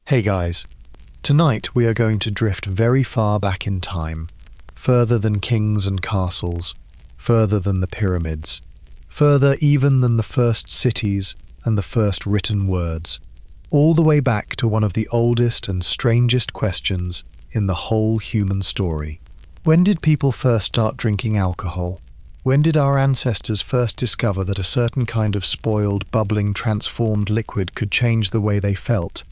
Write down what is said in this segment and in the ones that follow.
Hey guys, tonight we are going to drift very far back in time, further than kings and castles, further than the pyramids, further even than the first cities and the first written words, all the way back to one of the oldest and strangest questions in the whole human story. When did people first start drinking alcohol? When did our ancestors first discover that a certain kind of spoiled, bubbling, transformed liquid could change the way they felt,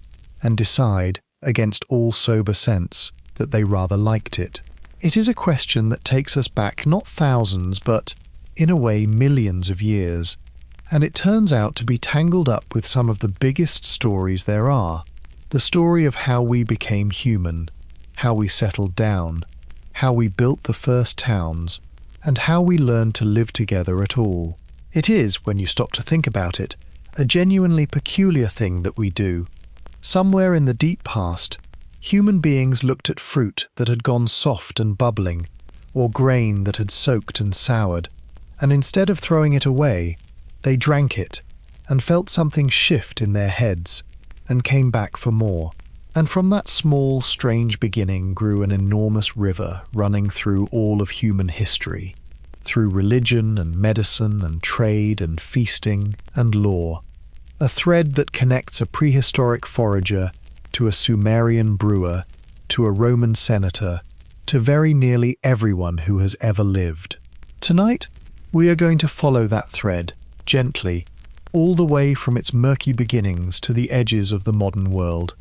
and decide, against all sober sense, that they rather liked it? It is a question that takes us back not thousands, but, in a way, millions of years, and it turns out to be tangled up with some of the biggest stories there are. The story of how we became human, how we settled down, how we built the first towns, and how we learned to live together at all. It is, when you stop to think about it, a genuinely peculiar thing that we do. Somewhere in the deep past, human beings looked at fruit that had gone soft and bubbling, or grain that had soaked and soured, and instead of throwing it away, they drank it, and felt something shift in their heads, and came back for more. And from that small, strange beginning grew an enormous river running through all of human history, through religion and medicine and trade and feasting and law. A thread that connects a prehistoric forager to a Sumerian brewer, to a Roman senator, to very nearly everyone who has ever lived. Tonight, we are going to follow that thread, gently, all the way from its murky beginnings to the edges of the modern world.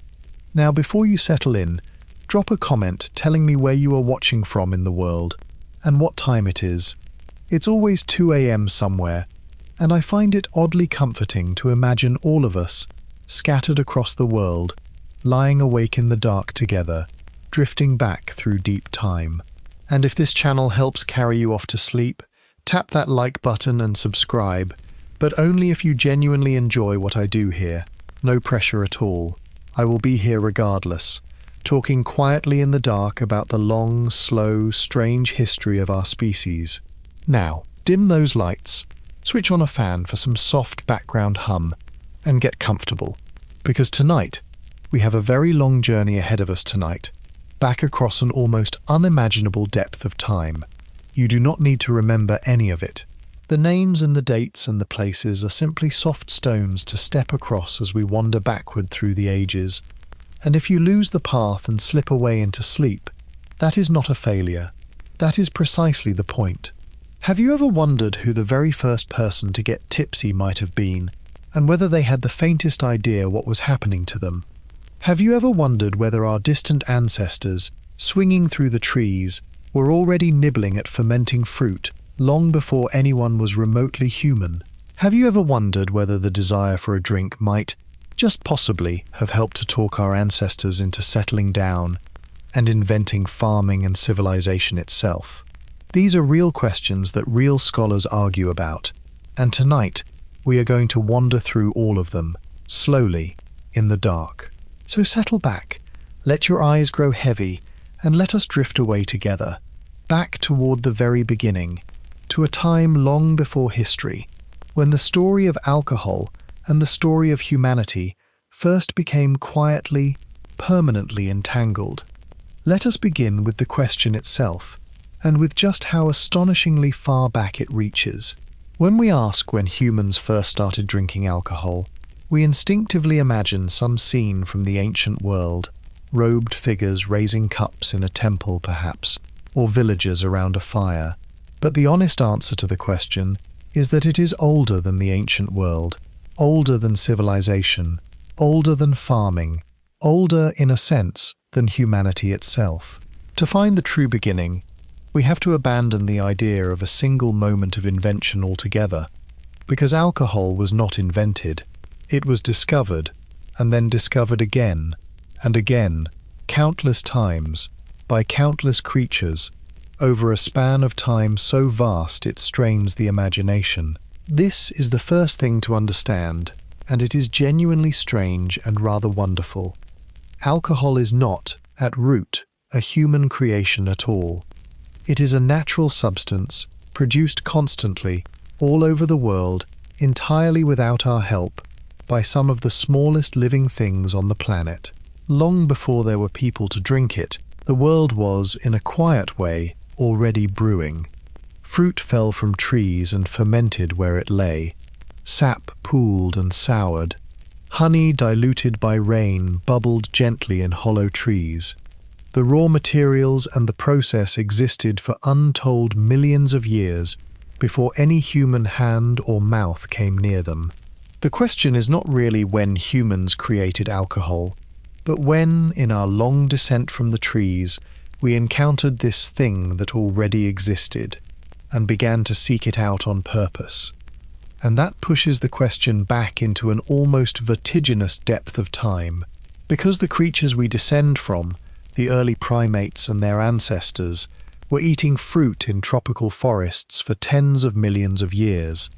Now, before you settle in, drop a comment telling me where you are watching from in the world, and what time it is. It's always 2 a.m. somewhere, and I find it oddly comforting to imagine all of us, scattered across the world, lying awake in the dark together, drifting back through deep time. And if this channel helps carry you off to sleep, tap that like button and subscribe, but only if you genuinely enjoy what I do here. No pressure at all. I will be here regardless, talking quietly in the dark about the long, slow, strange history of our species. Now, dim those lights, switch on a fan for some soft background hum, and get comfortable, because tonight, we have a very long journey ahead of us tonight, back across an almost unimaginable depth of time. You do not need to remember any of it. The names and the dates and the places are simply soft stones to step across as we wander backward through the ages. And if you lose the path and slip away into sleep, that is not a failure. That is precisely the point. Have you ever wondered who the very first person to get tipsy might have been, and whether they had the faintest idea what was happening to them? Have you ever wondered whether our distant ancestors, swinging through the trees, were already nibbling at fermenting fruit long before anyone was remotely human? Have you ever wondered whether the desire for a drink might, just possibly, have helped to talk our ancestors into settling down and inventing farming and civilization itself? These are real questions that real scholars argue about, and tonight we are going to wander through all of them, slowly, in the dark. So settle back, let your eyes grow heavy, and let us drift away together, back toward the very beginning, to a time long before history, when the story of alcohol and the story of humanity first became quietly, permanently entangled. Let us begin with the question itself, and with just how astonishingly far back it reaches. When we ask when humans first started drinking alcohol, we instinctively imagine some scene from the ancient world, robed figures raising cups in a temple perhaps, or villagers around a fire. But the honest answer to the question is that it is older than the ancient world, older than civilization, older than farming, older, in a sense, than humanity itself. To find the true beginning, we have to abandon the idea of a single moment of invention altogether, because alcohol was not invented. It was discovered, and then discovered again, and again, countless times, by countless creatures, over a span of time so vast it strains the imagination. This is the first thing to understand, and it is genuinely strange and rather wonderful. Alcohol is not, at root, a human creation at all. It is a natural substance, produced constantly, all over the world, entirely without our help, by some of the smallest living things on the planet. Long before there were people to drink it, the world was, in a quiet way, already brewing. Fruit fell from trees and fermented where it lay. Sap pooled and soured. Honey diluted by rain bubbled gently in hollow trees. The raw materials and the process existed for untold millions of years before any human hand or mouth came near them. The question is not really when humans created alcohol, but when, in our long descent from the trees, we encountered this thing that already existed and began to seek it out on purpose. And that pushes the question back into an almost vertiginous depth of time, because the creatures we descend from, the early primates and their ancestors, were eating fruit in tropical forests for tens of millions of years.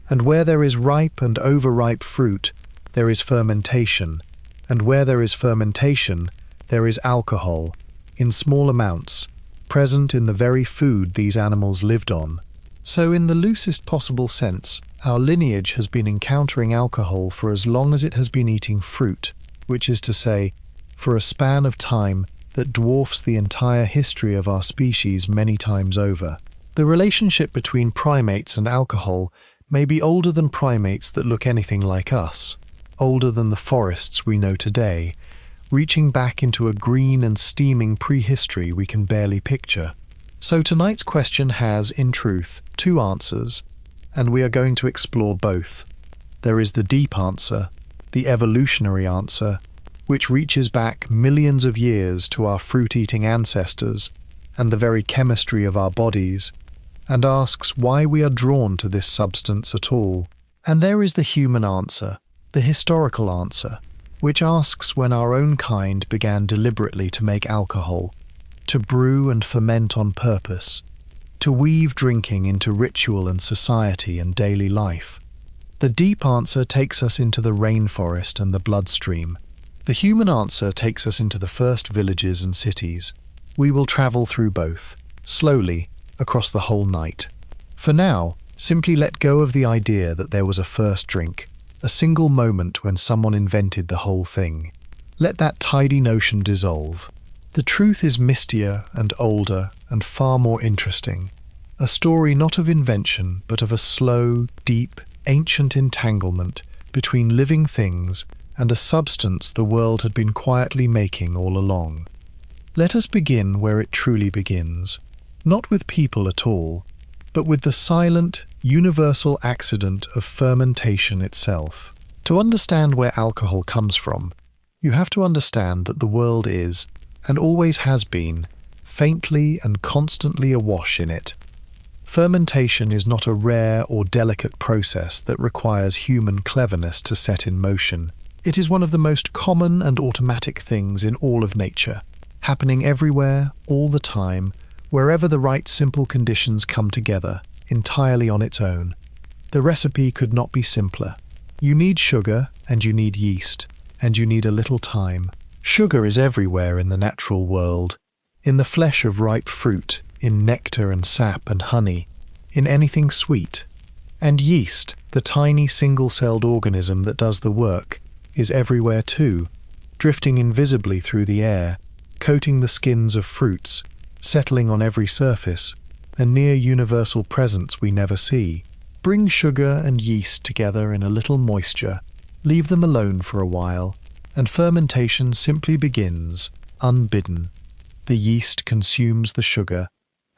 And where there is ripe and overripe fruit, there is fermentation, and where there is fermentation, there is alcohol, in small amounts, present in the very food these animals lived on. So in the loosest possible sense, our lineage has been encountering alcohol for as long as it has been eating fruit, which is to say, for a span of time that dwarfs the entire history of our species many times over. The relationship between primates and alcohol may be older than primates that look anything like us, older than the forests we know today, reaching back into a green and steaming prehistory we can barely picture. So tonight's question has, in truth, two answers, and we are going to explore both. There is the deep answer, the evolutionary answer, which reaches back millions of years to our fruit-eating ancestors and the very chemistry of our bodies, and asks why we are drawn to this substance at all. And there is the human answer, the historical answer, which asks when our own kind began deliberately to make alcohol, to brew and ferment on purpose, to weave drinking into ritual and society and daily life. The deep answer takes us into the rainforest and the bloodstream. The human answer takes us into the first villages and cities. We will travel through both, slowly, across the whole night. For now, simply let go of the idea that there was a first drink, a single moment when someone invented the whole thing. Let that tidy notion dissolve. The truth is mistier and older and far more interesting. A story not of invention, but of a slow, deep, ancient entanglement between living things and a substance the world had been quietly making all along. Let us begin where it truly begins, not with people at all, but with the silent, universal accident of fermentation itself. To understand where alcohol comes from, you have to understand that the world is, and always has been, faintly and constantly awash in it. Fermentation is not a rare or delicate process that requires human cleverness to set in motion. It is one of the most common and automatic things in all of nature, happening everywhere, all the time, wherever the right simple conditions come together, entirely on its own. The recipe could not be simpler. You need sugar, and you need yeast, and you need a little time. Sugar is everywhere in the natural world, in the flesh of ripe fruit, in nectar and sap and honey, in anything sweet. And yeast, the tiny single-celled organism that does the work, is everywhere too, drifting invisibly through the air, coating the skins of fruits, settling on every surface, a near universal presence we never see. Bring sugar and yeast together in a little moisture, leave them alone for a while, and fermentation simply begins, unbidden. The yeast consumes the sugar,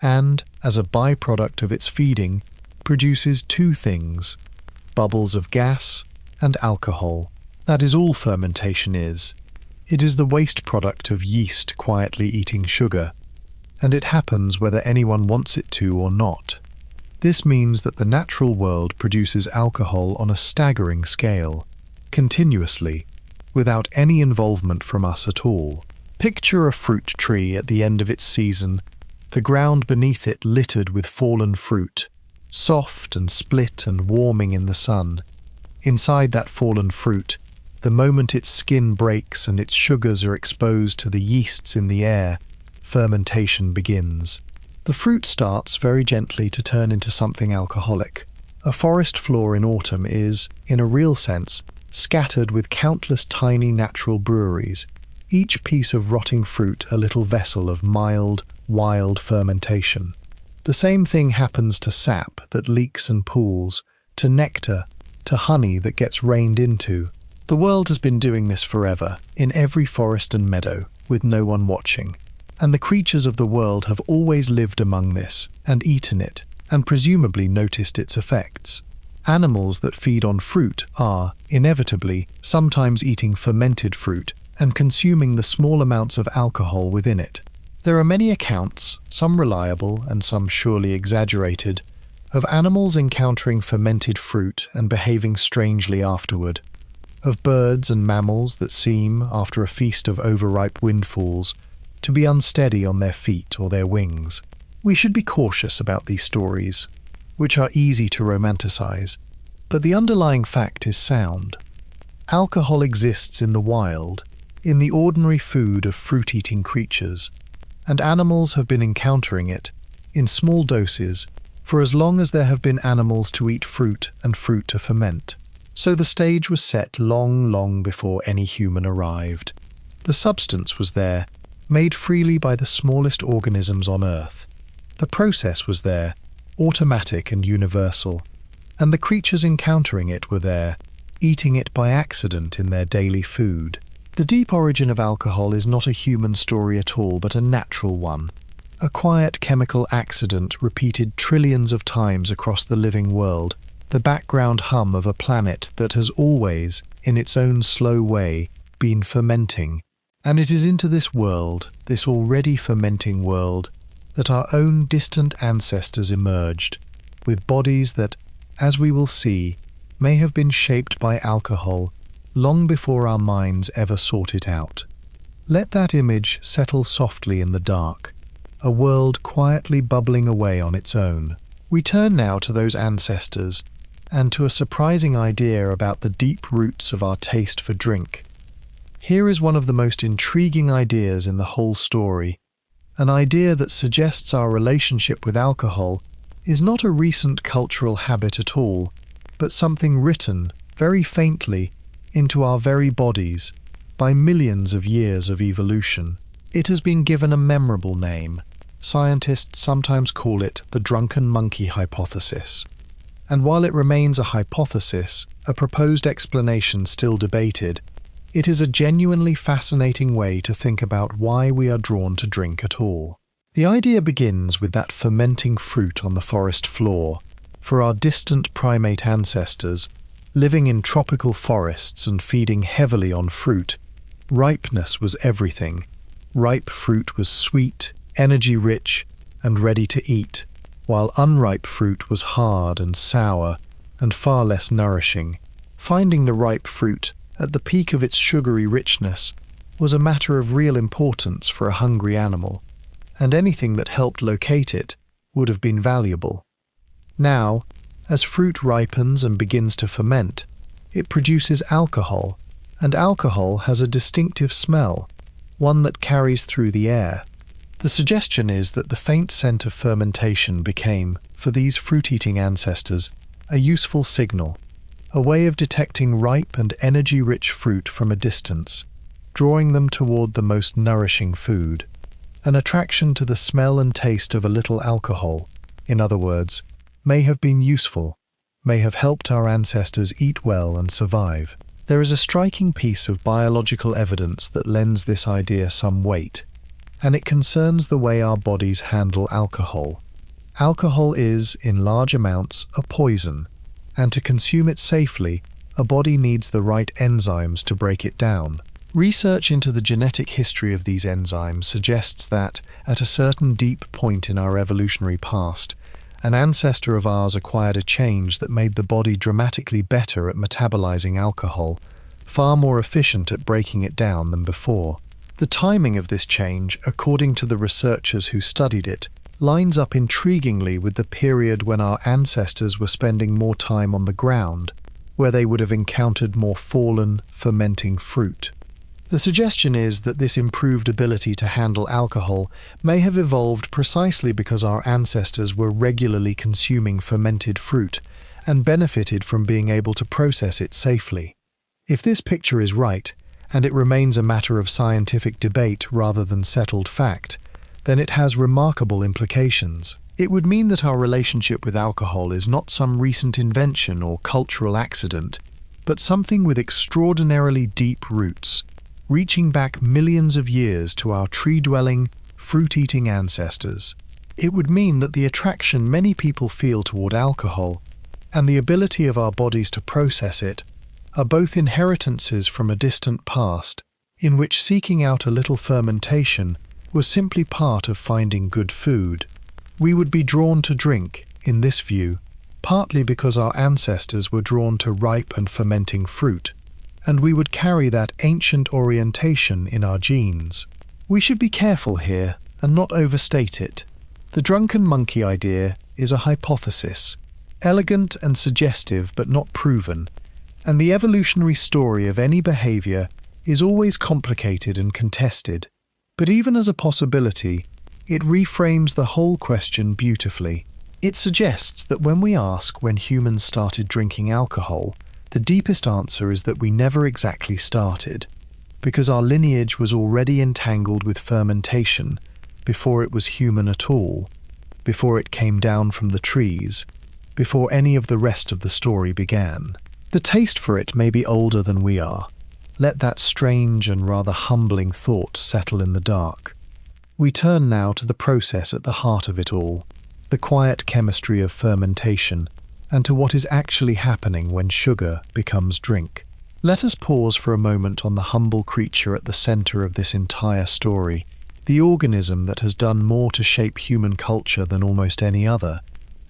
and, as a byproduct of its feeding, produces two things: bubbles of gas and alcohol. That is all fermentation is. It is the waste product of yeast quietly eating sugar, and it happens whether anyone wants it to or not. This means that the natural world produces alcohol on a staggering scale, continuously, without any involvement from us at all. Picture a fruit tree at the end of its season, the ground beneath it littered with fallen fruit, soft and split and warming in the sun. Inside that fallen fruit, the moment its skin breaks and its sugars are exposed to the yeasts in the air, fermentation begins. The fruit starts very gently to turn into something alcoholic. A forest floor in autumn is, in a real sense, scattered with countless tiny natural breweries, each piece of rotting fruit a little vessel of mild, wild fermentation. The same thing happens to sap that leaks and pools, to nectar, to honey that gets rained into. The world has been doing this forever, in every forest and meadow, with no one watching. And the creatures of the world have always lived among this, and eaten it, and presumably noticed its effects. Animals that feed on fruit are, inevitably, sometimes eating fermented fruit and consuming the small amounts of alcohol within it. There are many accounts, some reliable and some surely exaggerated, of animals encountering fermented fruit and behaving strangely afterward, of birds and mammals that seem, after a feast of overripe windfalls, to be unsteady on their feet or their wings. We should be cautious about these stories, which are easy to romanticize, but the underlying fact is sound. Alcohol exists in the wild, in the ordinary food of fruit-eating creatures, and animals have been encountering it, in small doses, for as long as there have been animals to eat fruit and fruit to ferment. So the stage was set long before any human arrived. The substance was there, made freely by the smallest organisms on Earth. The process was there, automatic and universal, and the creatures encountering it were there, eating it by accident in their daily food. The deep origin of alcohol is not a human story at all, but a natural one. A quiet chemical accident repeated trillions of times across the living world, the background hum of a planet that has always, in its own slow way, been fermenting. And it is into this world, this already fermenting world, that our own distant ancestors emerged, with bodies that, as we will see, may have been shaped by alcohol long before our minds ever sought it out. Let that image settle softly in the dark, a world quietly bubbling away on its own. We turn now to those ancestors, and to a surprising idea about the deep roots of our taste for drink. Here is one of the most intriguing ideas in the whole story, an idea that suggests our relationship with alcohol is not a recent cultural habit at all, but something written, very faintly, into our very bodies by millions of years of evolution. It has been given a memorable name. Scientists sometimes call it the drunken monkey hypothesis. And while it remains a hypothesis, a proposed explanation still debated, it is a genuinely fascinating way to think about why we are drawn to drink at all. The idea begins with that fermenting fruit on the forest floor. For our distant primate ancestors, living in tropical forests and feeding heavily on fruit, ripeness was everything. Ripe fruit was sweet, energy-rich, and ready to eat, while unripe fruit was hard and sour and far less nourishing. Finding the ripe fruit at the peak of its sugary richness was a matter of real importance for a hungry animal, and anything that helped locate it would have been valuable. Now, as fruit ripens and begins to ferment, it produces alcohol, and alcohol has a distinctive smell, one that carries through the air. The suggestion is that the faint scent of fermentation became, for these fruit-eating ancestors, a useful signal, a way of detecting ripe and energy-rich fruit from a distance, drawing them toward the most nourishing food. An attraction to the smell and taste of a little alcohol, in other words, may have been useful, may have helped our ancestors eat well and survive. There is a striking piece of biological evidence that lends this idea some weight, and it concerns the way our bodies handle alcohol. Alcohol is, in large amounts, a poison, and to consume it safely, a body needs the right enzymes to break it down. Research into the genetic history of these enzymes suggests that, at a certain deep point in our evolutionary past, an ancestor of ours acquired a change that made the body dramatically better at metabolizing alcohol, far more efficient at breaking it down than before. The timing of this change, according to the researchers who studied it, lines up intriguingly with the period when our ancestors were spending more time on the ground, where they would have encountered more fallen, fermenting fruit. The suggestion is that this improved ability to handle alcohol may have evolved precisely because our ancestors were regularly consuming fermented fruit and benefited from being able to process it safely. If this picture is right, and it remains a matter of scientific debate rather than settled fact, then it has remarkable implications. It would mean that our relationship with alcohol is not some recent invention or cultural accident, but something with extraordinarily deep roots, reaching back millions of years to our tree-dwelling, fruit-eating ancestors. It would mean that the attraction many people feel toward alcohol and the ability of our bodies to process it are both inheritances from a distant past, in which seeking out a little fermentation was simply part of finding good food. We would be drawn to drink, in this view, partly because our ancestors were drawn to ripe and fermenting fruit, and we would carry that ancient orientation in our genes. We should be careful here and not overstate it. The drunken monkey idea is a hypothesis, elegant and suggestive but not proven, and the evolutionary story of any behavior is always complicated and contested. But even as a possibility, it reframes the whole question beautifully. It suggests that when we ask when humans started drinking alcohol, the deepest answer is that we never exactly started, because our lineage was already entangled with fermentation before it was human at all, before it came down from the trees, before any of the rest of the story began. The taste for it may be older than we are. Let that strange and rather humbling thought settle in the dark. We turn now to the process at the heart of it all, the quiet chemistry of fermentation, and to what is actually happening when sugar becomes drink. Let us pause for a moment on the humble creature at the center of this entire story, the organism that has done more to shape human culture than almost any other,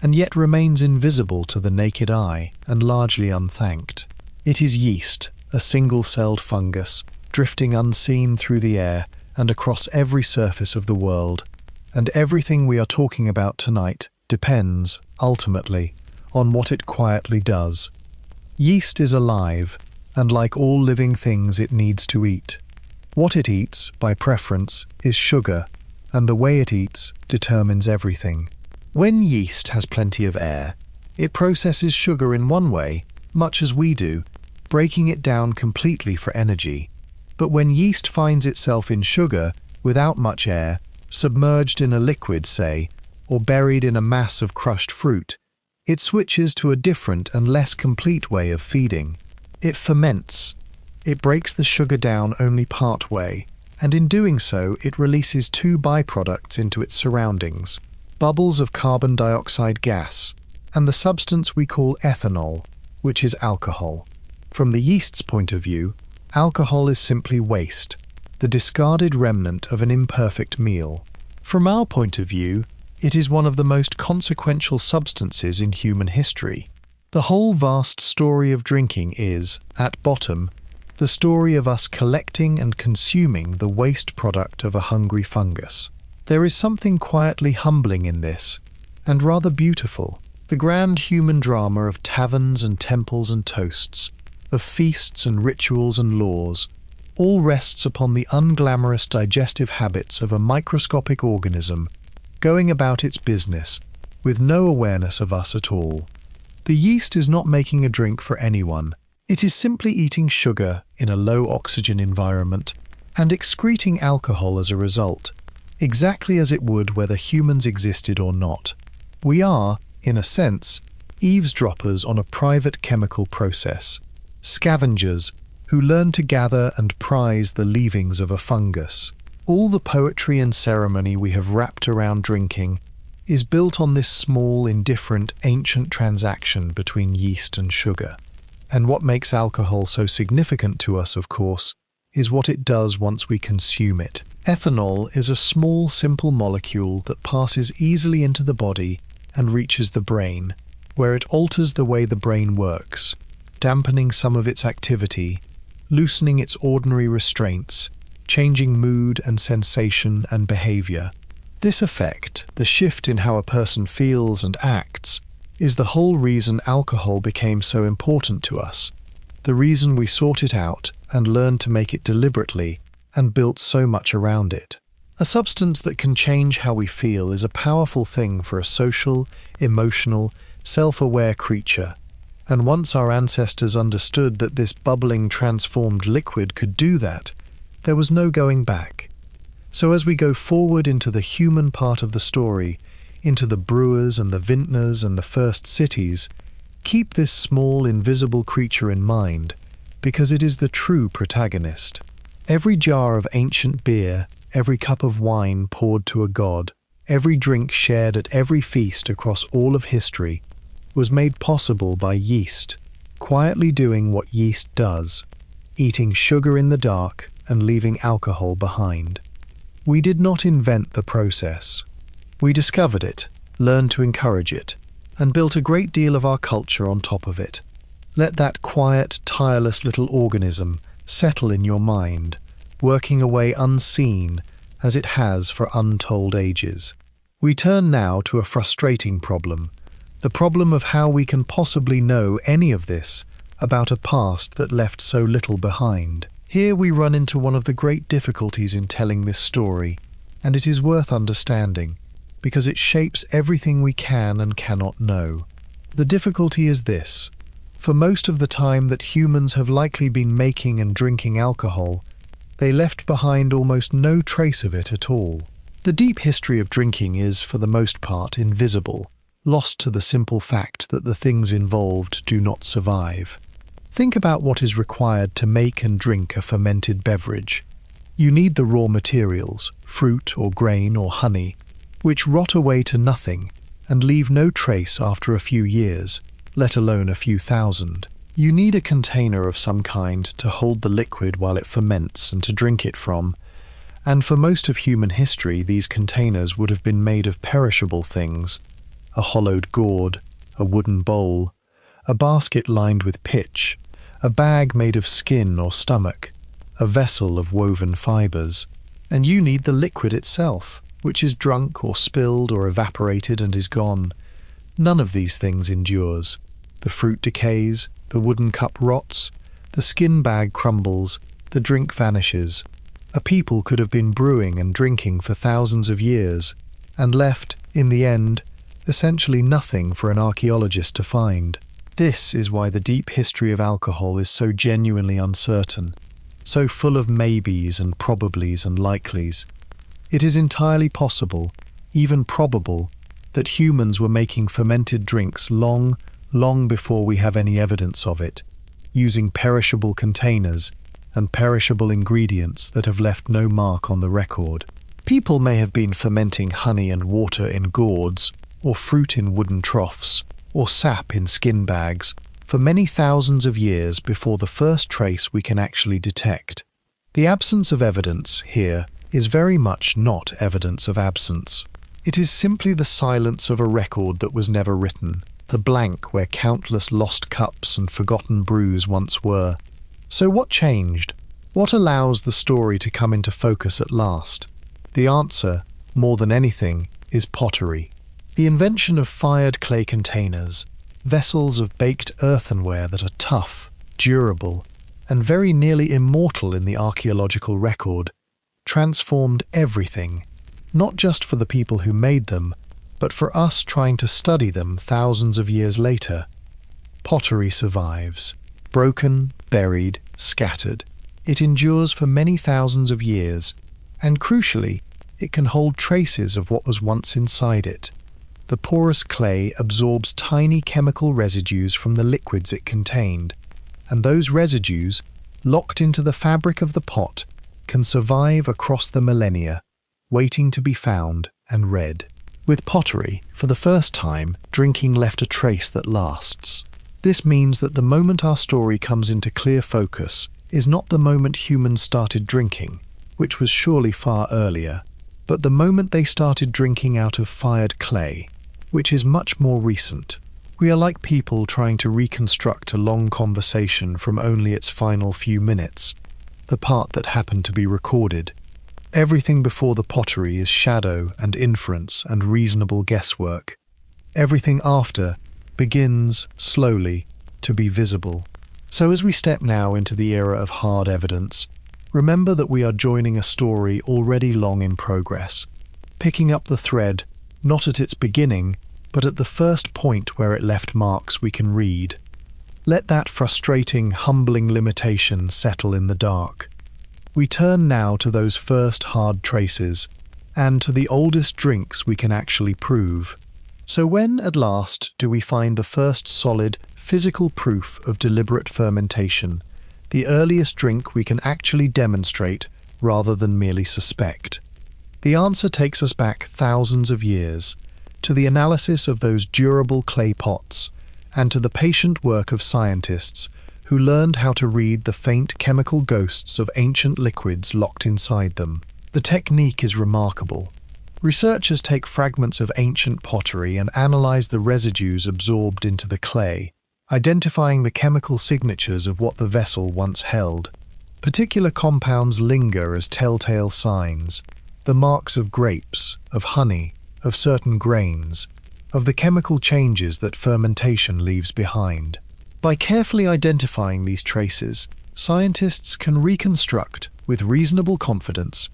and yet remains invisible to the naked eye and largely unthanked. It is yeast, a single-celled fungus, drifting unseen through the air and across every surface of the world, and everything we are talking about tonight depends, ultimately, on what it quietly does. Yeast is alive, and like all living things it needs to eat. What it eats, by preference, is sugar, and the way it eats determines everything. When yeast has plenty of air, it processes sugar in one way, much as we do, breaking it down completely for energy. But when yeast finds itself in sugar, without much air, submerged in a liquid, say, or buried in a mass of crushed fruit, it switches to a different and less complete way of feeding. It ferments. It breaks the sugar down only part way, and in doing so it releases two byproducts into its surroundings: bubbles of carbon dioxide gas, and the substance we call ethanol, which is alcohol. From the yeast's point of view, alcohol is simply waste, the discarded remnant of an imperfect meal. From our point of view, it is one of the most consequential substances in human history. The whole vast story of drinking is, at bottom, the story of us collecting and consuming the waste product of a hungry fungus. There is something quietly humbling in this, and rather beautiful. The grand human drama of taverns and temples and toasts, of feasts and rituals and laws, all rests upon the unglamorous digestive habits of a microscopic organism going about its business with no awareness of us at all. The yeast is not making a drink for anyone. It is simply eating sugar in a low-oxygen environment and excreting alcohol as a result, exactly as it would whether humans existed or not. We are, in a sense, eavesdroppers on a private chemical process, scavengers who learn to gather and prize the leavings of a fungus. All the poetry and ceremony we have wrapped around drinking is built on this small, indifferent, ancient transaction between yeast and sugar. And what makes alcohol so significant to us, of course, is what it does once we consume it. Ethanol is a small, simple molecule that passes easily into the body and reaches the brain, where it alters the way the brain works, dampening some of its activity, loosening its ordinary restraints, changing mood and sensation and behavior. This effect, the shift in how a person feels and acts, is the whole reason alcohol became so important to us, the reason we sought it out and learned to make it deliberately and built so much around it. A substance that can change how we feel is a powerful thing for a social, emotional, self-aware creature. And once our ancestors understood that this bubbling, transformed liquid could do that, there was no going back. So as we go forward into the human part of the story, into the brewers and the vintners and the first cities, keep this small, invisible creature in mind, because it is the true protagonist. Every jar of ancient beer, every cup of wine poured to a god, every drink shared at every feast across all of history, was made possible by yeast, quietly doing what yeast does, eating sugar in the dark and leaving alcohol behind. We did not invent the process. We discovered it, learned to encourage it, and built a great deal of our culture on top of it. Let that quiet, tireless little organism settle in your mind, working away unseen as it has for untold ages. We turn now to a frustrating problem, the problem of how we can possibly know any of this about a past that left so little behind. Here we run into one of the great difficulties in telling this story, and it is worth understanding, because it shapes everything we can and cannot know. The difficulty is this. For most of the time that humans have likely been making and drinking alcohol, they left behind almost no trace of it at all. The deep history of drinking is, for the most part, invisible, lost to the simple fact that the things involved do not survive. Think about what is required to make and drink a fermented beverage. You need the raw materials, fruit or grain or honey, which rot away to nothing and leave no trace after a few years, let alone a few thousand. You need a container of some kind to hold the liquid while it ferments and to drink it from, and for most of human history these containers would have been made of perishable things: a hollowed gourd, a wooden bowl, a basket lined with pitch, a bag made of skin or stomach, a vessel of woven fibers. And you need the liquid itself, which is drunk or spilled or evaporated and is gone. None of these things endures. The fruit decays, the wooden cup rots, the skin bag crumbles, the drink vanishes. A people could have been brewing and drinking for thousands of years, and left, in the end, essentially nothing for an archaeologist to find. This is why the deep history of alcohol is so genuinely uncertain, so full of maybes and probablys and likelies. It is entirely possible, even probable, that humans were making fermented drinks long before we have any evidence of it, using perishable containers and perishable ingredients that have left no mark on the record. People may have been fermenting honey and water in gourds, or fruit in wooden troughs, or sap in skin bags, for many thousands of years before the first trace we can actually detect. The absence of evidence here is very much not evidence of absence. It is simply the silence of a record that was never written, the blank where countless lost cups and forgotten brews once were. So what changed? What allows the story to come into focus at last? The answer, more than anything, is pottery. The invention of fired clay containers, vessels of baked earthenware that are tough, durable, and very nearly immortal in the archaeological record, transformed everything, not just for the people who made them, but for us trying to study them thousands of years later. Pottery survives. Broken, buried, scattered. It endures for many thousands of years, and crucially, it can hold traces of what was once inside it. The porous clay absorbs tiny chemical residues from the liquids it contained, and those residues, locked into the fabric of the pot, can survive across the millennia, waiting to be found and read. With pottery, for the first time, drinking left a trace that lasts. This means that the moment our story comes into clear focus is not the moment humans started drinking, which was surely far earlier, but the moment they started drinking out of fired clay, which is much more recent. We are like people trying to reconstruct a long conversation from only its final few minutes, the part that happened to be recorded. Everything before the pottery is shadow and inference and reasonable guesswork. Everything after begins, slowly, to be visible. So as we step now into the era of hard evidence, remember that we are joining a story already long in progress, picking up the thread not at its beginning, but at the first point where it left marks we can read. Let that frustrating, humbling limitation settle in the dark. We turn now to those first hard traces, and to the oldest drinks we can actually prove. So when, at last, do we find the first solid, physical proof of deliberate fermentation, the earliest drink we can actually demonstrate rather than merely suspect? The answer takes us back thousands of years, to the analysis of those durable clay pots, and to the patient work of scientists who learned how to read the faint chemical ghosts of ancient liquids locked inside them. The technique is remarkable. Researchers take fragments of ancient pottery and analyze the residues absorbed into the clay, identifying the chemical signatures of what the vessel once held. Particular compounds linger as telltale signs, the marks of grapes, of honey, of certain grains, of the chemical changes that fermentation leaves behind. By carefully identifying these traces, scientists can reconstruct, with reasonable confidence,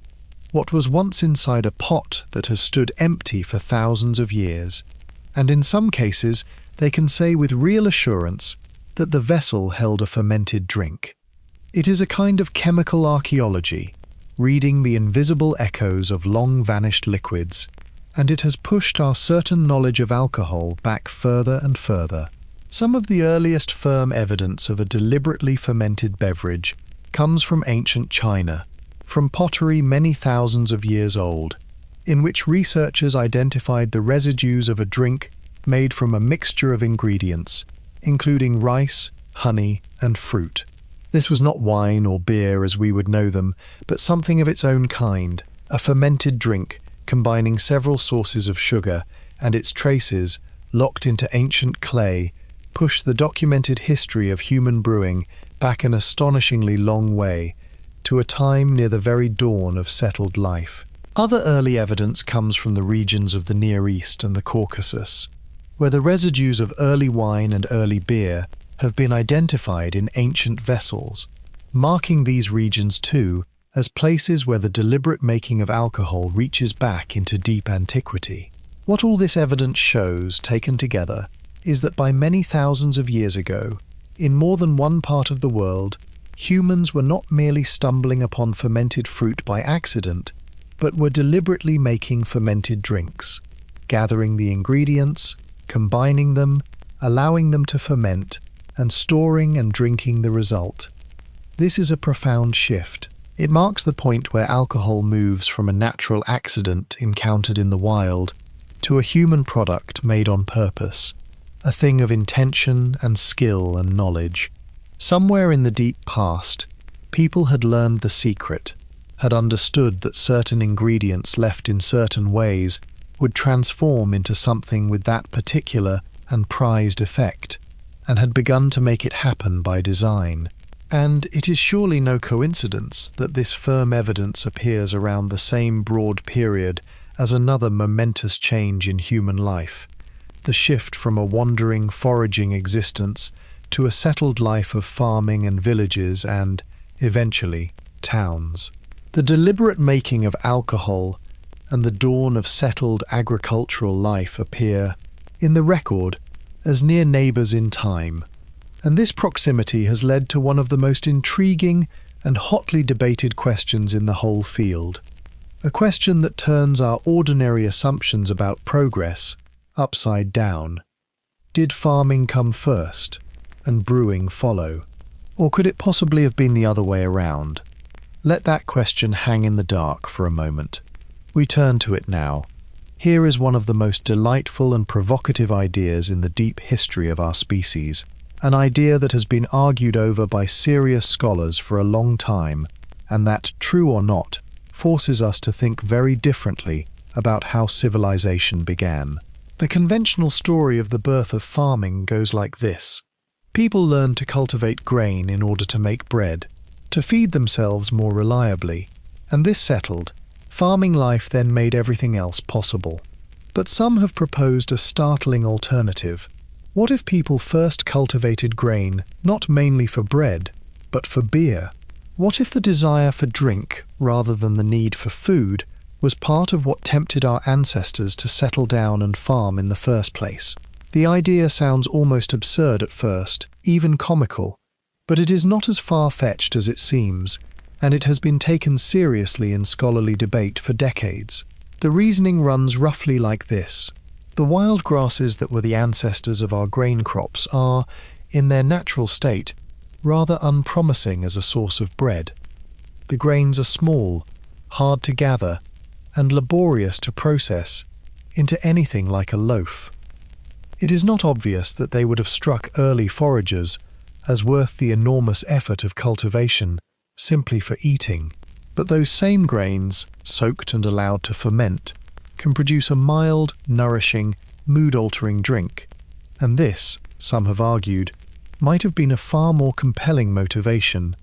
what was once inside a pot that has stood empty for thousands of years, and in some cases they can say with real assurance that the vessel held a fermented drink. It is a kind of chemical archaeology, reading the invisible echoes of long-vanished liquids, and it has pushed our certain knowledge of alcohol back further and further. Some of the earliest firm evidence of a deliberately fermented beverage comes from ancient China, from pottery many thousands of years old, in which researchers identified the residues of a drink made from a mixture of ingredients, including rice, honey, and fruit. This was not wine or beer as we would know them, but something of its own kind, a fermented drink combining several sources of sugar, and its traces, locked into ancient clay, push the documented history of human brewing back an astonishingly long way, to a time near the very dawn of settled life. Other early evidence comes from the regions of the Near East and the Caucasus, where the residues of early wine and early beer have been identified in ancient vessels, marking these regions too as places where the deliberate making of alcohol reaches back into deep antiquity. What all this evidence shows, taken together, is that by many thousands of years ago, in more than one part of the world, humans were not merely stumbling upon fermented fruit by accident, but were deliberately making fermented drinks, gathering the ingredients, combining them, allowing them to ferment, and storing and drinking the result. This is a profound shift. It marks the point where alcohol moves from a natural accident encountered in the wild to a human product made on purpose, a thing of intention and skill and knowledge. Somewhere in the deep past, people had learned the secret, had understood that certain ingredients left in certain ways would transform into something with that particular and prized effect, and had begun to make it happen by design. And it is surely no coincidence that this firm evidence appears around the same broad period as another momentous change in human life, the shift from a wandering, foraging existence to a settled life of farming and villages and, eventually, towns. The deliberate making of alcohol and the dawn of settled agricultural life appear, in the record, as near neighbours in time, and this proximity has led to one of the most intriguing and hotly debated questions in the whole field, a question that turns our ordinary assumptions about progress upside down. Did farming come first, and brewing follow? Or could it possibly have been the other way around? Let that question hang in the dark for a moment. We turn to it now. Here is one of the most delightful and provocative ideas in the deep history of our species, an idea that has been argued over by serious scholars for a long time, and that, true or not, forces us to think very differently about how civilization began. The conventional story of the birth of farming goes like this. People learned to cultivate grain in order to make bread, to feed themselves more reliably, and this settled. Farming life then made everything else possible. But some have proposed a startling alternative. What if people first cultivated grain not mainly for bread, but for beer? What if the desire for drink, rather than the need for food, was part of what tempted our ancestors to settle down and farm in the first place? The idea sounds almost absurd at first, even comical, but it is not as far-fetched as it seems, and it has been taken seriously in scholarly debate for decades. The reasoning runs roughly like this. The wild grasses that were the ancestors of our grain crops are, in their natural state, rather unpromising as a source of bread. The grains are small, hard to gather, and laborious to process into anything like a loaf. It is not obvious that they would have struck early foragers as worth the enormous effort of cultivation simply for eating. But those same grains, soaked and allowed to ferment, can produce a mild, nourishing, mood-altering drink. And this, some have argued, might have been a far more compelling motivation,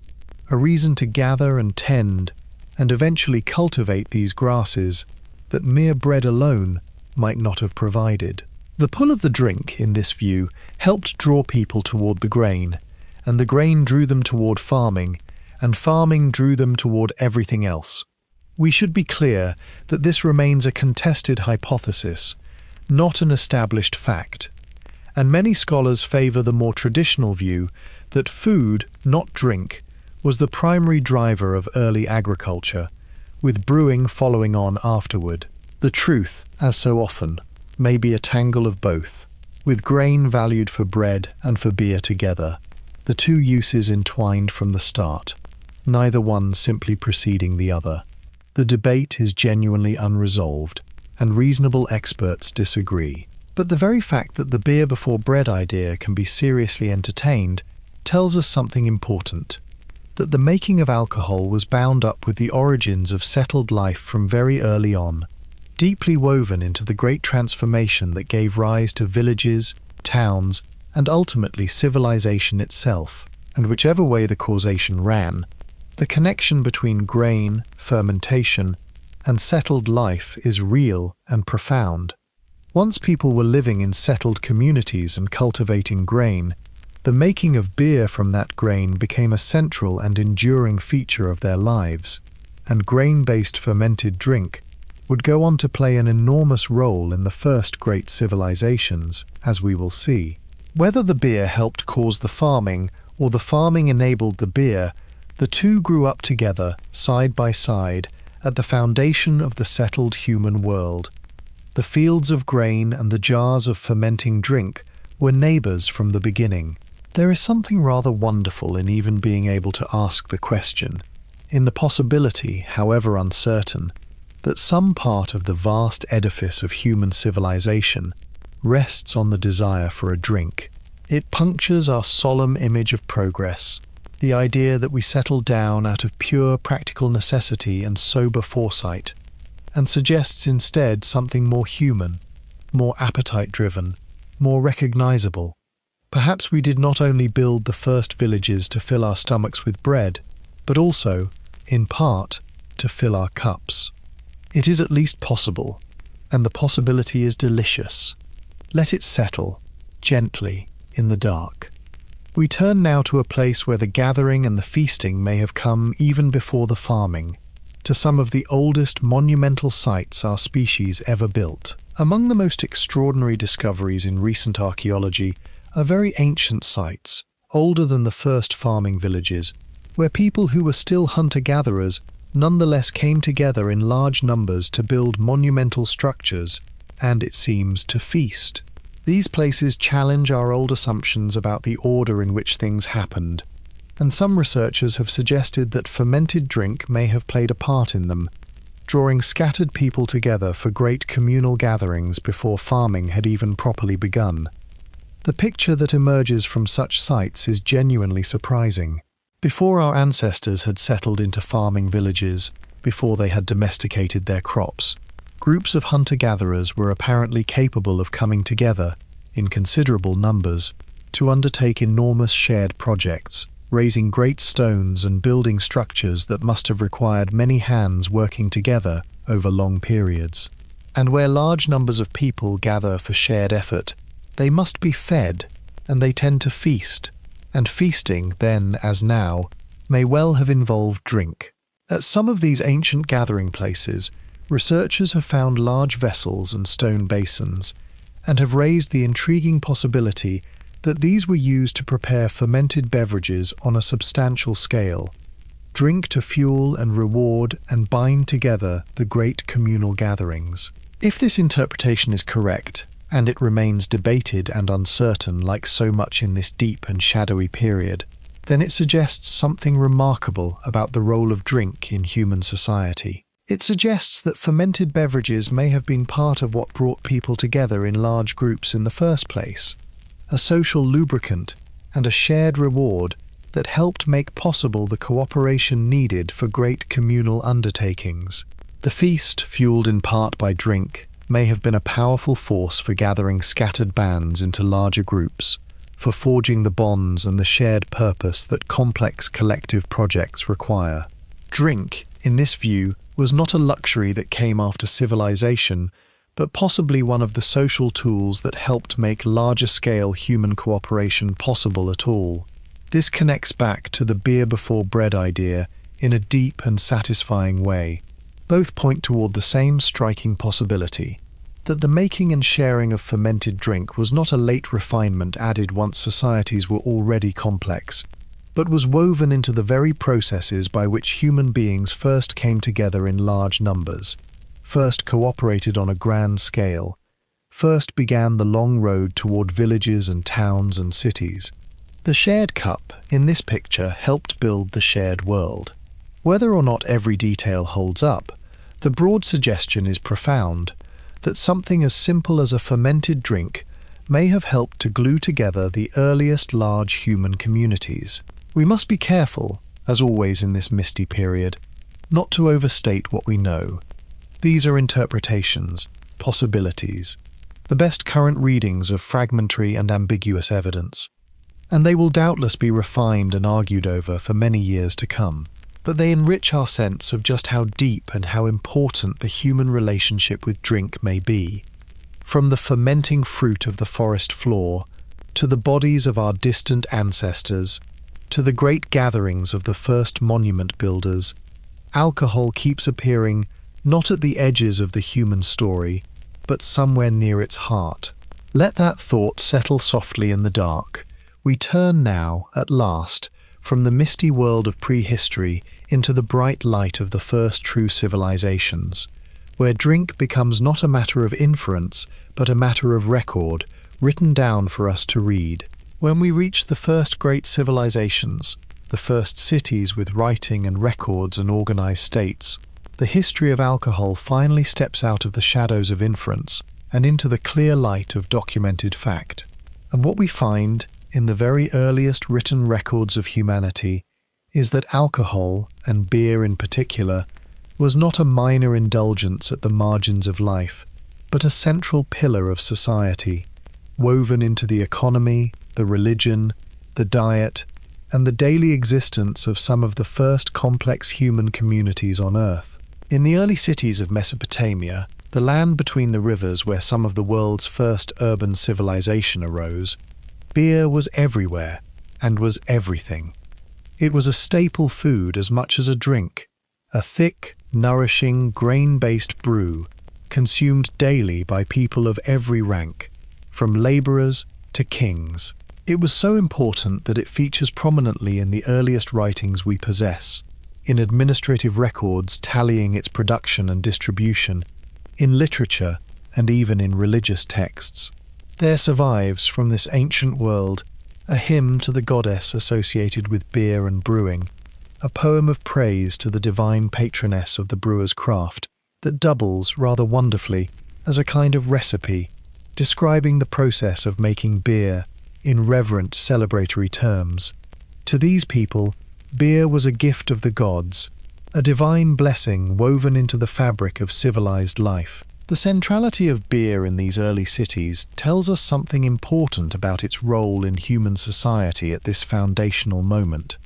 a reason to gather and tend, and eventually cultivate these grasses that mere bread alone might not have provided. The pull of the drink, in this view, helped draw people toward the grain, and the grain drew them toward farming, and farming drew them toward everything else. We should be clear that this remains a contested hypothesis, not an established fact, and many scholars favor the more traditional view that food, not drink, was the primary driver of early agriculture, with brewing following on afterward. The truth, as so often, may be a tangle of both, with grain valued for bread and for beer together, the two uses entwined from the start, neither one simply preceding the other. The debate is genuinely unresolved, and reasonable experts disagree. But the very fact that the beer before bread idea can be seriously entertained tells us something important, that the making of alcohol was bound up with the origins of settled life from very early on, deeply woven into the great transformation that gave rise to villages, towns, and ultimately civilization itself. And whichever way the causation ran, the connection between grain, fermentation, and settled life is real and profound. Once people were living in settled communities and cultivating grain, the making of beer from that grain became a central and enduring feature of their lives, and grain-based fermented drink would go on to play an enormous role in the first great civilizations, as we will see. Whether the beer helped cause the farming or the farming enabled the beer, the two grew up together, side by side, at the foundation of the settled human world. The fields of grain and the jars of fermenting drink were neighbors from the beginning. There is something rather wonderful in even being able to ask the question, in the possibility, however uncertain, that some part of the vast edifice of human civilization rests on the desire for a drink. It punctures our solemn image of progress, the idea that we settle down out of pure practical necessity and sober foresight, and suggests instead something more human, more appetite-driven, more recognizable. Perhaps we did not only build the first villages to fill our stomachs with bread, but also, in part, to fill our cups. It is at least possible, and the possibility is delicious. Let it settle, gently, in the dark. We turn now to a place where the gathering and the feasting may have come even before the farming, to some of the oldest monumental sites our species ever built. Among the most extraordinary discoveries in recent archaeology are very ancient sites, older than the first farming villages, where people who were still hunter-gatherers nonetheless came together in large numbers to build monumental structures and, it seems, to feast. These places challenge our old assumptions about the order in which things happened, and some researchers have suggested that fermented drink may have played a part in them, drawing scattered people together for great communal gatherings before farming had even properly begun. The picture that emerges from such sites is genuinely surprising. Before our ancestors had settled into farming villages, before they had domesticated their crops, groups of hunter-gatherers were apparently capable of coming together, in considerable numbers, to undertake enormous shared projects, raising great stones and building structures that must have required many hands working together over long periods. And where large numbers of people gather for shared effort, they must be fed, and they tend to feast, and feasting, then as now, may well have involved drink. At some of these ancient gathering places, researchers have found large vessels and stone basins, and have raised the intriguing possibility that these were used to prepare fermented beverages on a substantial scale, drink to fuel and reward and bind together the great communal gatherings. If this interpretation is correct, and it remains debated and uncertain like so much in this deep and shadowy period, then it suggests something remarkable about the role of drink in human society. It suggests that fermented beverages may have been part of what brought people together in large groups in the first place, a social lubricant and a shared reward that helped make possible the cooperation needed for great communal undertakings. The feast, fueled in part by drink, may have been a powerful force for gathering scattered bands into larger groups, for forging the bonds and the shared purpose that complex collective projects require. Drink, in this view, was not a luxury that came after civilization, but possibly one of the social tools that helped make larger-scale human cooperation possible at all. This connects back to the beer before bread idea in a deep and satisfying way. Both point toward the same striking possibility, that the making and sharing of fermented drink was not a late refinement added once societies were already complex, but was woven into the very processes by which human beings first came together in large numbers, first cooperated on a grand scale, first began the long road toward villages and towns and cities. The shared cup, in this picture, helped build the shared world. Whether or not every detail holds up, the broad suggestion is profound, that something as simple as a fermented drink may have helped to glue together the earliest large human communities. We must be careful, as always in this misty period, not to overstate what we know. These are interpretations, possibilities, the best current readings of fragmentary and ambiguous evidence, and they will doubtless be refined and argued over for many years to come. But they enrich our sense of just how deep and how important the human relationship with drink may be. From the fermenting fruit of the forest floor, to the bodies of our distant ancestors, to the great gatherings of the first monument builders, alcohol keeps appearing not at the edges of the human story, but somewhere near its heart. Let that thought settle softly in the dark. We turn now, at last, from the misty world of prehistory into the bright light of the first true civilizations, where drink becomes not a matter of inference, but a matter of record, written down for us to read. When we reach the first great civilizations, the first cities with writing and records and organized states, the history of alcohol finally steps out of the shadows of inference and into the clear light of documented fact. And what we find in the very earliest written records of humanity is that alcohol, and beer in particular, was not a minor indulgence at the margins of life, but a central pillar of society, woven into the economy, the religion, the diet, and the daily existence of some of the first complex human communities on Earth. In the early cities of Mesopotamia, the land between the rivers where some of the world's first urban civilization arose, beer was everywhere and was everything. It was a staple food as much as a drink, a thick, nourishing, grain-based brew consumed daily by people of every rank, from laborers to kings. It was so important that it features prominently in the earliest writings we possess, in administrative records tallying its production and distribution, in literature, and even in religious texts. There survives, from this ancient world, a hymn to the goddess associated with beer and brewing, a poem of praise to the divine patroness of the brewer's craft that doubles, rather wonderfully, as a kind of recipe, describing the process of making beer in reverent, celebratory terms. To these people, beer was a gift of the gods, a divine blessing woven into the fabric of civilized life. The centrality of beer in these early cities tells us something important about its role in human society at this foundational moment.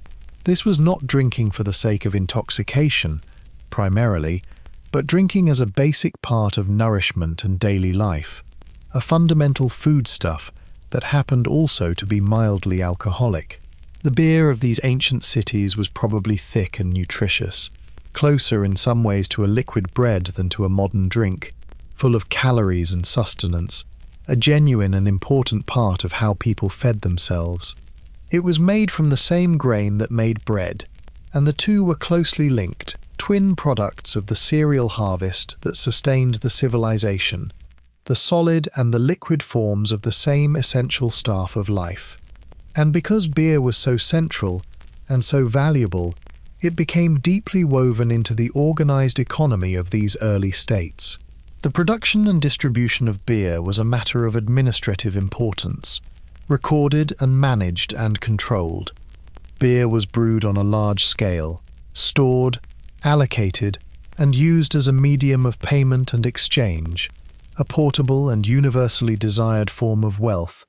This was not drinking for the sake of intoxication, primarily, but drinking as a basic part of nourishment and daily life, a fundamental foodstuff that happened also to be mildly alcoholic. The beer of these ancient cities was probably thick and nutritious, closer in some ways to a liquid bread than to a modern drink, full of calories and sustenance, a genuine and important part of how people fed themselves. It was made from the same grain that made bread, and the two were closely linked, twin products of the cereal harvest that sustained the civilization, the solid and the liquid forms of the same essential staff of life. And because beer was so central and so valuable, it became deeply woven into the organized economy of these early states. The production and distribution of beer was a matter of administrative importance, recorded and managed and controlled. Beer was brewed on a large scale, stored, allocated, and used as a medium of payment and exchange, a portable and universally desired form of wealth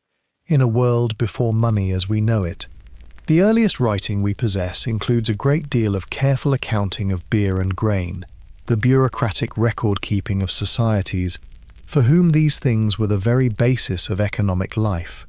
in a world before money as we know it. The earliest writing we possess includes a great deal of careful accounting of beer and grain, the bureaucratic record-keeping of societies for whom these things were the very basis of economic life.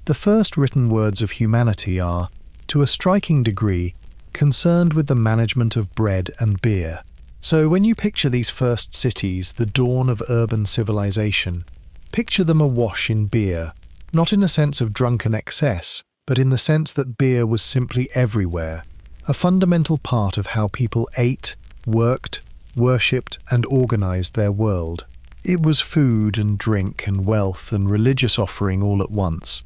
The first written words of humanity are, to a striking degree, concerned with the management of bread and beer. So when you picture these first cities, the dawn of urban civilization, picture them awash in beer, not in a sense of drunken excess, but in the sense that beer was simply everywhere, a fundamental part of how people ate, worked, worshipped, and organized their world. It was food and drink and wealth and religious offering all at once,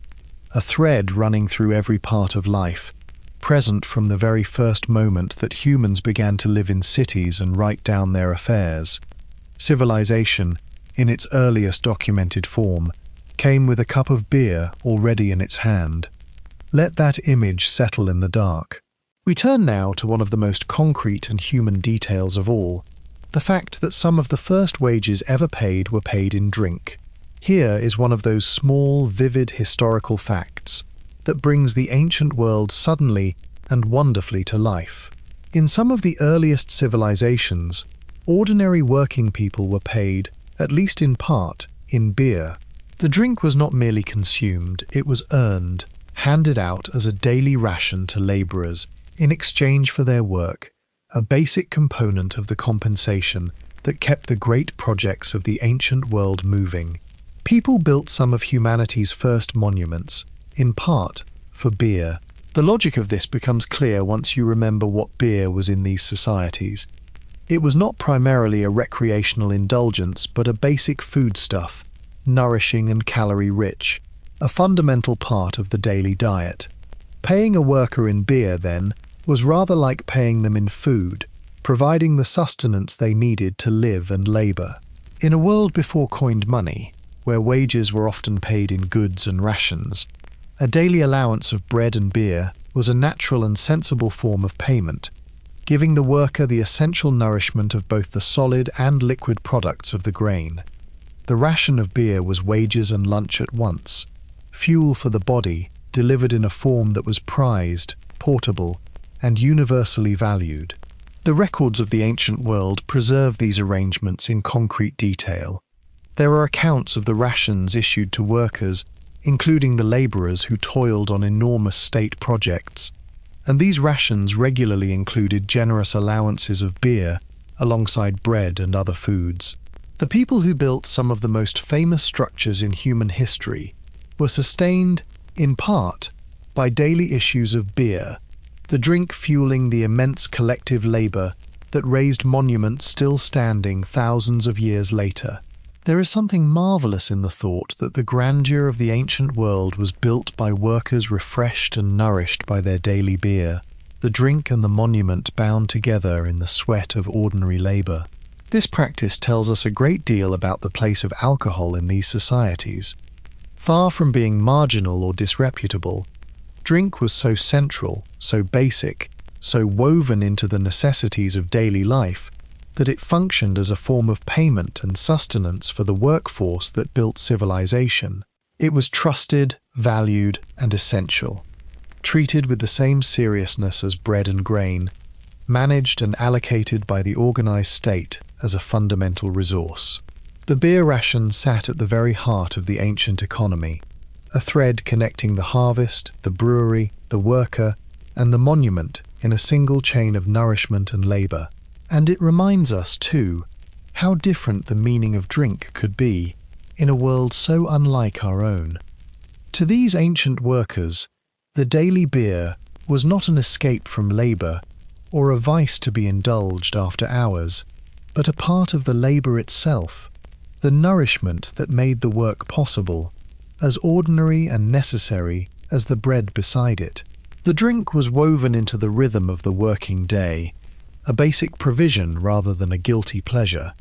a thread running through every part of life, present from the very first moment that humans began to live in cities and write down their affairs. Civilization, in its earliest documented form, came with a cup of beer already in its hand. Let that image settle in the dark. We turn now to one of the most concrete and human details of all, the fact that some of the first wages ever paid were paid in drink. Here is one of those small, vivid historical facts that brings the ancient world suddenly and wonderfully to life. In some of the earliest civilizations, ordinary working people were paid, at least in part, in beer. The drink was not merely consumed, it was earned, handed out as a daily ration to laborers in exchange for their work, a basic component of the compensation that kept the great projects of the ancient world moving. People built some of humanity's first monuments, in part, for beer. The logic of this becomes clear once you remember what beer was in these societies. It was not primarily a recreational indulgence, but a basic foodstuff, nourishing and calorie-rich, a fundamental part of the daily diet. Paying a worker in beer, then, was rather like paying them in food, providing the sustenance they needed to live and labor. In a world before coined money, where wages were often paid in goods and rations, a daily allowance of bread and beer was a natural and sensible form of payment, giving the worker the essential nourishment of both the solid and liquid products of the grain. The ration of beer was wages and lunch at once, fuel for the body, delivered in a form that was prized, portable, and universally valued. The records of the ancient world preserve these arrangements in concrete detail. There are accounts of the rations issued to workers, including the laborers who toiled on enormous state projects, and these rations regularly included generous allowances of beer alongside bread and other foods. The people who built some of the most famous structures in human history were sustained, in part, by daily issues of beer, the drink fueling the immense collective labor that raised monuments still standing thousands of years later. There is something marvelous in the thought that the grandeur of the ancient world was built by workers refreshed and nourished by their daily beer, the drink and the monument bound together in the sweat of ordinary labor. This practice tells us a great deal about the place of alcohol in these societies. Far from being marginal or disreputable, drink was so central, so basic, so woven into the necessities of daily life, that it functioned as a form of payment and sustenance for the workforce that built civilization. It was trusted, valued, and essential, treated with the same seriousness as bread and grain, managed and allocated by the organized state as a fundamental resource. The beer ration sat at the very heart of the ancient economy, a thread connecting the harvest, the brewery, the worker, and the monument in a single chain of nourishment and labor. And it reminds us, too, how different the meaning of drink could be in a world so unlike our own. To these ancient workers, the daily beer was not an escape from labour or a vice to be indulged after hours, but a part of the labour itself, the nourishment that made the work possible, as ordinary and necessary as the bread beside it. The drink was woven into the rhythm of the working day, a basic provision rather than a guilty pleasure.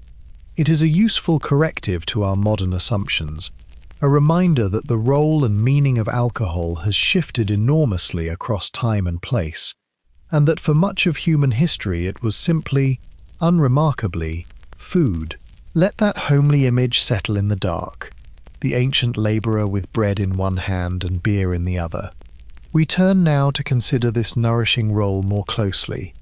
It is a useful corrective to our modern assumptions, a reminder that the role and meaning of alcohol has shifted enormously across time and place, and that for much of human history it was simply, unremarkably, food. Let that homely image settle in the dark, the ancient labourer with bread in one hand and beer in the other. We turn now to consider this nourishing role more closely,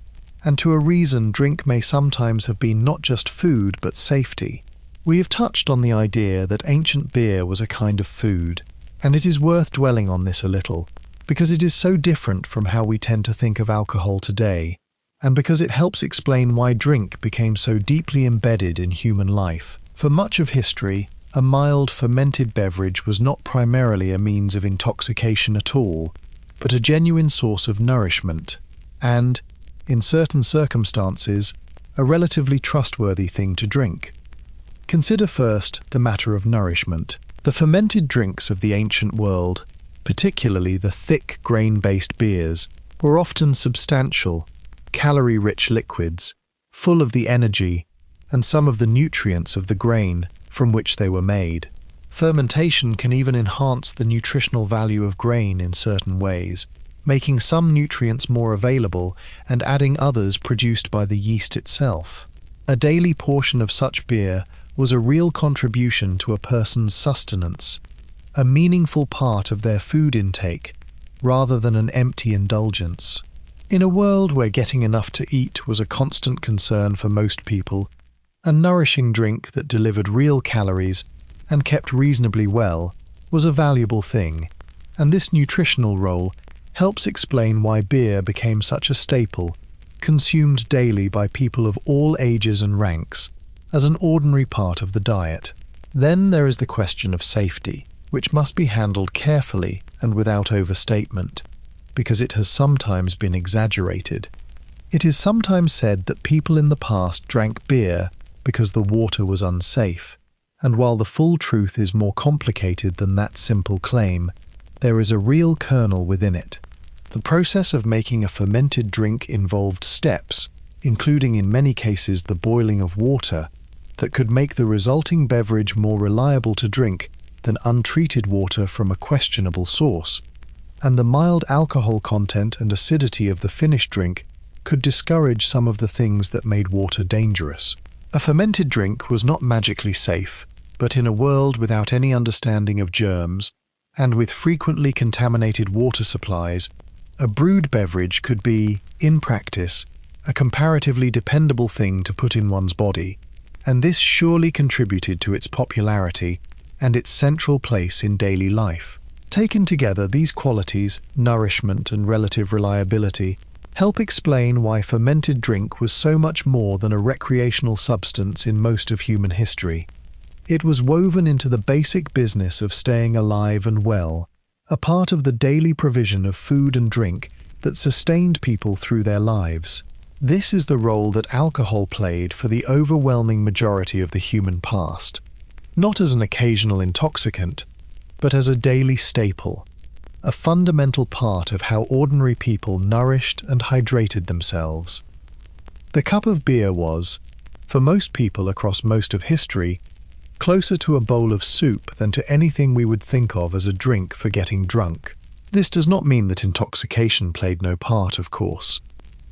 and to a reason drink may sometimes have been not just food but safety. We have touched on the idea that ancient beer was a kind of food, and it is worth dwelling on this a little, because it is so different from how we tend to think of alcohol today, and because it helps explain why drink became so deeply embedded in human life. For much of history, a mild fermented beverage was not primarily a means of intoxication at all, but a genuine source of nourishment, and, in certain circumstances, a relatively trustworthy thing to drink. Consider first the matter of nourishment. The fermented drinks of the ancient world, particularly the thick grain-based beers, were often substantial, calorie-rich liquids, full of the energy and some of the nutrients of the grain from which they were made. Fermentation can even enhance the nutritional value of grain in certain ways, making some nutrients more available and adding others produced by the yeast itself. A daily portion of such beer was a real contribution to a person's sustenance, a meaningful part of their food intake, rather than an empty indulgence. In a world where getting enough to eat was a constant concern for most people, a nourishing drink that delivered real calories and kept reasonably well was a valuable thing, and this nutritional role helps explain why beer became such a staple, consumed daily by people of all ages and ranks, as an ordinary part of the diet. Then there is the question of safety, which must be handled carefully and without overstatement, because it has sometimes been exaggerated. It is sometimes said that people in the past drank beer because the water was unsafe, and while the full truth is more complicated than that simple claim, there is a real kernel within it. The process of making a fermented drink involved steps, including in many cases the boiling of water, that could make the resulting beverage more reliable to drink than untreated water from a questionable source, and the mild alcohol content and acidity of the finished drink could discourage some of the things that made water dangerous. A fermented drink was not magically safe, but in a world without any understanding of germs, and with frequently contaminated water supplies, a brewed beverage could be, in practice, a comparatively dependable thing to put in one's body, and this surely contributed to its popularity and its central place in daily life. Taken together, these qualities, nourishment and relative reliability, help explain why fermented drink was so much more than a recreational substance in most of human history. It was woven into the basic business of staying alive and well, a part of the daily provision of food and drink that sustained people through their lives. This is the role that alcohol played for the overwhelming majority of the human past, not as an occasional intoxicant, but as a daily staple, a fundamental part of how ordinary people nourished and hydrated themselves. The cup of beer was, for most people across most of history, closer to a bowl of soup than to anything we would think of as a drink for getting drunk. This does not mean that intoxication played no part, of course.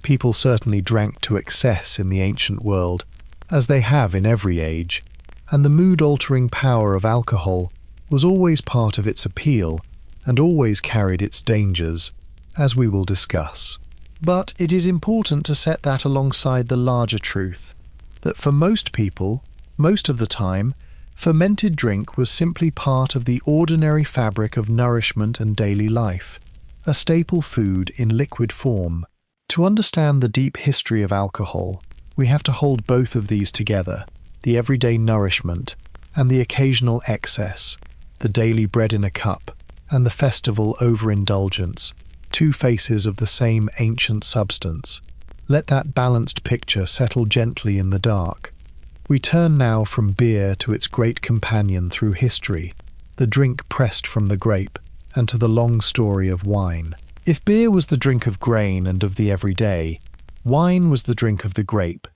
People certainly drank to excess in the ancient world, as they have in every age, and the mood-altering power of alcohol was always part of its appeal and always carried its dangers, as we will discuss. But it is important to set that alongside the larger truth, that for most people, most of the time, fermented drink was simply part of the ordinary fabric of nourishment and daily life, a staple food in liquid form. To understand the deep history of alcohol, we have to hold both of these together, the everyday nourishment and the occasional excess, the daily bread in a cup, and the festival overindulgence, two faces of the same ancient substance. Let that balanced picture settle gently in the dark. We turn now from beer to its great companion through history, the drink pressed from the grape, and to the long story of wine. If beer was the drink of grain and of the everyday, wine was the drink of the grape,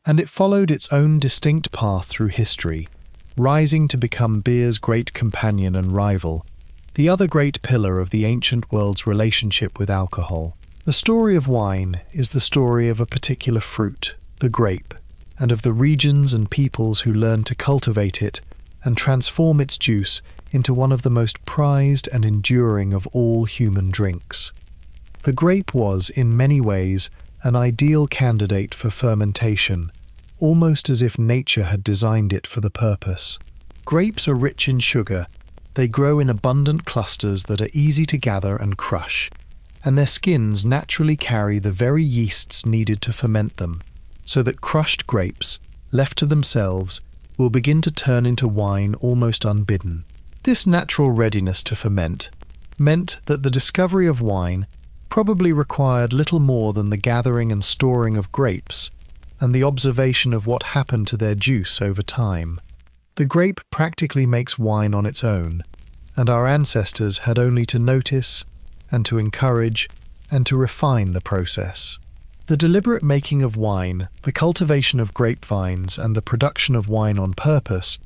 and it followed its own distinct path through history, rising to become beer's great companion and rival, the other great pillar of the ancient world's relationship with alcohol. The story of wine is the story of a particular fruit, the grape, and of the regions and peoples who learned to cultivate it and transform its juice into one of the most prized and enduring of all human drinks. The grape was, in many ways, an ideal candidate for fermentation, almost as if nature had designed it for the purpose. Grapes are rich in sugar. They grow in abundant clusters that are easy to gather and crush, and their skins naturally carry the very yeasts needed to ferment them, so that crushed grapes, left to themselves, will begin to turn into wine almost unbidden. This natural readiness to ferment meant that the discovery of wine probably required little more than the gathering and storing of grapes and the observation of what happened to their juice over time. The grape practically makes wine on its own, and our ancestors had only to notice and to encourage and to refine the process. The deliberate making of wine, the cultivation of grapevines, and the production of wine on purpose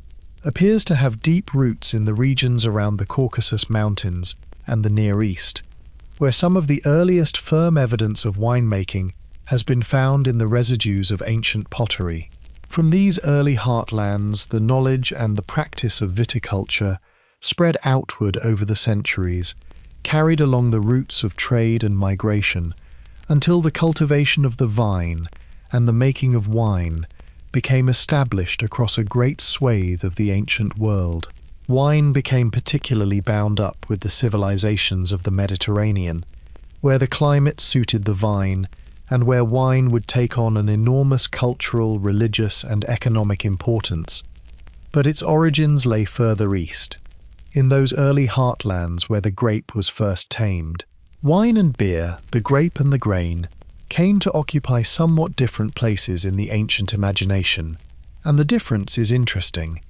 appears to have deep roots in the regions around the Caucasus Mountains and the Near East, where some of the earliest firm evidence of winemaking has been found in the residues of ancient pottery. From these early heartlands, the knowledge and the practice of viticulture spread outward over the centuries, carried along the routes of trade and migration, until the cultivation of the vine and the making of wine became established across a great swathe of the ancient world. Wine became particularly bound up with the civilizations of the Mediterranean, where the climate suited the vine and where wine would take on an enormous cultural, religious, and economic importance. But its origins lay further east, in those early heartlands where the grape was first tamed. Wine and beer, the grape and the grain, came to occupy somewhat different places in the ancient imagination, and the difference is interesting.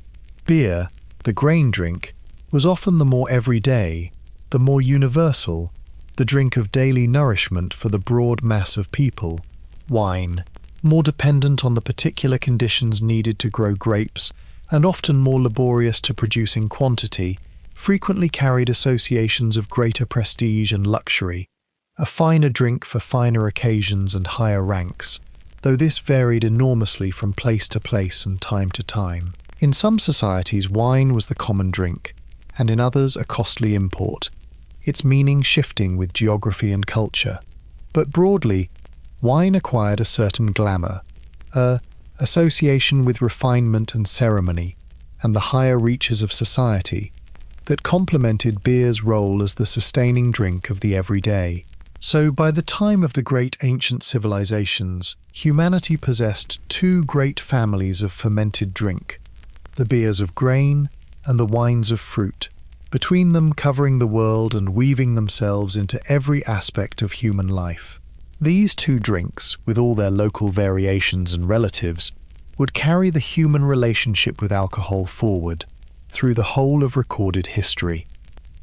Beer, the grain drink, was often the more everyday, the more universal, the drink of daily nourishment for the broad mass of people. Wine, more dependent on the particular conditions needed to grow grapes, and often more laborious to produce in quantity, frequently carried associations of greater prestige and luxury, a finer drink for finer occasions and higher ranks, though this varied enormously from place to place and time to time. In some societies, wine was the common drink, and in others a costly import, its meaning shifting with geography and culture. But broadly, wine acquired a certain glamour, a association with refinement and ceremony, and the higher reaches of society, that complemented beer's role as the sustaining drink of the everyday. So by the time of the great ancient civilizations, humanity possessed two great families of fermented drink, the beers of grain and the wines of fruit, between them covering the world and weaving themselves into every aspect of human life. These two drinks, with all their local variations and relatives, would carry the human relationship with alcohol forward, through the whole of recorded history,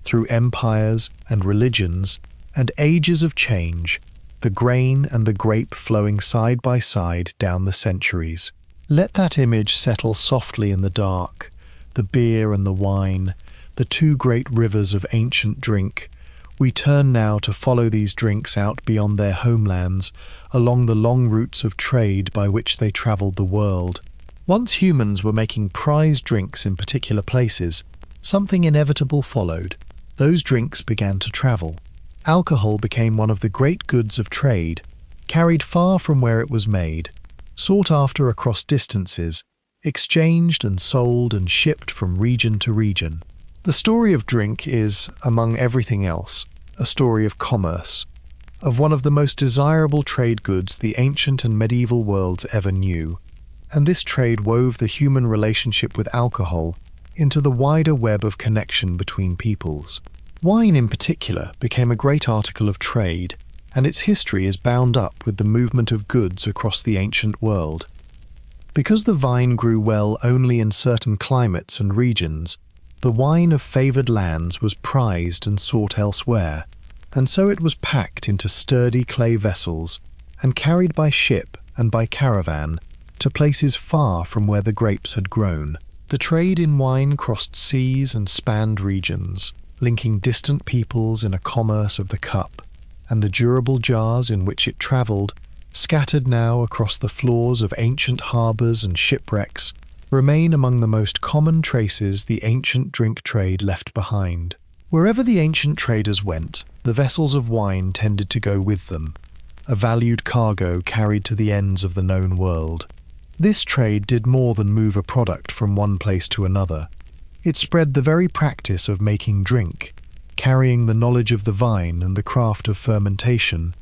through empires and religions and ages of change, the grain and the grape flowing side by side down the centuries. Let that image settle softly in the dark, the beer and the wine, the two great rivers of ancient drink. We turn now to follow these drinks out beyond their homelands, along the long routes of trade by which they travelled the world. Once humans were making prize drinks in particular places, something inevitable followed. Those drinks began to travel. Alcohol became one of the great goods of trade, carried far from where it was made, sought after across distances, exchanged and sold and shipped from region to region. The story of drink is, among everything else, a story of commerce, of one of the most desirable trade goods the ancient and medieval worlds ever knew, and this trade wove the human relationship with alcohol into the wider web of connection between peoples. Wine in particular became a great article of trade, and its history is bound up with the movement of goods across the ancient world. Because the vine grew well only in certain climates and regions, the wine of favoured lands was prized and sought elsewhere, and so it was packed into sturdy clay vessels and carried by ship and by caravan to places far from where the grapes had grown. The trade in wine crossed seas and spanned regions, linking distant peoples in a commerce of the cup, and the durable jars in which it travelled, scattered now across the floors of ancient harbours and shipwrecks, remain among the most common traces the ancient drink trade left behind. Wherever the ancient traders went, the vessels of wine tended to go with them, a valued cargo carried to the ends of the known world. This trade did more than move a product from one place to another. It spread the very practice of making drink, carrying the knowledge of the vine and the craft of fermentation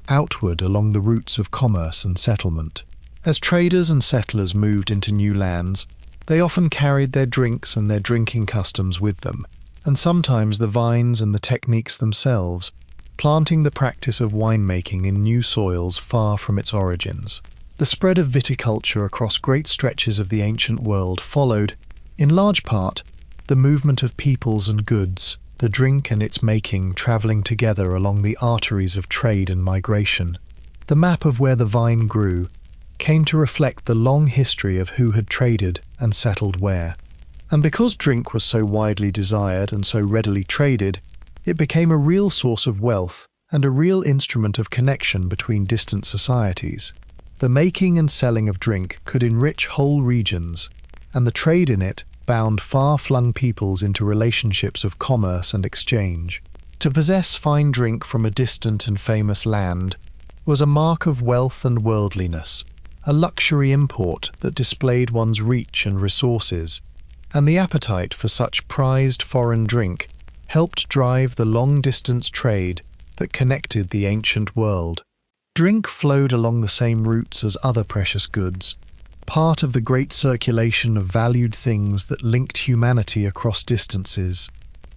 outward along the routes of commerce and settlement. As traders and settlers moved into new lands, they often carried their drinks and their drinking customs with them, and sometimes the vines and the techniques themselves, planting the practice of winemaking in new soils far from its origins. The spread of viticulture across great stretches of the ancient world followed, in large part, the movement of peoples and goods, the drink and its making travelling together along the arteries of trade and migration. The map of where the vine grew came to reflect the long history of who had traded and settled where. And because drink was so widely desired and so readily traded, it became a real source of wealth and a real instrument of connection between distant societies. The making and selling of drink could enrich whole regions, and the trade in it bound far-flung peoples into relationships of commerce and exchange. To possess fine drink from a distant and famous land was a mark of wealth and worldliness, a luxury import that displayed one's reach and resources, and the appetite for such prized foreign drink helped drive the long-distance trade that connected the ancient world. Drink flowed along the same routes as other precious goods, part of the great circulation of valued things that linked humanity across distances.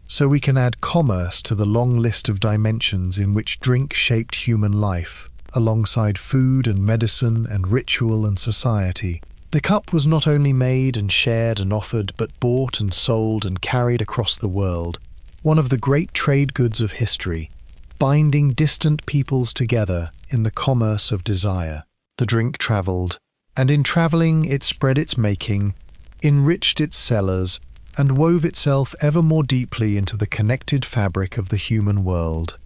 So we can add commerce to the long list of dimensions in which drink shaped human life, alongside food and medicine and ritual and society. The cup was not only made and shared and offered, but bought and sold and carried across the world, one of the great trade goods of history, binding distant peoples together in the commerce of desire. The drink travelled, and in travelling it spread its making, enriched its cellars, and wove itself ever more deeply into the connected fabric of the human world.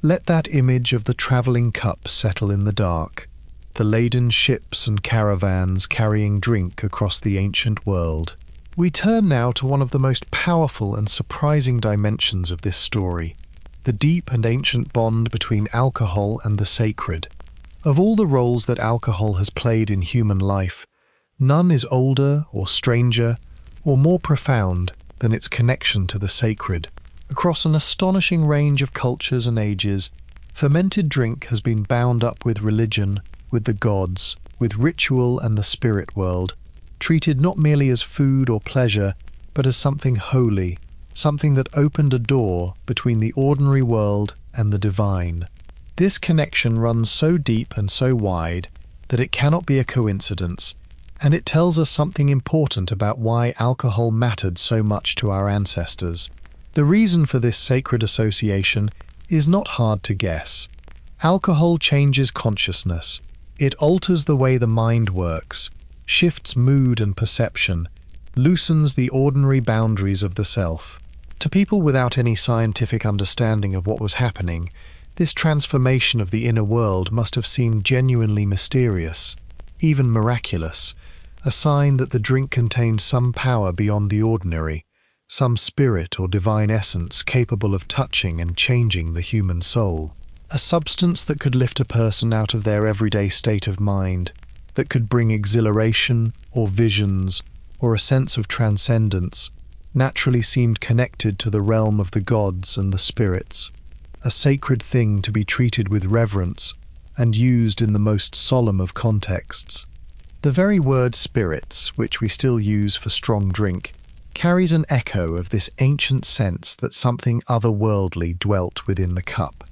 Let that image of the travelling cup settle in the dark, the laden ships and caravans carrying drink across the ancient world. We turn now to one of the most powerful and surprising dimensions of this story, the deep and ancient bond between alcohol and the sacred. Of all the roles that alcohol has played in human life, none is older or stranger or more profound than its connection to the sacred. Across an astonishing range of cultures and ages, fermented drink has been bound up with religion, with the gods, with ritual and the spirit world, treated not merely as food or pleasure, but as something holy, something that opened a door between the ordinary world and the divine. This connection runs so deep and so wide that it cannot be a coincidence, and it tells us something important about why alcohol mattered so much to our ancestors. The reason for this sacred association is not hard to guess. Alcohol changes consciousness. It alters the way the mind works, shifts mood and perception, loosens the ordinary boundaries of the self. To people without any scientific understanding of what was happening, this transformation of the inner world must have seemed genuinely mysterious, even miraculous, a sign that the drink contained some power beyond the ordinary, some spirit or divine essence capable of touching and changing the human soul. A substance that could lift a person out of their everyday state of mind, that could bring exhilaration or visions or a sense of transcendence, naturally seemed connected to the realm of the gods and the spirits, a sacred thing to be treated with reverence and used in the most solemn of contexts. The very word spirits, which we still use for strong drink, carries an echo of this ancient sense that something otherworldly dwelt within the cup.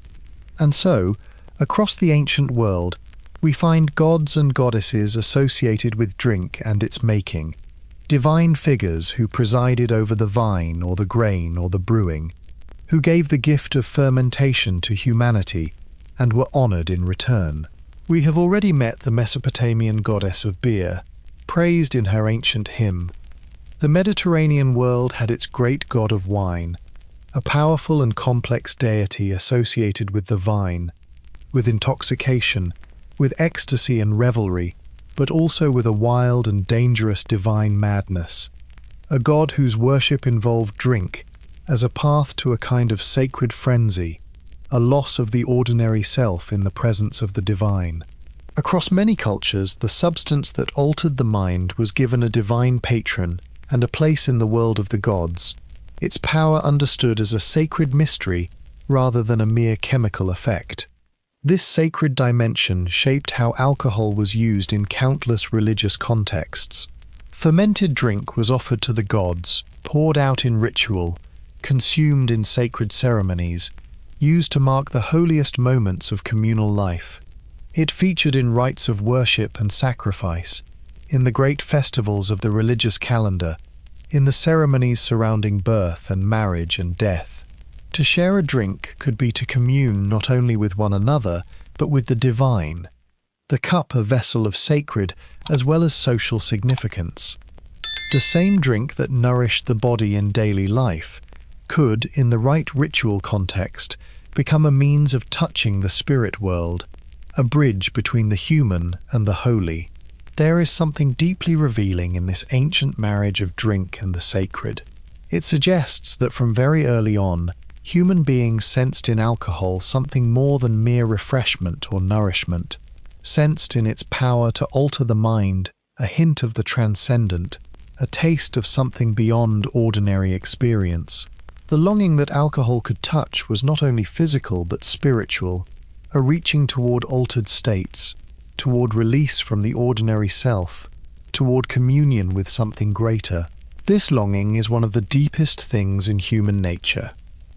And so, across the ancient world, we find gods and goddesses associated with drink and its making, divine figures who presided over the vine or the grain or the brewing, who gave the gift of fermentation to humanity and were honored in return. We have already met the Mesopotamian goddess of beer, praised in her ancient hymn. The Mediterranean world had its great god of wine, a powerful and complex deity associated with the vine, with intoxication, with ecstasy and revelry, but also with a wild and dangerous divine madness. A god whose worship involved drink as a path to a kind of sacred frenzy, a loss of the ordinary self in the presence of the divine. Across many cultures, the substance that altered the mind was given a divine patron and a place in the world of the gods, its power understood as a sacred mystery rather than a mere chemical effect. This sacred dimension shaped how alcohol was used in countless religious contexts. Fermented drink was offered to the gods, poured out in ritual, consumed in sacred ceremonies, used to mark the holiest moments of communal life. It featured in rites of worship and sacrifice, in the great festivals of the religious calendar, in the ceremonies surrounding birth and marriage and death. To share a drink could be to commune not only with one another, but with the divine, the cup a vessel of sacred as well as social significance. The same drink that nourished the body in daily life could, in the right ritual context, become a means of touching the spirit world, a bridge between the human and the holy. There is something deeply revealing in this ancient marriage of drink and the sacred. It suggests that from very early on, human beings sensed in alcohol something more than mere refreshment or nourishment, sensed in its power to alter the mind, a hint of the transcendent, a taste of something beyond ordinary experience. The longing that alcohol could touch was not only physical but spiritual, a reaching toward altered states, toward release from the ordinary self, toward communion with something greater. This longing is one of the deepest things in human nature,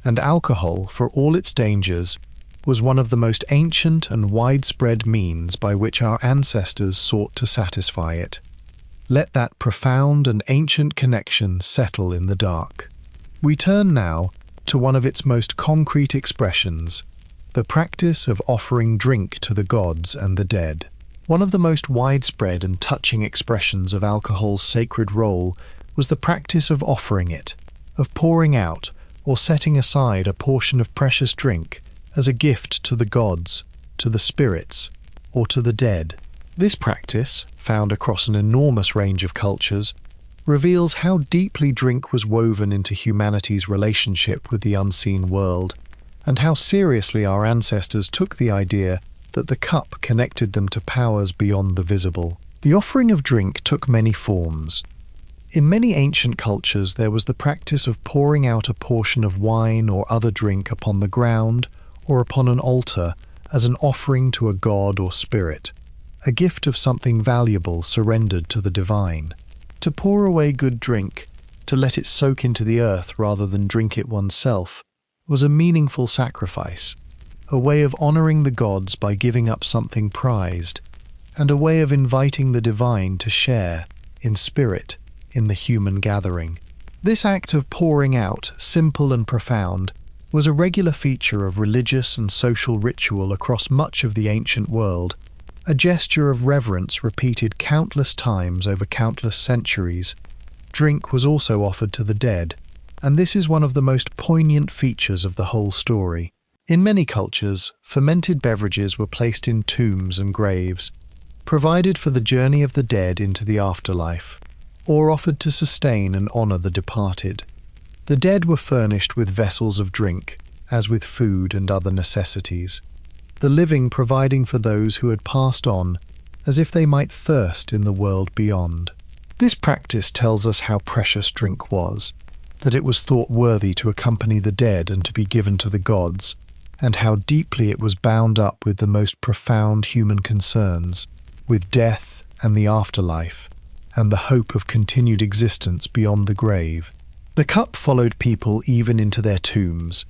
and alcohol, for all its dangers, was one of the most ancient and widespread means by which our ancestors sought to satisfy it. Let that profound and ancient connection settle in the dark. We turn now to one of its most concrete expressions, the practice of offering drink to the gods and the dead. One of the most widespread and touching expressions of alcohol's sacred role was the practice of offering it, of pouring out or setting aside a portion of precious drink as a gift to the gods, to the spirits, or to the dead. This practice, found across an enormous range of cultures, reveals how deeply drink was woven into humanity's relationship with the unseen world, and how seriously our ancestors took the idea that the cup connected them to powers beyond the visible. The offering of drink took many forms. In many ancient cultures, there was the practice of pouring out a portion of wine or other drink upon the ground or upon an altar as an offering to a god or spirit, a gift of something valuable surrendered to the divine. To pour away good drink, to let it soak into the earth rather than drink it oneself, was a meaningful sacrifice, a way of honoring the gods by giving up something prized, and a way of inviting the divine to share, in spirit, in the human gathering. This act of pouring out, simple and profound, was a regular feature of religious and social ritual across much of the ancient world, a gesture of reverence repeated countless times over countless centuries. Drink was also offered to the dead, and this is one of the most poignant features of the whole story. In many cultures, fermented beverages were placed in tombs and graves, provided for the journey of the dead into the afterlife, or offered to sustain and honor the departed. The dead were furnished with vessels of drink, as with food and other necessities, the living providing for those who had passed on, as if they might thirst in the world beyond. This practice tells us how precious drink was, that it was thought worthy to accompany the dead and to be given to the gods, and how deeply it was bound up with the most profound human concerns, with death and the afterlife, and the hope of continued existence beyond the grave. The cup followed people even into their tombs.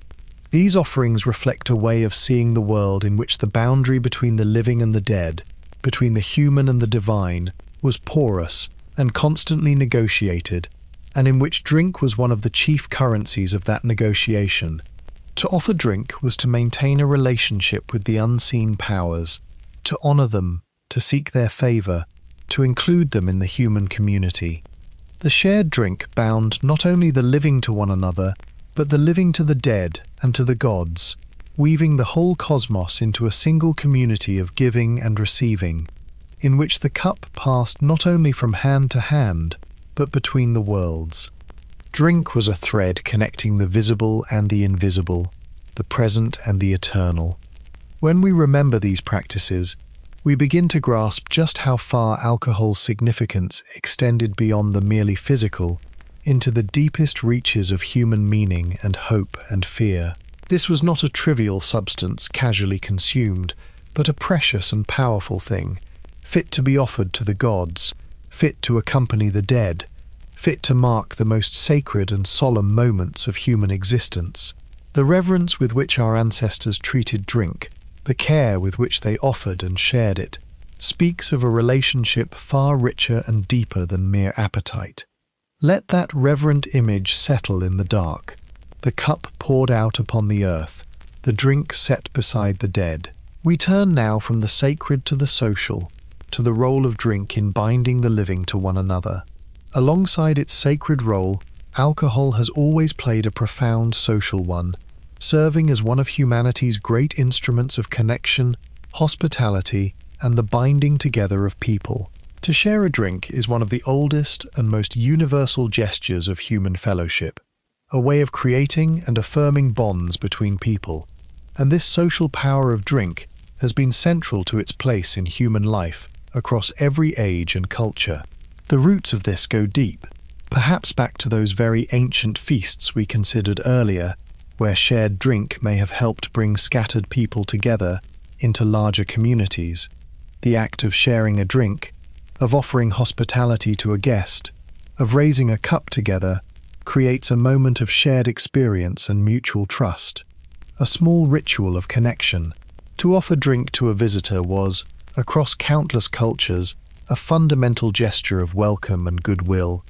These offerings reflect a way of seeing the world in which the boundary between the living and the dead, between the human and the divine, was porous and constantly negotiated, and in which drink was one of the chief currencies of that negotiation. To offer drink was to maintain a relationship with the unseen powers, to honor them, to seek their favor, to include them in the human community. The shared drink bound not only the living to one another, but the living to the dead and to the gods, weaving the whole cosmos into a single community of giving and receiving, in which the cup passed not only from hand to hand, but between the worlds. Drink was a thread connecting the visible and the invisible, the present and the eternal. When we remember these practices, we begin to grasp just how far alcohol's significance extended beyond the merely physical into the deepest reaches of human meaning and hope and fear. This was not a trivial substance casually consumed, but a precious and powerful thing, fit to be offered to the gods, fit to accompany the dead, fit to mark the most sacred and solemn moments of human existence. The reverence with which our ancestors treated drink, the care with which they offered and shared it, speaks of a relationship far richer and deeper than mere appetite. Let that reverent image settle in the dark, the cup poured out upon the earth, the drink set beside the dead. We turn now from the sacred to the social, to the role of drink in binding the living to one another. Alongside its sacred role, alcohol has always played a profound social one, serving as one of humanity's great instruments of connection, hospitality, and the binding together of people. To share a drink is one of the oldest and most universal gestures of human fellowship, a way of creating and affirming bonds between people, and this social power of drink has been central to its place in human life across every age and culture. The roots of this go deep, perhaps back to those very ancient feasts we considered earlier, where shared drink may have helped bring scattered people together into larger communities. The act of sharing a drink, of offering hospitality to a guest, of raising a cup together, creates a moment of shared experience and mutual trust, a small ritual of connection. To offer drink to a visitor was, across countless cultures, a fundamental gesture of welcome and goodwill,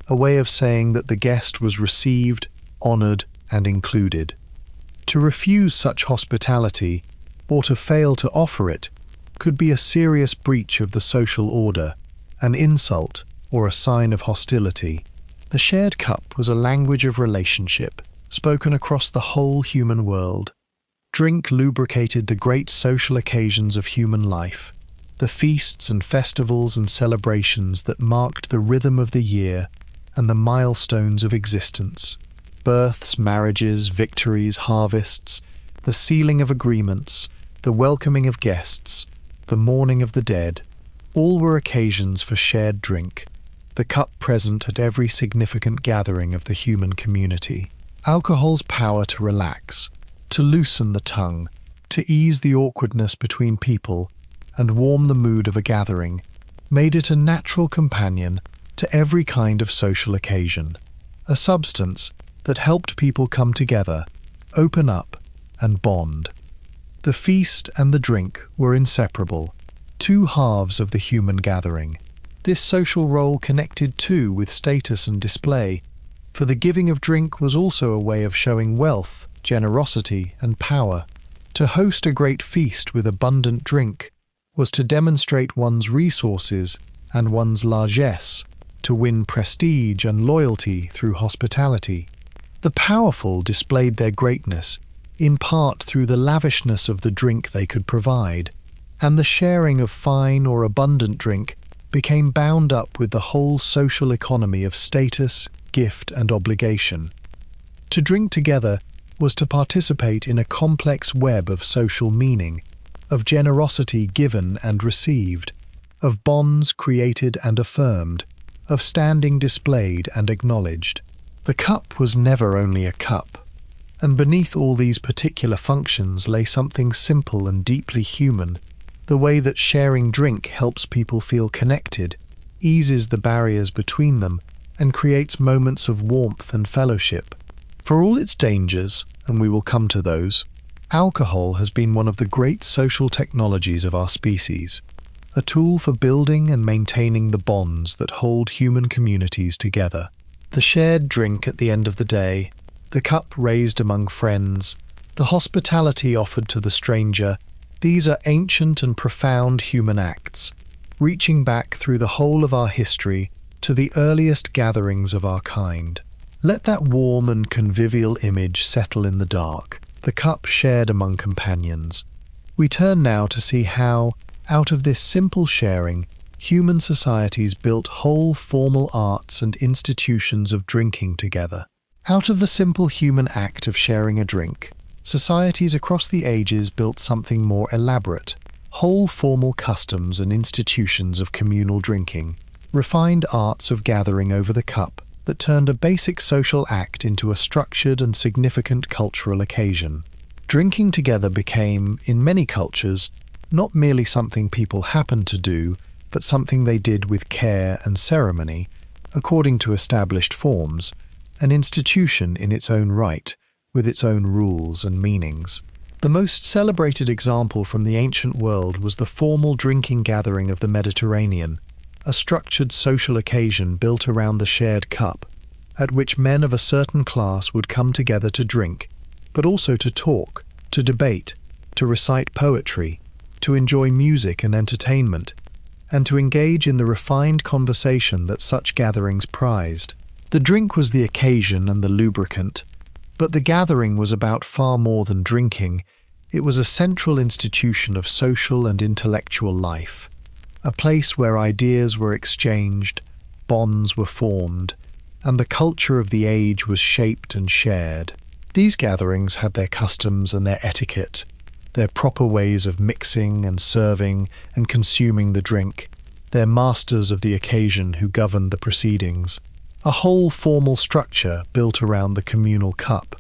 a way of saying that the guest was received, honored, and included. To refuse such hospitality, or to fail to offer it, could be a serious breach of the social order, an insult, or a sign of hostility. The shared cup was a language of relationship, spoken across the whole human world. Drink lubricated the great social occasions of human life, the feasts and festivals and celebrations that marked the rhythm of the year and the milestones of existence. Births, marriages, victories, harvests, the sealing of agreements, the welcoming of guests, the mourning of the dead, all were occasions for shared drink, the cup present at every significant gathering of the human community. Alcohol's power to relax, to loosen the tongue, to ease the awkwardness between people, and warm the mood of a gathering, made it a natural companion to every kind of social occasion, a substance that helped people come together, open up, and bond. The feast and the drink were inseparable, two halves of the human gathering. This social role connected too with status and display, for the giving of drink was also a way of showing wealth, generosity, and power. To host a great feast with abundant drink was to demonstrate one's resources and one's largesse, to win prestige and loyalty through hospitality. The powerful displayed their greatness, in part through the lavishness of the drink they could provide, and the sharing of fine or abundant drink became bound up with the whole social economy of status, gift, and obligation. To drink together was to participate in a complex web of social meaning, of generosity given and received, of bonds created and affirmed, of standing displayed and acknowledged. The cup was never only a cup, and beneath all these particular functions lay something simple and deeply human, the way that sharing drink helps people feel connected, eases the barriers between them, and creates moments of warmth and fellowship. For all its dangers, and we will come to those, alcohol has been one of the great social technologies of our species, a tool for building and maintaining the bonds that hold human communities together. The shared drink at the end of the day, the cup raised among friends, the hospitality offered to the stranger, these are ancient and profound human acts, reaching back through the whole of our history to the earliest gatherings of our kind. Let that warm and convivial image settle in the dark, the cup shared among companions. We turn now to see how, out of this simple sharing, human societies built whole formal arts and institutions of drinking together. Out of the simple human act of sharing a drink, societies across the ages built something more elaborate, whole formal customs and institutions of communal drinking, refined arts of gathering over the cup that turned a basic social act into a structured and significant cultural occasion. Drinking together became, in many cultures, not merely something people happened to do, but something they did with care and ceremony, according to established forms, an institution in its own right, with its own rules and meanings. The most celebrated example from the ancient world was the formal drinking gathering of the Mediterranean, a structured social occasion built around the shared cup, at which men of a certain class would come together to drink, but also to talk, to debate, to recite poetry, to enjoy music and entertainment, and to engage in the refined conversation that such gatherings prized. The drink was the occasion and the lubricant, but the gathering was about far more than drinking. It was a central institution of social and intellectual life, a place where ideas were exchanged, bonds were formed, and the culture of the age was shaped and shared. These gatherings had their customs and their etiquette, their proper ways of mixing and serving and consuming the drink, their masters of the occasion who governed the proceedings, a whole formal structure built around the communal cup.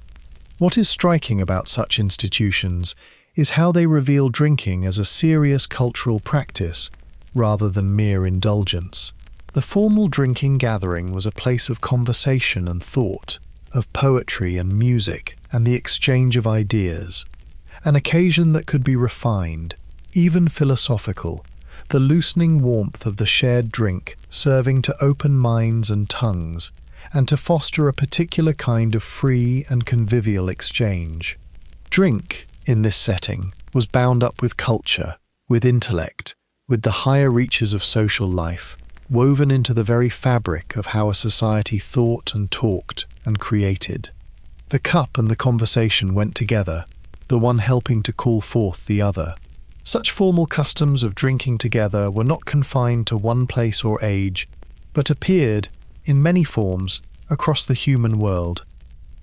What is striking about such institutions is how they reveal drinking as a serious cultural practice rather than mere indulgence. The formal drinking gathering was a place of conversation and thought, of poetry and music and the exchange of ideas, an occasion that could be refined, even philosophical, the loosening warmth of the shared drink serving to open minds and tongues, and to foster a particular kind of free and convivial exchange. Drink, in this setting, was bound up with culture, with intellect, with the higher reaches of social life, woven into the very fabric of how a society thought and talked and created. The cup and the conversation went together, the one helping to call forth the other. Such formal customs of drinking together were not confined to one place or age, but appeared, in many forms, across the human world.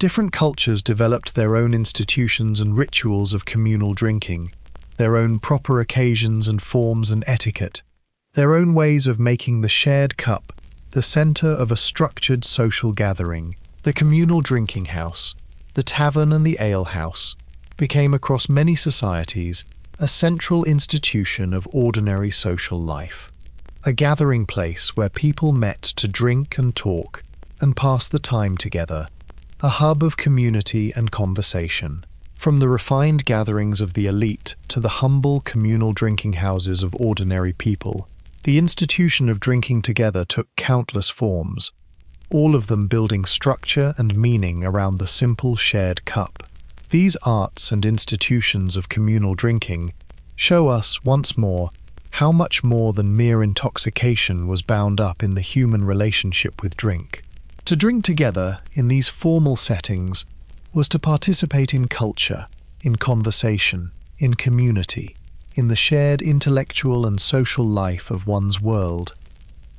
Different cultures developed their own institutions and rituals of communal drinking, their own proper occasions and forms and etiquette, their own ways of making the shared cup the center of a structured social gathering. The communal drinking house, the tavern and the alehouse, became across many societies a central institution of ordinary social life, a gathering place where people met to drink and talk and pass the time together, a hub of community and conversation. From the refined gatherings of the elite to the humble communal drinking houses of ordinary people, the institution of drinking together took countless forms, all of them building structure and meaning around the simple shared cup. These arts and institutions of communal drinking show us, once more, how much more than mere intoxication was bound up in the human relationship with drink. To drink together, in these formal settings, was to participate in culture, in conversation, in community, in the shared intellectual and social life of one's world.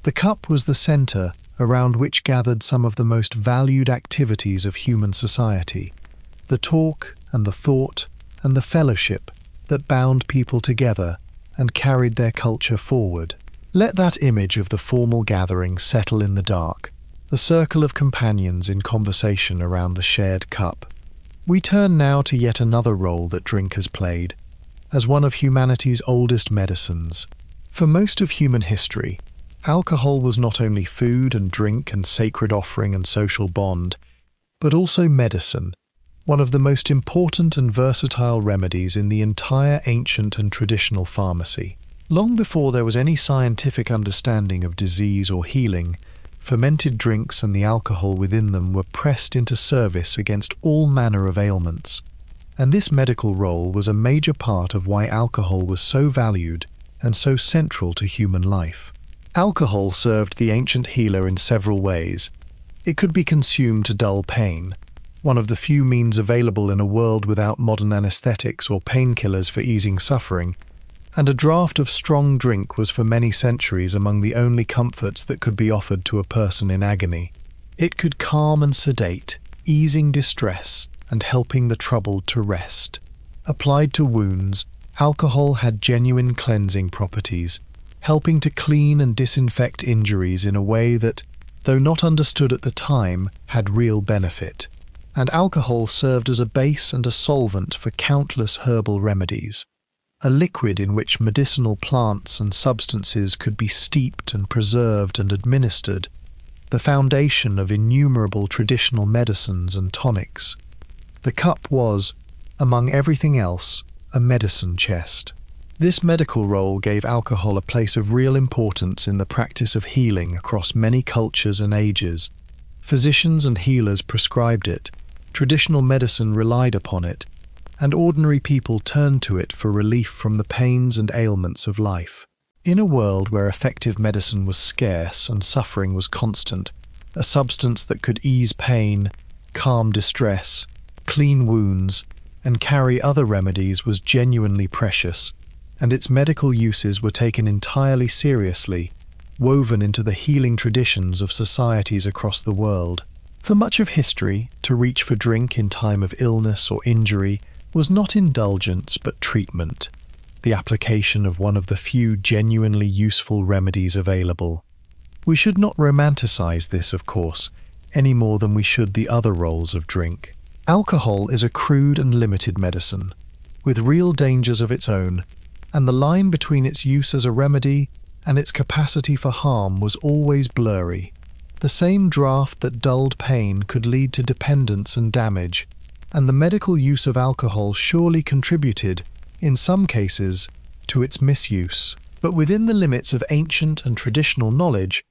The cup was the center around which gathered some of the most valued activities of human society, the talk and the thought and the fellowship that bound people together and carried their culture forward. Let that image of the formal gathering settle in the dark, the circle of companions in conversation around the shared cup. We turn now to yet another role that drink has played, as one of humanity's oldest medicines. For most of human history, Alcohol was not only food and drink and sacred offering and social bond, but also medicine, one of the most important and versatile remedies in the entire ancient and traditional pharmacy. Long before there was any scientific understanding of disease or healing, fermented drinks and the alcohol within them were pressed into service against all manner of ailments. And this medical role was a major part of why alcohol was so valued and so central to human life. Alcohol served the ancient healer in several ways. It could be consumed to dull pain, one of the few means available in a world without modern anesthetics or painkillers for easing suffering, and a draught of strong drink was for many centuries among the only comforts that could be offered to a person in agony. It could calm and sedate, easing distress and helping the troubled to rest. Applied to wounds, alcohol had genuine cleansing properties, helping to clean and disinfect injuries in a way that, though not understood at the time, had real benefit. And alcohol served as a base and a solvent for countless herbal remedies, a liquid in which medicinal plants and substances could be steeped and preserved and administered, the foundation of innumerable traditional medicines and tonics. The cup was, among everything else, a medicine chest. This medical role gave alcohol a place of real importance in the practice of healing across many cultures and ages. Physicians and healers prescribed it, traditional medicine relied upon it, and ordinary people turned to it for relief from the pains and ailments of life. In a world where effective medicine was scarce and suffering was constant, a substance that could ease pain, calm distress, clean wounds, and carry other remedies was genuinely precious, and its medical uses were taken entirely seriously, woven into the healing traditions of societies across the world. For much of history, to reach for drink in time of illness or injury was not indulgence but treatment, the application of one of the few genuinely useful remedies available. We should not romanticize this, of course, any more than we should the other roles of drink. Alcohol is a crude and limited medicine, with real dangers of its own, and the line between its use as a remedy and its capacity for harm was always blurry. The same draught that dulled pain could lead to dependence and damage, and the medical use of alcohol surely contributed, in some cases, to its misuse. But within the limits of ancient and traditional knowledge,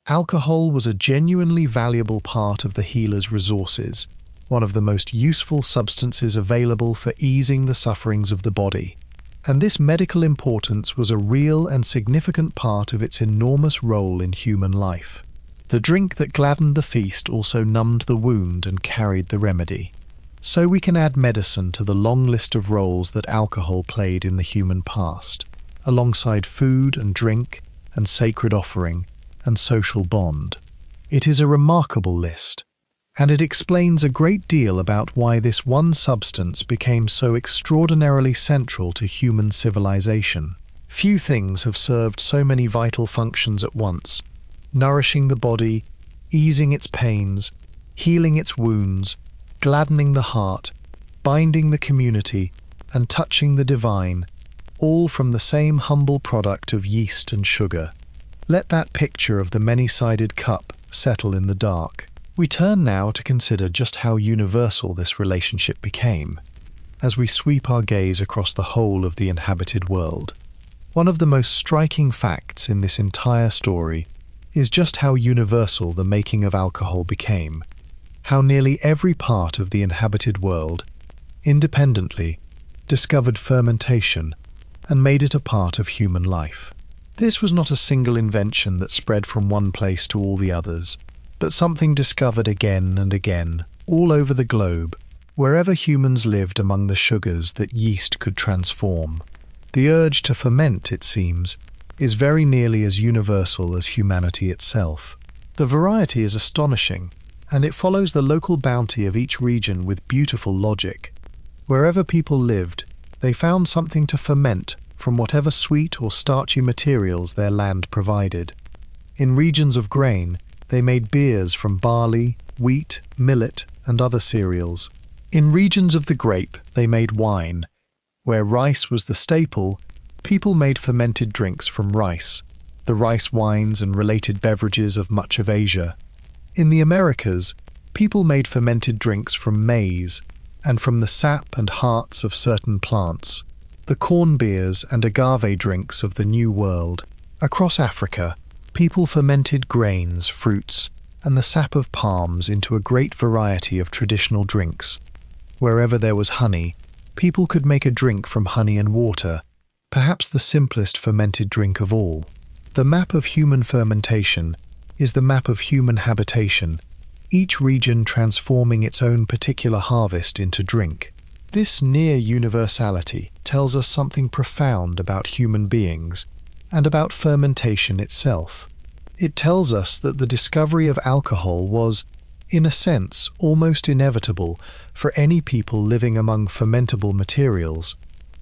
alcohol was a genuinely valuable part of the healer's resources, one of the most useful substances available for easing the sufferings of the body. And this medical importance was a real and significant part of its enormous role in human life. The drink that gladdened the feast also numbed the wound and carried the remedy. So we can add medicine to the long list of roles that alcohol played in the human past, alongside food and drink and sacred offering and social bond. It is a remarkable list, and it explains a great deal about why this one substance became so extraordinarily central to human civilization. Few things have served so many vital functions at once, nourishing the body, easing its pains, healing its wounds, gladdening the heart, binding the community, and touching the divine, all from the same humble product of yeast and sugar. Let that picture of the many-sided cup settle in the dark. We turn now to consider just how universal this relationship became, as we sweep our gaze across the whole of the inhabited world. One of the most striking facts in this entire story is just how universal the making of alcohol became, how nearly every part of the inhabited world, independently, discovered fermentation and made it a part of human life. This was not a single invention that spread from one place to all the others, but something discovered again and again, all over the globe, wherever humans lived among the sugars that yeast could transform. The urge to ferment, it seems, is very nearly as universal as humanity itself. The variety is astonishing, and it follows the local bounty of each region with beautiful logic. Wherever people lived, they found something to ferment from whatever sweet or starchy materials their land provided. In regions of grain, they made beers from barley, wheat, millet, and other cereals. In regions of the grape, they made wine. Where rice was the staple, people made fermented drinks from rice. the rice wines and related beverages of much of Asia. In the Americas, people made fermented drinks from maize and from the sap and hearts of certain plants, the corn beers and agave drinks of the New World. Across Africa, people fermented grains, fruits, and the sap of palms into a great variety of traditional drinks. Wherever there was honey, people could make a drink from honey and water, perhaps the simplest fermented drink of all. The map of human fermentation is the map of human habitation, each region transforming its own particular harvest into drink. This near universality tells us something profound about human beings and about fermentation itself. It tells us that the discovery of alcohol was, in a sense, almost inevitable for any people living among fermentable materials,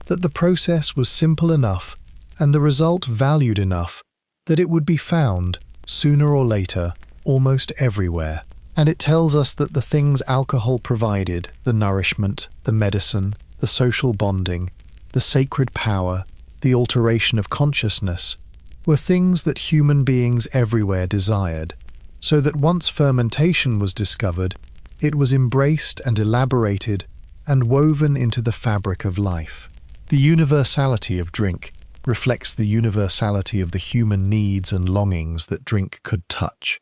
that the process was simple enough and the result valued enough that it would be found, sooner or later, almost everywhere. And it tells us that the things alcohol provided, the nourishment, the medicine, the social bonding, the sacred power, the alteration of consciousness, were things that human beings everywhere desired, so that once fermentation was discovered, it was embraced and elaborated and woven into the fabric of life. The universality of drink reflects the universality of the human needs and longings that drink could touch.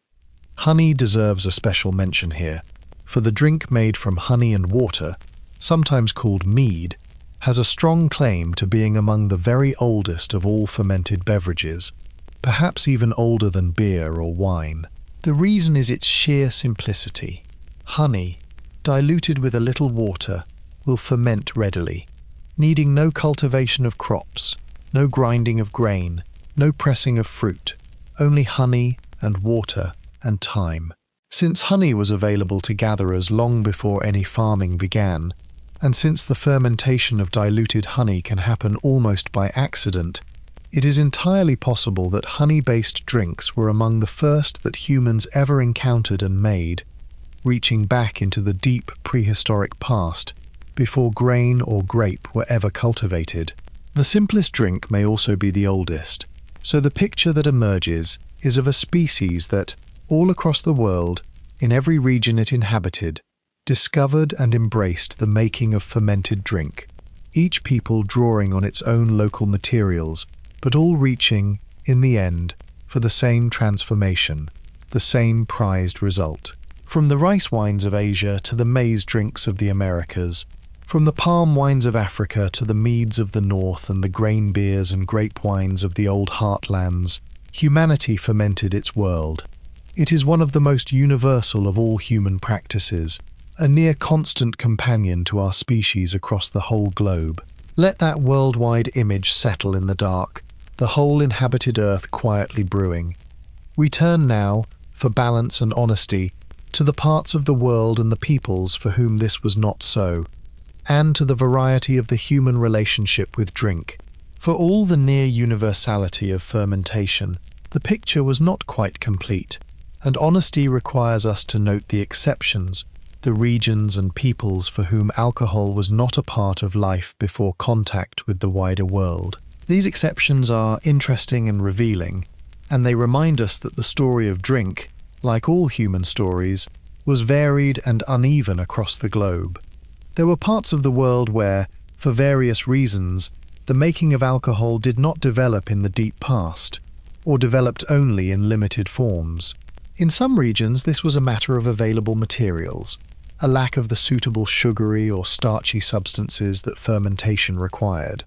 Honey deserves a special mention here, for the drink made from honey and water, sometimes called mead, has a strong claim to being among the very oldest of all fermented beverages, perhaps even older than beer or wine. The reason is its sheer simplicity. Honey, diluted with a little water, will ferment readily, needing no cultivation of crops, no grinding of grain, no pressing of fruit, only honey and water and time. Since honey was available to gatherers long before any farming began, and since the fermentation of diluted honey can happen almost by accident, it is entirely possible that honey-based drinks were among the first that humans ever encountered and made, reaching back into the deep prehistoric past, before grain or grape were ever cultivated. The simplest drink may also be the oldest, so the picture that emerges is of a species that, all across the world, in every region it inhabited, discovered and embraced the making of fermented drink, each people drawing on its own local materials, but all reaching, in the end, for the same transformation, the same prized result. From the rice wines of Asia to the maize drinks of the Americas, from the palm wines of Africa to the meads of the north and the grain beers and grape wines of the old heartlands, humanity fermented its world. It is one of the most universal of all human practices, a near constant companion to our species across the whole globe. Let that worldwide image settle in the dark, the whole inhabited earth quietly brewing. We turn now, for balance and honesty, to the parts of the world and the peoples for whom this was not so, and to the variety of the human relationship with drink. For all the near universality of fermentation, the picture was not quite complete, and honesty requires us to note the exceptions, the regions and peoples for whom alcohol was not a part of life before contact with the wider world. These exceptions are interesting and revealing, and they remind us that the story of drink, like all human stories, was varied and uneven across the globe. There were parts of the world where, for various reasons, the making of alcohol did not develop in the deep past, or developed only in limited forms. In some regions, this was a matter of available materials, a lack of the suitable sugary or starchy substances that fermentation required,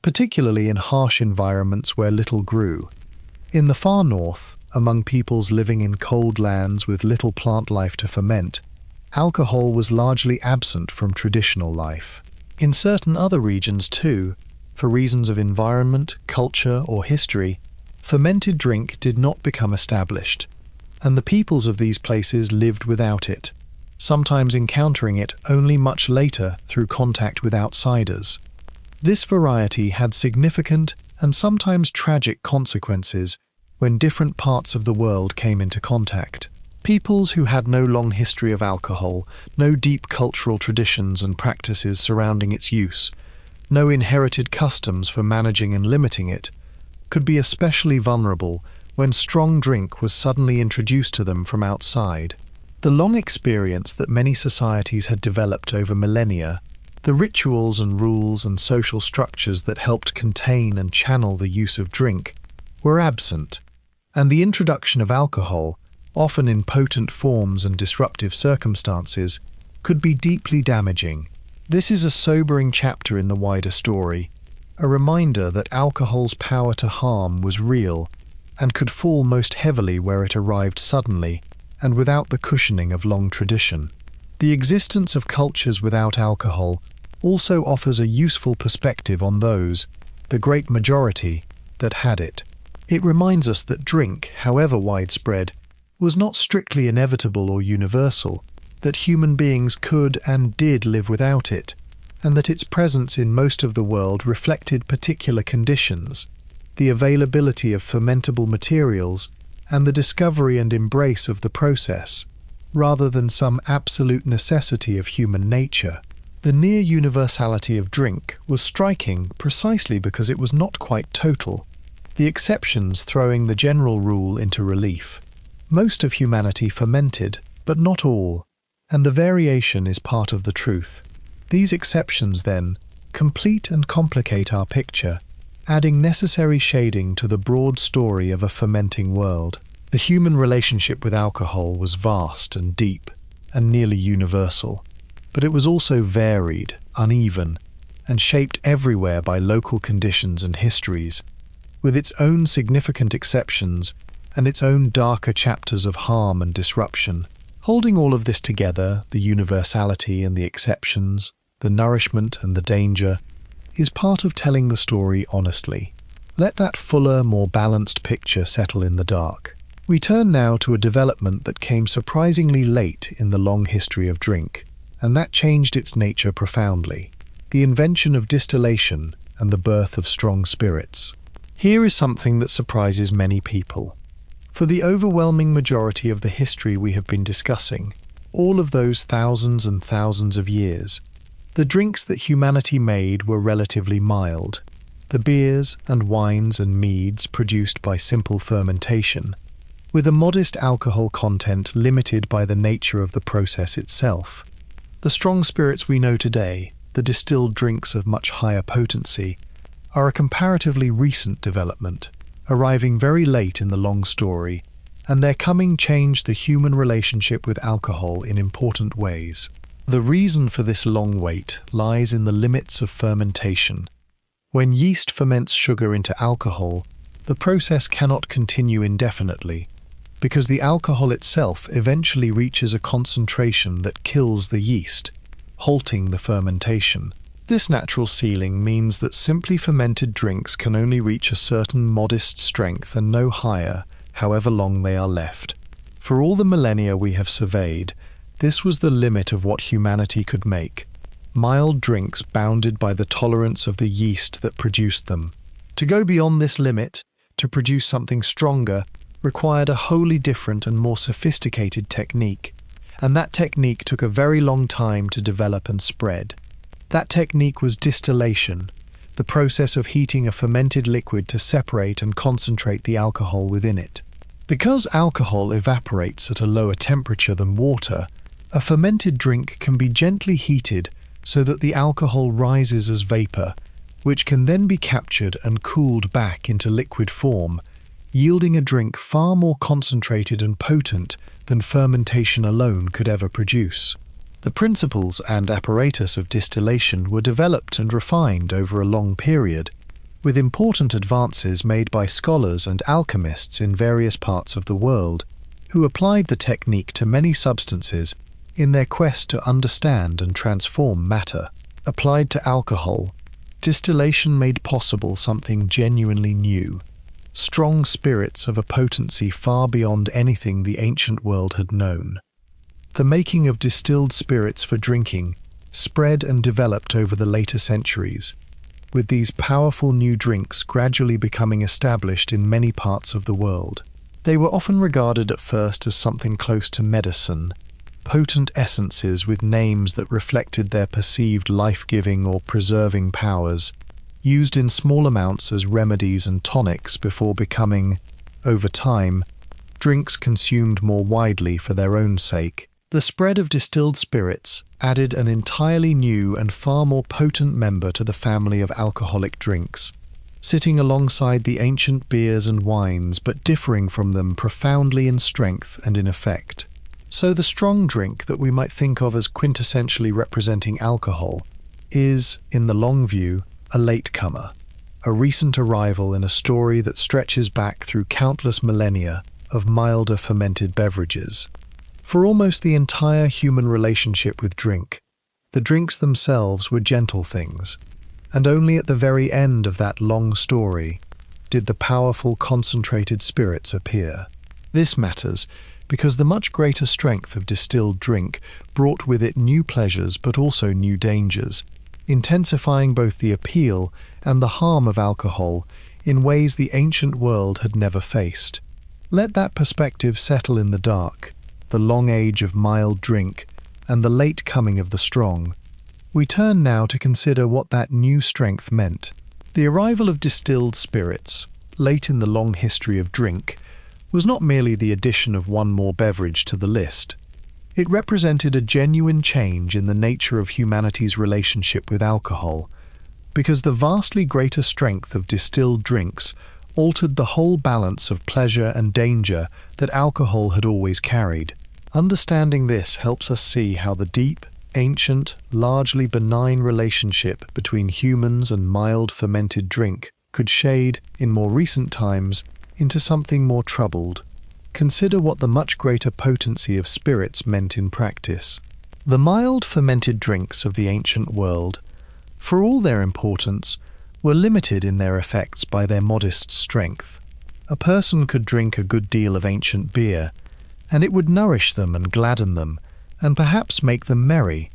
particularly in harsh environments where little grew. In the far north, among peoples living in cold lands with little plant life to ferment, alcohol was largely absent from traditional life. In certain other regions too, for reasons of environment, culture, or history, fermented drink did not become established, and the peoples of these places lived without it, sometimes encountering it only much later through contact with outsiders. This variety had significant and sometimes tragic consequences when different parts of the world came into contact. Peoples who had no long history of alcohol, no deep cultural traditions and practices surrounding its use, no inherited customs for managing and limiting it, could be especially vulnerable when strong drink was suddenly introduced to them from outside. The long experience that many societies had developed over millennia, the rituals and rules and social structures that helped contain and channel the use of drink, were absent, and the introduction of alcohol, often in potent forms and disruptive circumstances, could be deeply damaging. This is a sobering chapter in the wider story, a reminder that alcohol's power to harm was real and could fall most heavily where it arrived suddenly and without the cushioning of long tradition. The existence of cultures without alcohol also offers a useful perspective on those, the great majority, that had it. It reminds us that drink, however widespread, was not strictly inevitable or universal, that human beings could and did live without it, and that its presence in most of the world reflected particular conditions, the availability of fermentable materials, and the discovery and embrace of the process, rather than some absolute necessity of human nature. The near universality of drink was striking precisely because it was not quite total, the exceptions throwing the general rule into relief. Most of humanity fermented, but not all, and the variation is part of the truth. These exceptions, then, complete and complicate our picture, adding necessary shading to the broad story of a fermenting world. The human relationship with alcohol was vast and deep, and nearly universal, but it was also varied, uneven, and shaped everywhere by local conditions and histories, with its own significant exceptions and its own darker chapters of harm and disruption. Holding all of this together, the universality and the exceptions, the nourishment and the danger, is part of telling the story honestly. Let that fuller, more balanced picture settle in the dark. We turn now to a development that came surprisingly late in the long history of drink, and that changed its nature profoundly: the invention of distillation and the birth of strong spirits. Here is something that surprises many people. For the overwhelming majority of the history we have been discussing, all of those thousands and thousands of years, the drinks that humanity made were relatively mild. The beers and wines and meads produced by simple fermentation, with a modest alcohol content limited by the nature of the process itself. The strong spirits we know today, the distilled drinks of much higher potency, are a comparatively recent development, arriving very late in the long story, and their coming changed the human relationship with alcohol in important ways. The reason for this long wait lies in the limits of fermentation. When yeast ferments sugar into alcohol, the process cannot continue indefinitely, because the alcohol itself eventually reaches a concentration that kills the yeast, halting the fermentation. This natural ceiling means that simply fermented drinks can only reach a certain modest strength and no higher, however long they are left. For all the millennia we have surveyed, this was the limit of what humanity could make: mild drinks bounded by the tolerance of the yeast that produced them. To go beyond this limit, to produce something stronger, required a wholly different and more sophisticated technique, and that technique took a very long time to develop and spread. That technique was distillation, the process of heating a fermented liquid to separate and concentrate the alcohol within it. Because alcohol evaporates at a lower temperature than water, a fermented drink can be gently heated so that the alcohol rises as vapor, which can then be captured and cooled back into liquid form, yielding a drink far more concentrated and potent than fermentation alone could ever produce. The principles and apparatus of distillation were developed and refined over a long period, with important advances made by scholars and alchemists in various parts of the world, who applied the technique to many substances in their quest to understand and transform matter. Applied to alcohol, distillation made possible something genuinely new: strong spirits of a potency far beyond anything the ancient world had known. The making of distilled spirits for drinking spread and developed over the later centuries, with these powerful new drinks gradually becoming established in many parts of the world. They were often regarded at first as something close to medicine, potent essences with names that reflected their perceived life-giving or preserving powers, used in small amounts as remedies and tonics before becoming Over time, drinks consumed more widely for their own sake. The spread of distilled spirits added an entirely new and far more potent member to the family of alcoholic drinks, sitting alongside the ancient beers and wines but differing from them profoundly in strength and in effect. So the strong drink that we might think of as quintessentially representing alcohol is, in the long view, a latecomer, a recent arrival in a story that stretches back through countless millennia of milder fermented beverages. For almost the entire human relationship with drink, the drinks themselves were gentle things, and only at the very end of that long story did the powerful concentrated spirits appear. This matters because the much greater strength of distilled drink brought with it new pleasures but also new dangers, intensifying both the appeal and the harm of alcohol in ways the ancient world had never faced. Let that perspective settle in the dark, the long age of mild drink, and the late coming of the strong. We turn now to consider what that new strength meant. The arrival of distilled spirits, late in the long history of drink, was not merely the addition of one more beverage to the list. It represented a genuine change in the nature of humanity's relationship with alcohol, because the vastly greater strength of distilled drinks altered the whole balance of pleasure and danger that alcohol had always carried. Understanding this helps us see how the deep, ancient, largely benign relationship between humans and mild fermented drink could shade, in more recent times, into something more troubled. Consider what the much greater potency of spirits meant in practice. The mild fermented drinks of the ancient world, for all their importance, were limited in their effects by their modest strength. A person could drink a good deal of ancient beer, and it would nourish them and gladden them, and perhaps make them merry.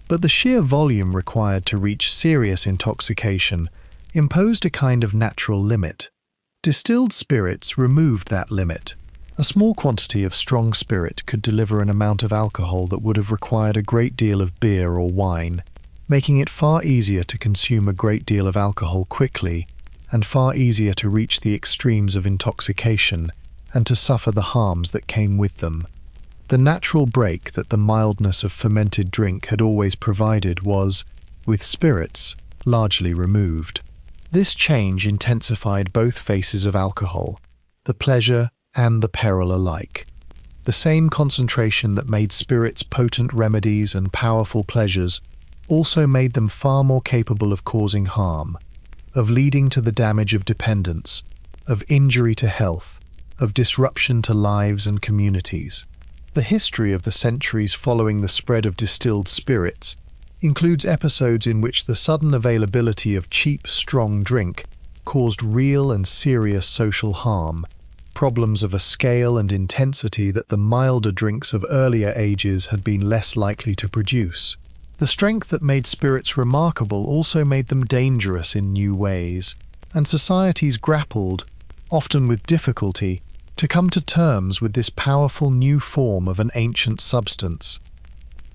But the sheer volume required to reach serious intoxication imposed a kind of natural limit. Distilled spirits removed that limit. A small quantity of strong spirit could deliver an amount of alcohol that would have required a great deal of beer or wine, making it far easier to consume a great deal of alcohol quickly, and far easier to reach the extremes of intoxication and to suffer the harms that came with them. The natural break that the mildness of fermented drink had always provided was, with spirits, largely removed. This change intensified both faces of alcohol, the pleasure and the peril alike. The same concentration that made spirits potent remedies and powerful pleasures also made them far more capable of causing harm, of leading to the damage of dependence, of injury to health, of disruption to lives and communities. The history of the centuries following the spread of distilled spirits includes episodes in which the sudden availability of cheap, strong drink caused real and serious social harm, problems of a scale and intensity that the milder drinks of earlier ages had been less likely to produce. The strength that made spirits remarkable also made them dangerous in new ways, and societies grappled, often with difficulty, to come to terms with this powerful new form of an ancient substance.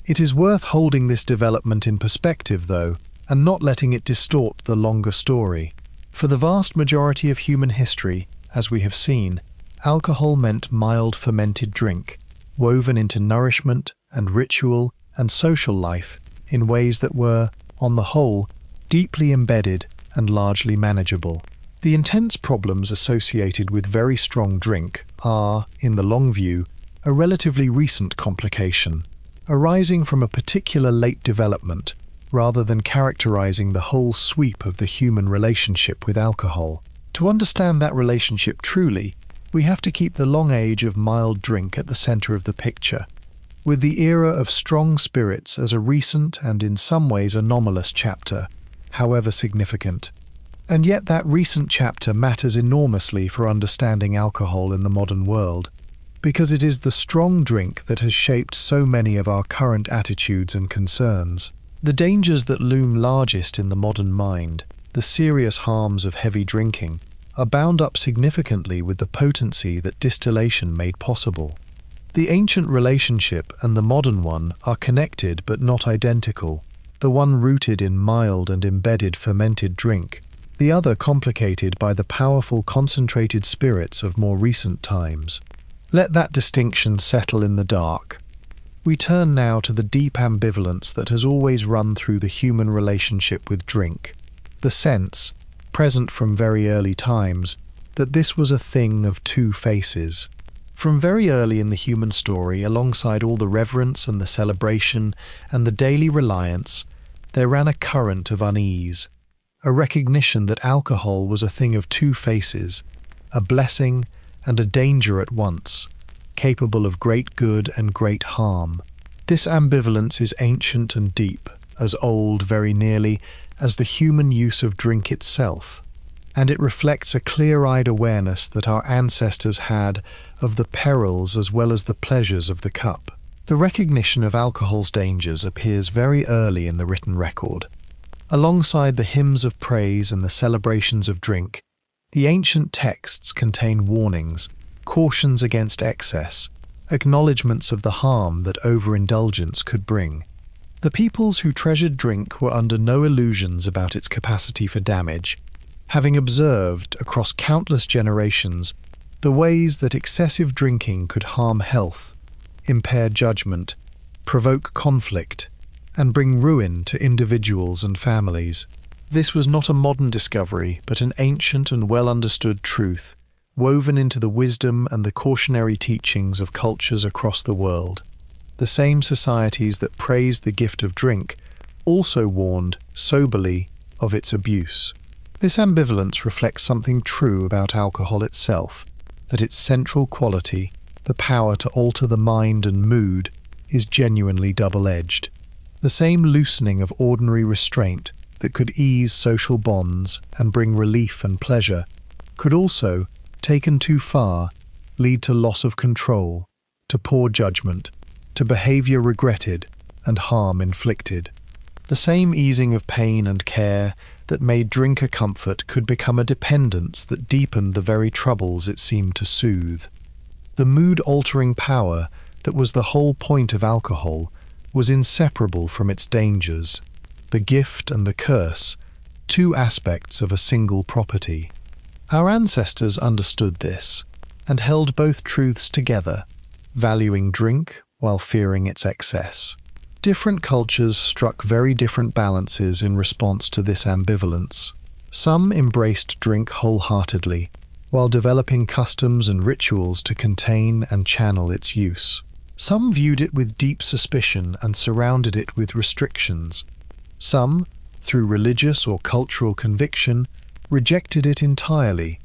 It is worth holding this development in perspective, though, and not letting it distort the longer story. For the vast majority of human history, as we have seen, alcohol meant mild fermented drink, woven into nourishment and ritual and social life in ways that were, on the whole, deeply embedded and largely manageable. The intense problems associated with very strong drink are, in the long view, a relatively recent complication, arising from a particular late development rather than characterizing the whole sweep of the human relationship with alcohol. To understand that relationship truly, we have to keep the long age of mild drink at the center of the picture, with the era of strong spirits as a recent and in some ways anomalous chapter, however significant. And yet that recent chapter matters enormously for understanding alcohol in the modern world, because it is the strong drink that has shaped so many of our current attitudes and concerns. The dangers that loom largest in the modern mind, the serious harms of heavy drinking, are bound up significantly with the potency that distillation made possible. The ancient relationship and the modern one are connected but not identical. The one rooted in mild and embedded fermented drink, the other complicated by the powerful concentrated spirits of more recent times. Let that distinction settle in the dark. We turn now to the deep ambivalence that has always run through the human relationship with drink. The sense, present from very early times, that this was a thing of two faces. From very early in the human story, alongside all the reverence and the celebration and the daily reliance, there ran a current of unease, a recognition that alcohol was a thing of two faces, a blessing and a danger at once, capable of great good and great harm. This ambivalence is ancient and deep, as old, very nearly, as the human use of drink itself, and it reflects a clear-eyed awareness that our ancestors had of the perils as well as the pleasures of the cup. The recognition of alcohol's dangers appears very early in the written record. Alongside the hymns of praise and the celebrations of drink, the ancient texts contain warnings, cautions against excess, acknowledgements of the harm that overindulgence could bring. The peoples who treasured drink were under no illusions about its capacity for damage, having observed across countless generations the ways that excessive drinking could harm health, impair judgment, provoke conflict, and bring ruin to individuals and families. This was not a modern discovery, but an ancient and well-understood truth, woven into the wisdom and the cautionary teachings of cultures across the world. The same societies that praised the gift of drink also warned, soberly, of its abuse. This ambivalence reflects something true about alcohol itself, that its central quality, the power to alter the mind and mood, is genuinely double-edged. The same loosening of ordinary restraint that could ease social bonds and bring relief and pleasure could also, taken too far, lead to loss of control, to poor judgment, to behavior regretted and harm inflicted. The same easing of pain and care that made drink a comfort could become a dependence that deepened the very troubles it seemed to soothe. The mood-altering power that was the whole point of alcohol was inseparable from its dangers, the gift and the curse, two aspects of a single property. Our ancestors understood this, and held both truths together, valuing drink while fearing its excess. Different cultures struck very different balances in response to this ambivalence. Some embraced drink wholeheartedly, while developing customs and rituals to contain and channel its use. Some viewed it with deep suspicion and surrounded it with restrictions. Some, through religious or cultural conviction, rejected it entirely,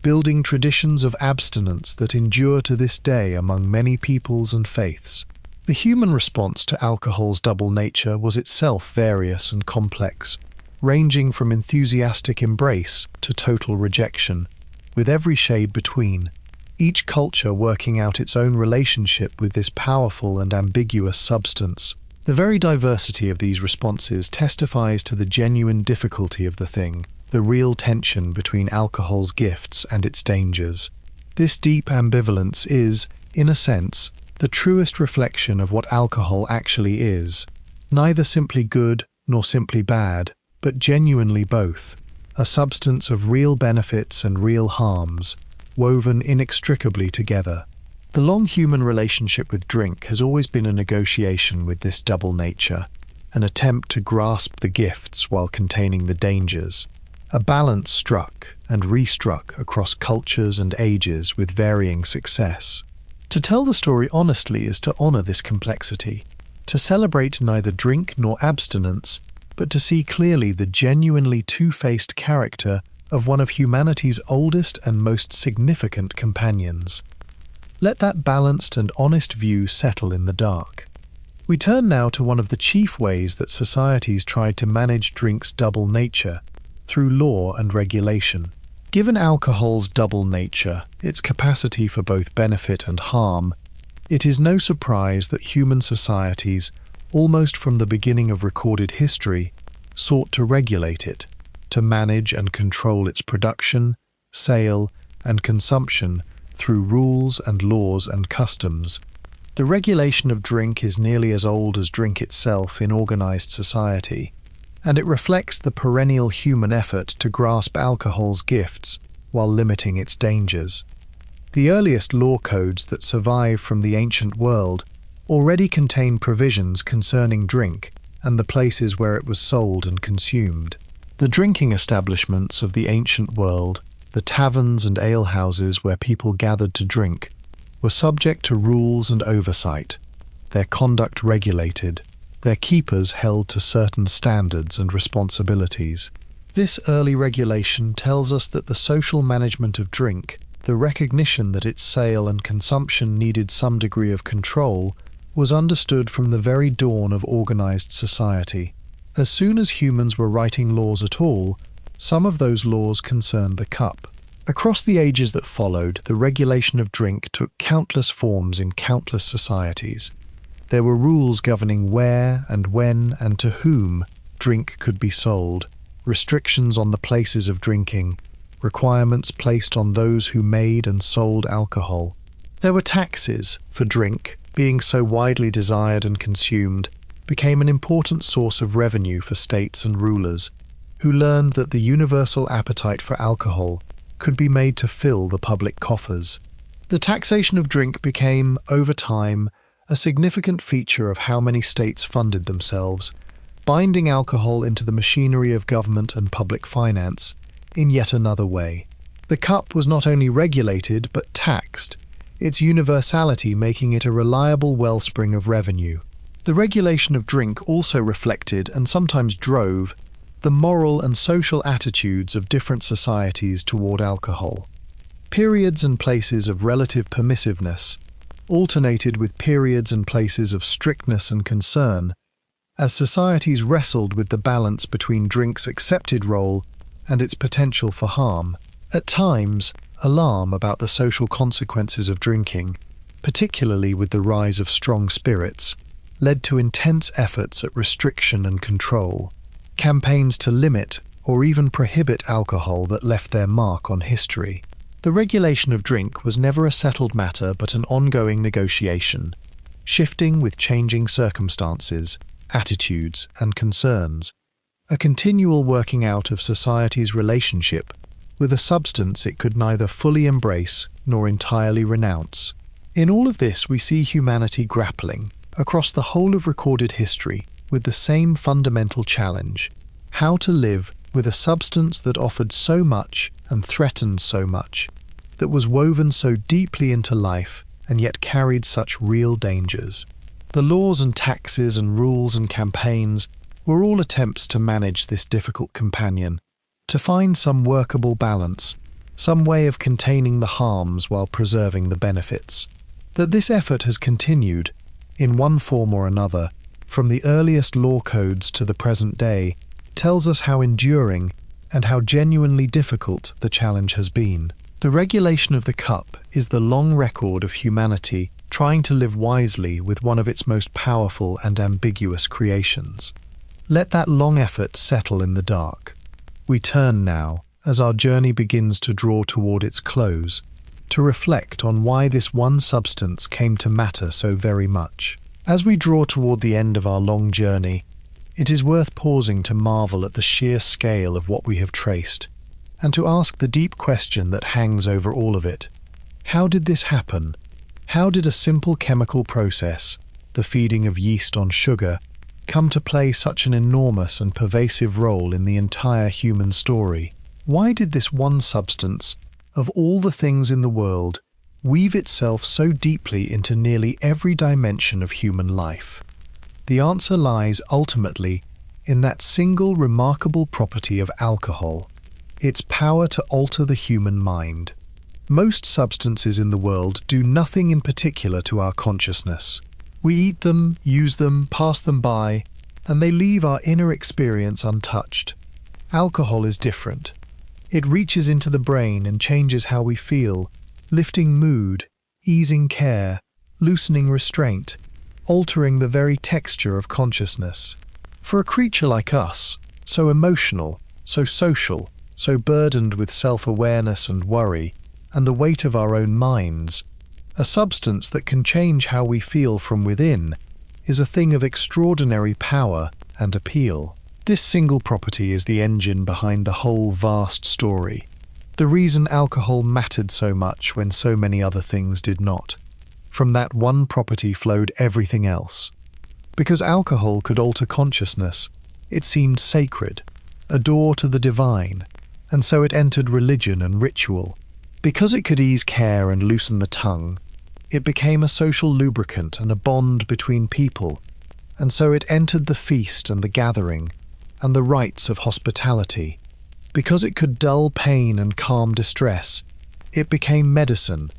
building traditions of abstinence that endure to this day among many peoples and faiths. The human response to alcohol's double nature was itself various and complex, ranging from enthusiastic embrace to total rejection, with every shade between, each culture working out its own relationship with this powerful and ambiguous substance. The very diversity of these responses testifies to the genuine difficulty of the thing, the real tension between alcohol's gifts and its dangers. This deep ambivalence is, in a sense, the truest reflection of what alcohol actually is, neither simply good nor simply bad, but genuinely both, a substance of real benefits and real harms, woven inextricably together. The long human relationship with drink has always been a negotiation with this double nature, an attempt to grasp the gifts while containing the dangers, a balance struck and restruck across cultures and ages with varying success. To tell the story honestly is to honor this complexity, to celebrate neither drink nor abstinence, but to see clearly the genuinely two-faced character of one of humanity's oldest and most significant companions. Let that balanced and honest view settle in the dark. We turn now to one of the chief ways that societies tried to manage drink's double nature, through law and regulation. Given alcohol's double nature, its capacity for both benefit and harm, it is no surprise that human societies, almost from the beginning of recorded history, sought to regulate it, to manage and control its production, sale, and consumption through rules and laws and customs. The regulation of drink is nearly as old as drink itself in organized society, and it reflects the perennial human effort to grasp alcohol's gifts while limiting its dangers. The earliest law codes that survive from the ancient world already contain provisions concerning drink and the places where it was sold and consumed. The drinking establishments of the ancient world, the taverns and alehouses where people gathered to drink, were subject to rules and oversight, their conduct regulated, their keepers held to certain standards and responsibilities. This early regulation tells us that the social management of drink, the recognition that its sale and consumption needed some degree of control, was understood from the very dawn of organized society. As soon as humans were writing laws at all, some of those laws concerned the cup. Across the ages that followed, the regulation of drink took countless forms in countless societies. There were rules governing where and when and to whom drink could be sold, restrictions on the places of drinking, requirements placed on those who made and sold alcohol. There were taxes, for drink, being so widely desired and consumed, became an important source of revenue for states and rulers, who learned that the universal appetite for alcohol could be made to fill the public coffers. The taxation of drink became, over time, a significant feature of how many states funded themselves, binding alcohol into the machinery of government and public finance in yet another way. The cup was not only regulated but taxed, its universality making it a reliable wellspring of revenue. The regulation of drink also reflected, and sometimes drove, the moral and social attitudes of different societies toward alcohol. Periods and places of relative permissiveness alternated with periods and places of strictness and concern, as societies wrestled with the balance between drink's accepted role and its potential for harm. At times, alarm about the social consequences of drinking, particularly with the rise of strong spirits, led to intense efforts at restriction and control, campaigns to limit or even prohibit alcohol that left their mark on history. The regulation of drink was never a settled matter but an ongoing negotiation, shifting with changing circumstances, attitudes, and concerns, a continual working out of society's relationship with a substance it could neither fully embrace nor entirely renounce. In all of this, we see humanity grappling, across the whole of recorded history, with the same fundamental challenge: how to live with a substance that offered so much and threatened so much, that was woven so deeply into life and yet carried such real dangers. The laws and taxes and rules and campaigns were all attempts to manage this difficult companion, to find some workable balance, some way of containing the harms while preserving the benefits. That this effort has continued, in one form or another, from the earliest law codes to the present day, tells us how enduring and how genuinely difficult the challenge has been. The regulation of the cup is the long record of humanity trying to live wisely with one of its most powerful and ambiguous creations. Let that long effort settle in the dark. We turn now, as our journey begins to draw toward its close, to reflect on why this one substance came to matter so very much. As we draw toward the end of our long journey, it is worth pausing to marvel at the sheer scale of what we have traced, and to ask the deep question that hangs over all of it. How did this happen? How did a simple chemical process, the feeding of yeast on sugar, come to play such an enormous and pervasive role in the entire human story? Why did this one substance, of all the things in the world, weave itself so deeply into nearly every dimension of human life? The answer lies ultimately in that single remarkable property of alcohol, its power to alter the human mind. Most substances in the world do nothing in particular to our consciousness. We eat them, use them, pass them by, and they leave our inner experience untouched. Alcohol is different. It reaches into the brain and changes how we feel, lifting mood, easing care, loosening restraint, altering the very texture of consciousness. For a creature like us, so emotional, so social, so burdened with self-awareness and worry, and the weight of our own minds, a substance that can change how we feel from within is a thing of extraordinary power and appeal. This single property is the engine behind the whole vast story. The reason alcohol mattered so much when so many other things did not. From that one property flowed everything else. Because alcohol could alter consciousness, it seemed sacred, a door to the divine, and so it entered religion and ritual. Because it could ease care and loosen the tongue, it became a social lubricant and a bond between people, and so it entered the feast and the gathering, and the rites of hospitality. Because it could dull pain and calm distress, it became medicine,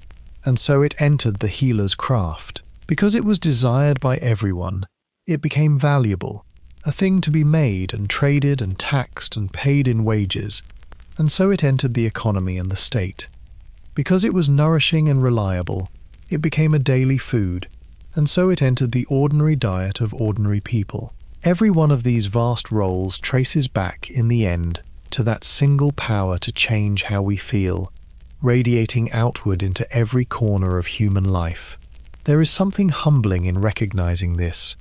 and so it entered the healer's craft. Because it was desired by everyone, it became valuable, a thing to be made and traded and taxed and paid in wages, and so it entered the economy and the state. Because it was nourishing and reliable, it became a daily food, and so it entered the ordinary diet of ordinary people. Every one of these vast roles traces back, in the end, to that single power to change how we feel, radiating outward into every corner of human life. There is something humbling in recognizing this,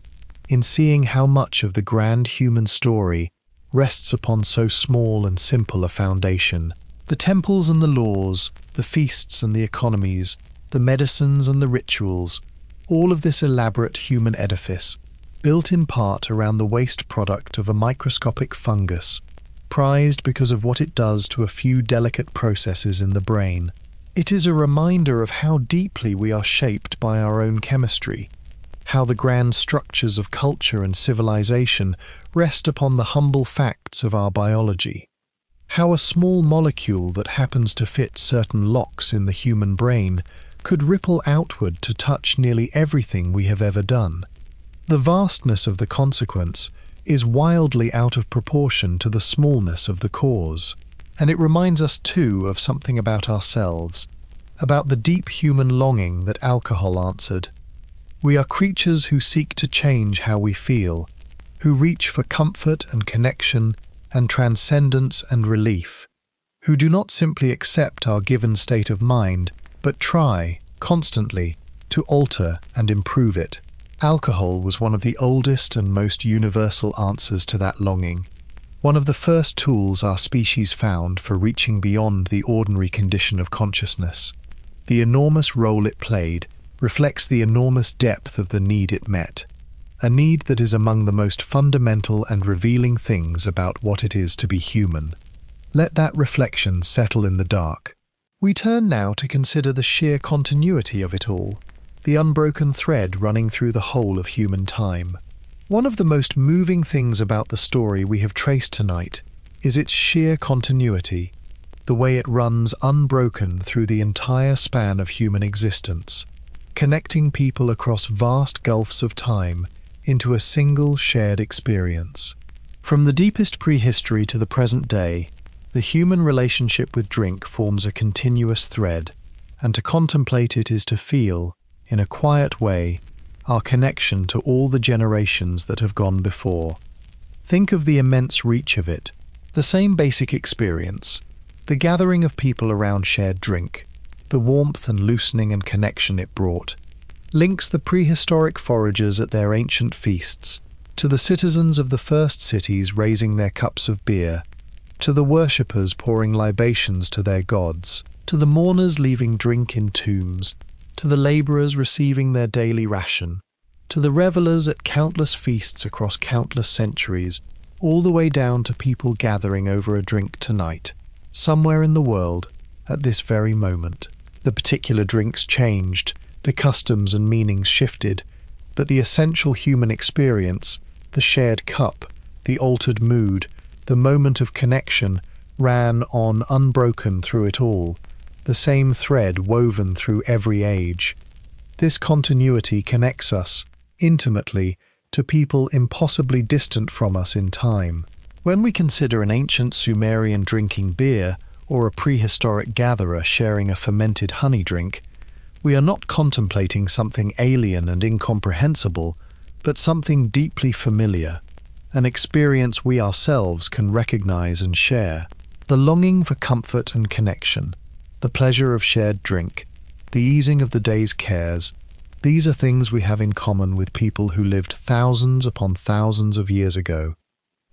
in seeing how much of the grand human story rests upon so small and simple a foundation. The temples and the laws, the feasts and the economies, the medicines and the rituals, all of this elaborate human edifice, built in part around the waste product of a microscopic fungus, prized because of what it does to a few delicate processes in the brain. It is a reminder of how deeply we are shaped by our own chemistry, how the grand structures of culture and civilization rest upon the humble facts of our biology, how a small molecule that happens to fit certain locks in the human brain could ripple outward to touch nearly everything we have ever done. The vastness of the consequence is wildly out of proportion to the smallness of the cause. And it reminds us too of something about ourselves, about the deep human longing that alcohol answered. We are creatures who seek to change how we feel, who reach for comfort and connection and transcendence and relief, who do not simply accept our given state of mind, but try, constantly, to alter and improve it. Alcohol was one of the oldest and most universal answers to that longing, one of the first tools our species found for reaching beyond the ordinary condition of consciousness. The enormous role it played reflects the enormous depth of the need it met, a need that is among the most fundamental and revealing things about what it is to be human. Let that reflection settle in the dark. We turn now to consider the sheer continuity of it all, the unbroken thread running through the whole of human time. One of the most moving things about the story we have traced tonight is its sheer continuity, the way it runs unbroken through the entire span of human existence, connecting people across vast gulfs of time into a single shared experience. From the deepest prehistory to the present day, the human relationship with drink forms a continuous thread, and to contemplate it is to feel, in a quiet way, our connection to all the generations that have gone before. Think of the immense reach of it, the same basic experience, the gathering of people around shared drink, the warmth and loosening and connection it brought, links the prehistoric foragers at their ancient feasts, to the citizens of the first cities raising their cups of beer, to the worshippers pouring libations to their gods, to the mourners leaving drink in tombs, to the labourers receiving their daily ration, to the revellers at countless feasts across countless centuries, all the way down to people gathering over a drink tonight, somewhere in the world, at this very moment. The particular drinks changed, the customs and meanings shifted, but the essential human experience, the shared cup, the altered mood, the moment of connection, ran on unbroken through it all, the same thread woven through every age. This continuity connects us, intimately, to people impossibly distant from us in time. When we consider an ancient Sumerian drinking beer, or a prehistoric gatherer sharing a fermented honey drink, we are not contemplating something alien and incomprehensible, but something deeply familiar, an experience we ourselves can recognize and share. The longing for comfort and connection, the pleasure of shared drink, the easing of the day's cares, these are things we have in common with people who lived thousands upon thousands of years ago.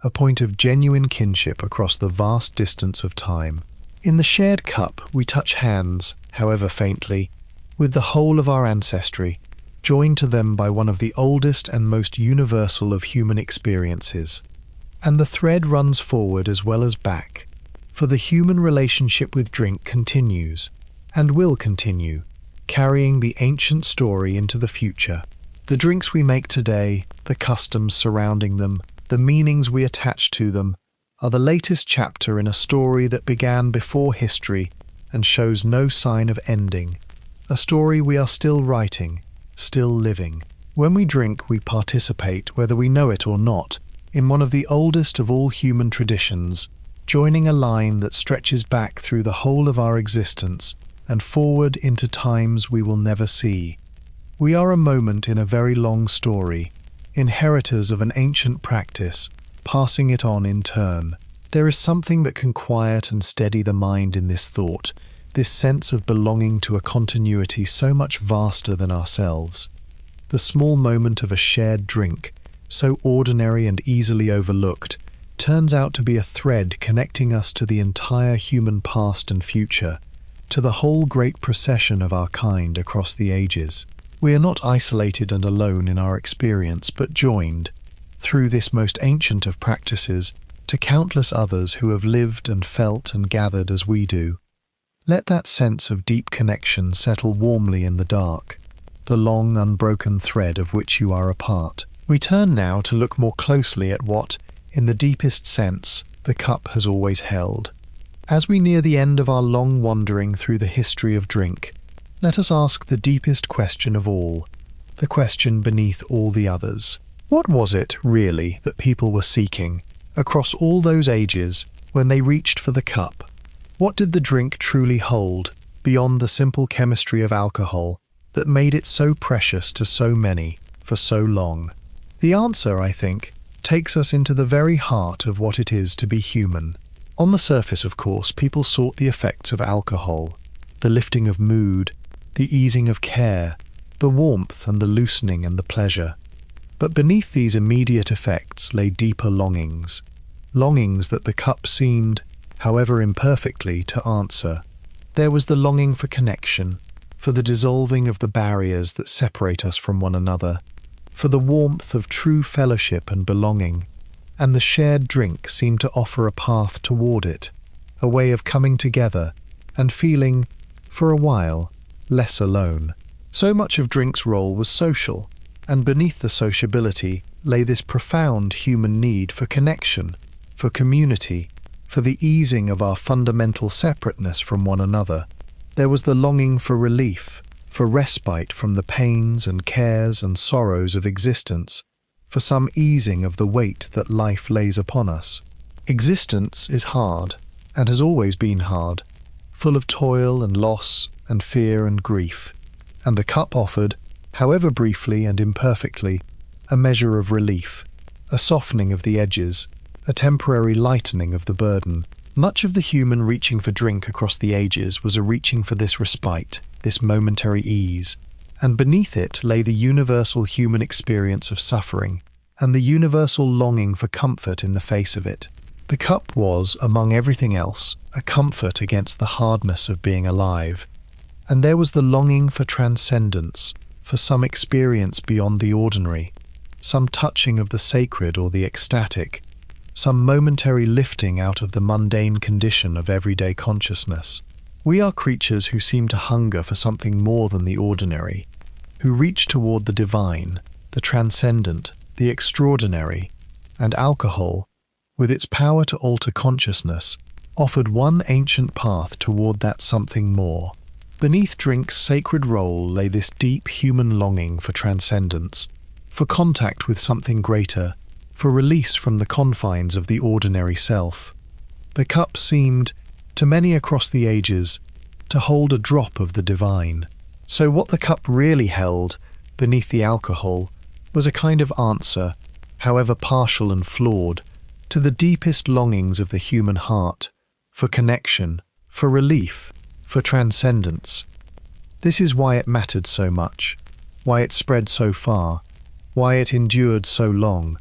a point of genuine kinship across the vast distance of time. In the shared cup, we touch hands, however faintly, with the whole of our ancestry, joined to them by one of the oldest and most universal of human experiences. And the thread runs forward as well as back, for the human relationship with drink continues, and will continue, carrying the ancient story into the future. The drinks we make today, the customs surrounding them, the meanings we attach to them, are the latest chapter in a story that began before history and shows no sign of ending. A story we are still writing, still living. When we drink, we participate, whether we know it or not, in one of the oldest of all human traditions, joining a line that stretches back through the whole of our existence and forward into times we will never see. We are a moment in a very long story, inheritors of an ancient practice, passing it on in turn. There is something that can quiet and steady the mind in this thought, this sense of belonging to a continuity so much vaster than ourselves. The small moment of a shared drink, so ordinary and easily overlooked, turns out to be a thread connecting us to the entire human past and future, to the whole great procession of our kind across the ages. We are not isolated and alone in our experience, but joined, through this most ancient of practices, to countless others who have lived and felt and gathered as we do. Let that sense of deep connection settle warmly in the dark, the long unbroken thread of which you are a part. We turn now to look more closely at what, in the deepest sense, the cup has always held. As we near the end of our long wandering through the history of drink, let us ask the deepest question of all, the question beneath all the others. What was it, really, that people were seeking, across all those ages, when they reached for the cup? What did the drink truly hold, beyond the simple chemistry of alcohol, that made it so precious to so many, for so long? The answer, I think, takes us into the very heart of what it is to be human. On the surface, of course, people sought the effects of alcohol, the lifting of mood, the easing of care, the warmth and the loosening and the pleasure. But beneath these immediate effects lay deeper longings, longings that the cup seemed, however imperfectly, to answer. There was the longing for connection, for the dissolving of the barriers that separate us from one another, for the warmth of true fellowship and belonging, and the shared drink seemed to offer a path toward it, a way of coming together and feeling, for a while, less alone. So much of drink's role was social, and beneath the sociability lay this profound human need for connection, for community, for the easing of our fundamental separateness from one another. There was the longing for relief, for respite from the pains and cares and sorrows of existence, for some easing of the weight that life lays upon us. Existence is hard, and has always been hard, full of toil and loss and fear and grief, and the cup offered, however briefly and imperfectly, a measure of relief, a softening of the edges, a temporary lightening of the burden. Much of the human reaching for drink across the ages was a reaching for this respite, this momentary ease, and beneath it lay the universal human experience of suffering and the universal longing for comfort in the face of it. The cup was, among everything else, a comfort against the hardness of being alive, and there was the longing for transcendence, for some experience beyond the ordinary, some touching of the sacred or the ecstatic, some momentary lifting out of the mundane condition of everyday consciousness. We are creatures who seem to hunger for something more than the ordinary, who reach toward the divine, the transcendent, the extraordinary, and alcohol, with its power to alter consciousness, offered one ancient path toward that something more. Beneath drink's sacred role lay this deep human longing for transcendence, for contact with something greater, for release from the confines of the ordinary self. The cup seemed, to many across the ages, to hold a drop of the divine. So what the cup really held, beneath the alcohol, was a kind of answer, however partial and flawed, to the deepest longings of the human heart, for connection, for relief, for transcendence. This is why it mattered so much, why it spread so far, why it endured so long,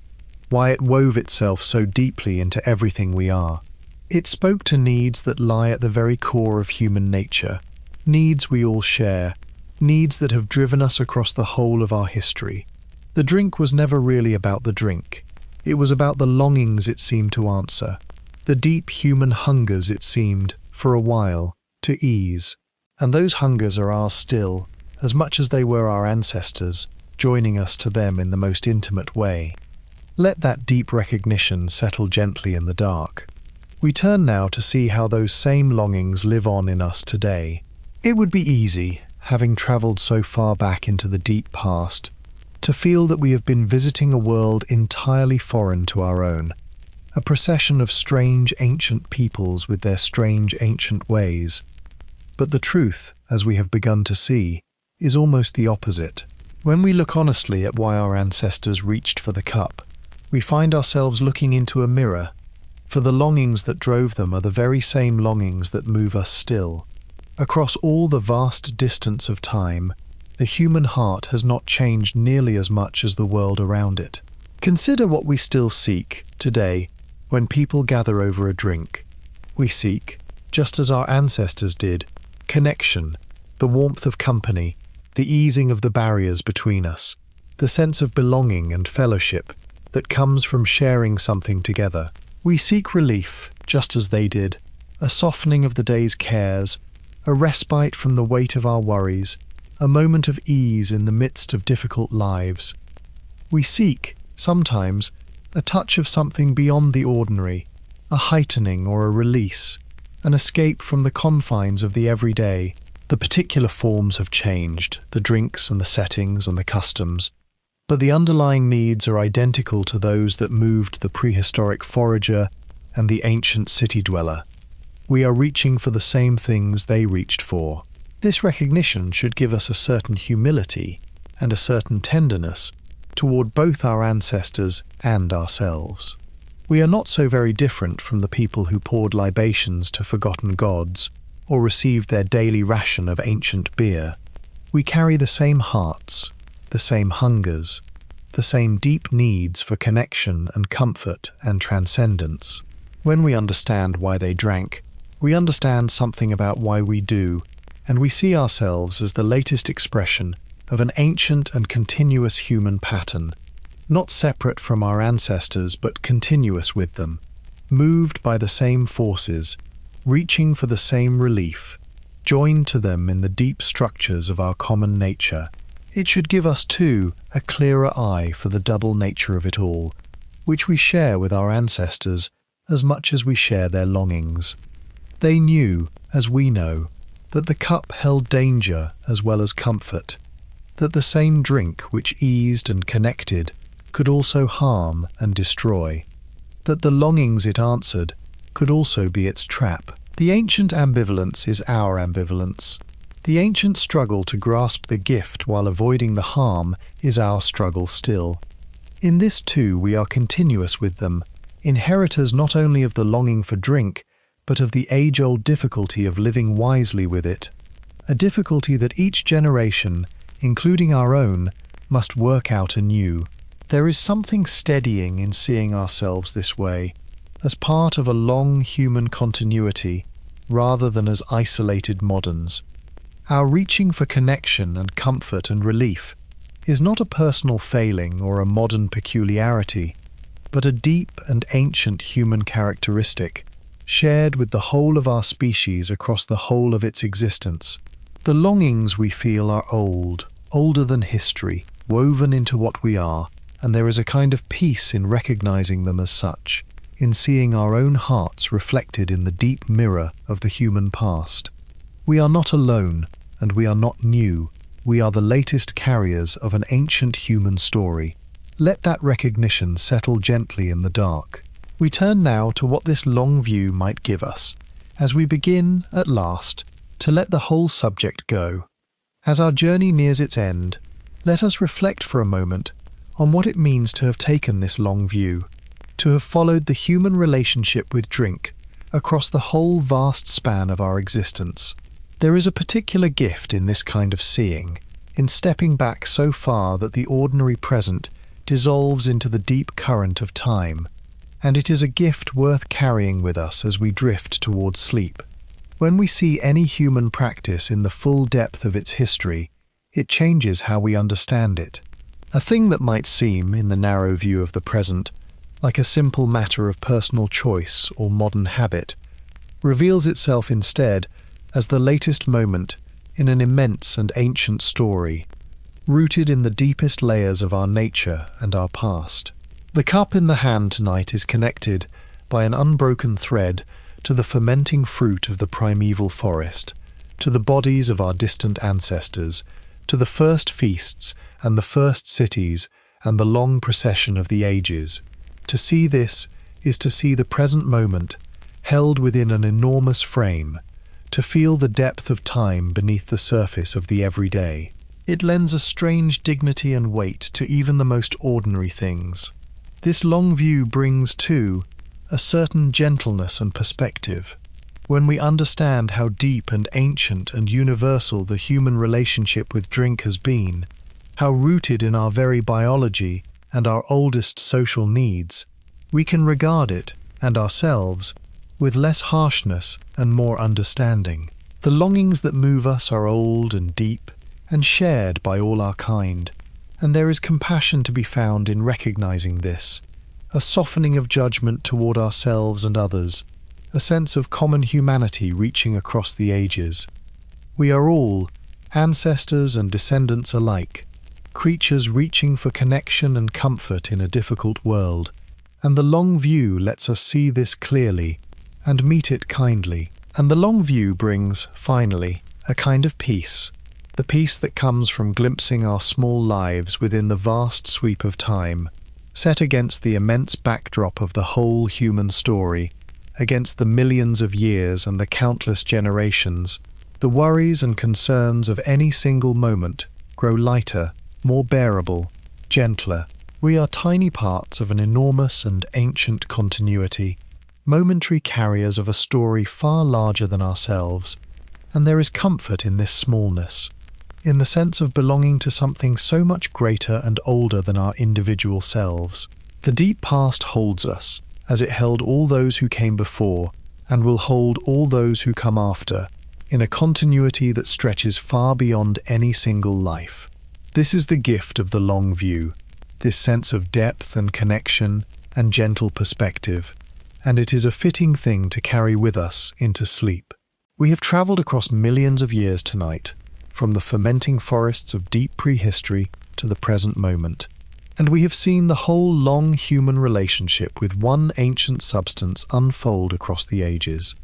why it wove itself so deeply into everything we are. It spoke to needs that lie at the very core of human nature, needs we all share, needs that have driven us across the whole of our history. The drink was never really about the drink. It was about the longings it seemed to answer, the deep human hungers it seemed, for a while, to ease. And those hungers are ours still, as much as they were our ancestors, joining us to them in the most intimate way. Let that deep recognition settle gently in the dark. We turn now to see how those same longings live on in us today. It would be easy, having travelled so far back into the deep past, to feel that we have been visiting a world entirely foreign to our own, a procession of strange ancient peoples with their strange ancient ways. But the truth, as we have begun to see, is almost the opposite. When we look honestly at why our ancestors reached for the cup, we find ourselves looking into a mirror, for the longings that drove them are the very same longings that move us still. Across all the vast distance of time, the human heart has not changed nearly as much as the world around it. Consider what we still seek today when people gather over a drink. We seek, just as our ancestors did, connection, the warmth of company, the easing of the barriers between us, the sense of belonging and fellowship that comes from sharing something together. We seek relief, just as they did, a softening of the day's cares, a respite from the weight of our worries, a moment of ease in the midst of difficult lives. We seek, sometimes, a touch of something beyond the ordinary, a heightening or a release, an escape from the confines of the everyday. The particular forms have changed, the drinks and the settings and the customs, but the underlying needs are identical to those that moved the prehistoric forager and the ancient city dweller. We are reaching for the same things they reached for. This recognition should give us a certain humility and a certain tenderness toward both our ancestors and ourselves. We are not so very different from the people who poured libations to forgotten gods or received their daily ration of ancient beer. We carry the same hearts, the same hungers, the same deep needs for connection and comfort and transcendence. When we understand why they drank, we understand something about why we do, and we see ourselves as the latest expression of an ancient and continuous human pattern, not separate from our ancestors but continuous with them, moved by the same forces, reaching for the same relief, joined to them in the deep structures of our common nature. It should give us, too, a clearer eye for the double nature of it all, which we share with our ancestors as much as we share their longings. They knew, as we know, that the cup held danger as well as comfort, that the same drink which eased and connected could also harm and destroy, that the longings it answered could also be its trap. The ancient ambivalence is our ambivalence. The ancient struggle to grasp the gift while avoiding the harm is our struggle still. In this too we are continuous with them, inheritors not only of the longing for drink, but of the age-old difficulty of living wisely with it, a difficulty that each generation, including our own, must work out anew. There is something steadying in seeing ourselves this way, as part of a long human continuity, rather than as isolated moderns. Our reaching for connection and comfort and relief is not a personal failing or a modern peculiarity, but a deep and ancient human characteristic, shared with the whole of our species across the whole of its existence. The longings we feel are old, older than history, woven into what we are, and there is a kind of peace in recognizing them as such, in seeing our own hearts reflected in the deep mirror of the human past. We are not alone, and we are not new. We are the latest carriers of an ancient human story. Let that recognition settle gently in the dark. We turn now to what this long view might give us, as we begin, at last, to let the whole subject go. As our journey nears its end, let us reflect for a moment on what it means to have taken this long view, to have followed the human relationship with drink across the whole vast span of our existence. There is a particular gift in this kind of seeing, in stepping back so far that the ordinary present dissolves into the deep current of time, and it is a gift worth carrying with us as we drift towards sleep. When we see any human practice in the full depth of its history, it changes how we understand it. A thing that might seem, in the narrow view of the present, like a simple matter of personal choice or modern habit, reveals itself instead as the latest moment in an immense and ancient story, rooted in the deepest layers of our nature and our past. The cup in the hand tonight is connected by an unbroken thread to the fermenting fruit of the primeval forest, to the bodies of our distant ancestors, to the first feasts and the first cities and the long procession of the ages. To see this is to see the present moment held within an enormous frame, to feel the depth of time beneath the surface of the everyday. It lends a strange dignity and weight to even the most ordinary things. This long view brings, too, a certain gentleness and perspective. When we understand how deep and ancient and universal the human relationship with drink has been, how rooted in our very biology and our oldest social needs, we can regard it, and ourselves, with less harshness and more understanding. The longings that move us are old and deep and shared by all our kind, and there is compassion to be found in recognizing this, a softening of judgment toward ourselves and others, a sense of common humanity reaching across the ages. We are all, ancestors and descendants alike, creatures reaching for connection and comfort in a difficult world, and the long view lets us see this clearly and meet it kindly. And the long view brings, finally, a kind of peace, the peace that comes from glimpsing our small lives within the vast sweep of time, set against the immense backdrop of the whole human story, against the millions of years and the countless generations. The worries and concerns of any single moment grow lighter, more bearable, gentler. We are tiny parts of an enormous and ancient continuity, momentary carriers of a story far larger than ourselves, and there is comfort in this smallness, in the sense of belonging to something so much greater and older than our individual selves. The deep past holds us, as it held all those who came before, and will hold all those who come after, in a continuity that stretches far beyond any single life. This is the gift of the long view, this sense of depth and connection and gentle perspective, and it is a fitting thing to carry with us into sleep. We have traveled across millions of years tonight, from the fermenting forests of deep prehistory to the present moment, and we have seen the whole long human relationship with one ancient substance unfold across the ages.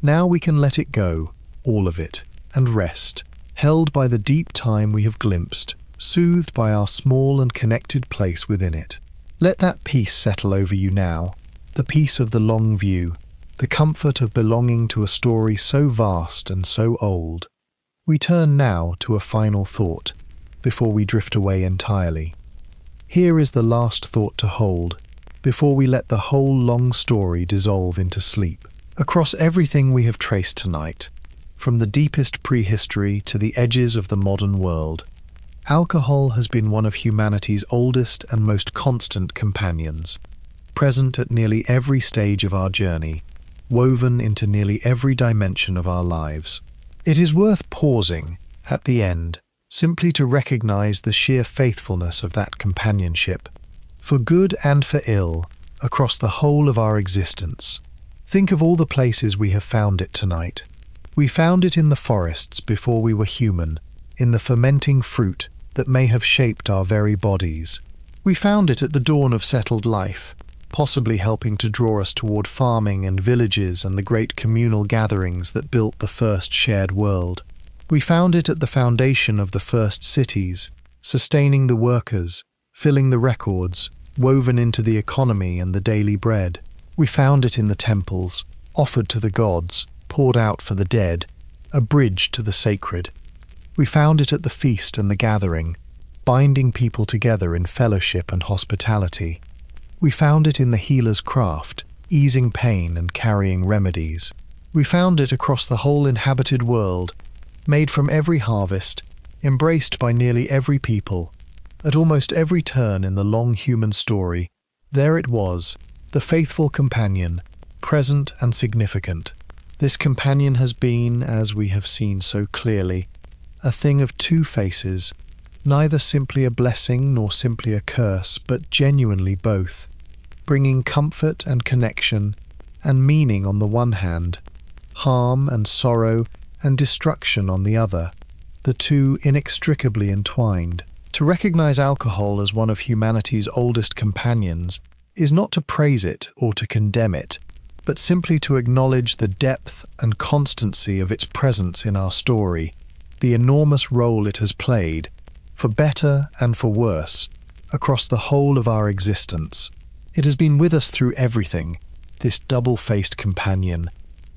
Now we can let it go, all of it, and rest, held by the deep time we have glimpsed, soothed by our small and connected place within it. Let that peace settle over you now, the peace of the long view, the comfort of belonging to a story so vast and so old. We turn now to a final thought, before we drift away entirely. Here is the last thought to hold, before we let the whole long story dissolve into sleep. Across everything we have traced tonight, from the deepest prehistory to the edges of the modern world, alcohol has been one of humanity's oldest and most constant companions, present at nearly every stage of our journey, woven into nearly every dimension of our lives. It is worth pausing, at the end, simply to recognize the sheer faithfulness of that companionship, for good and for ill, across the whole of our existence. Think of all the places we have found it tonight. We found it in the forests before we were human, in the fermenting fruit that may have shaped our very bodies. We found it at the dawn of settled life, possibly helping to draw us toward farming and villages and the great communal gatherings that built the first shared world. We found it at the foundation of the first cities, sustaining the workers, filling the records, woven into the economy and the daily bread. We found it in the temples, offered to the gods, poured out for the dead, a bridge to the sacred. We found it at the feast and the gathering, binding people together in fellowship and hospitality. We found it in the healer's craft, easing pain and carrying remedies. We found it across the whole inhabited world, made from every harvest, embraced by nearly every people, At almost every turn in the long human story, there it was, the faithful companion, present and significant. This companion has been, as we have seen so clearly, a thing of two faces, neither simply a blessing nor simply a curse, but genuinely both, bringing comfort and connection and meaning on the one hand, harm and sorrow and destruction on the other, the two inextricably entwined. To recognize alcohol as one of humanity's oldest companions is not to praise it or to condemn it, but simply to acknowledge the depth and constancy of its presence in our story, the enormous role it has played, for better and for worse, across the whole of our existence. It has been with us through everything, this double-faced companion,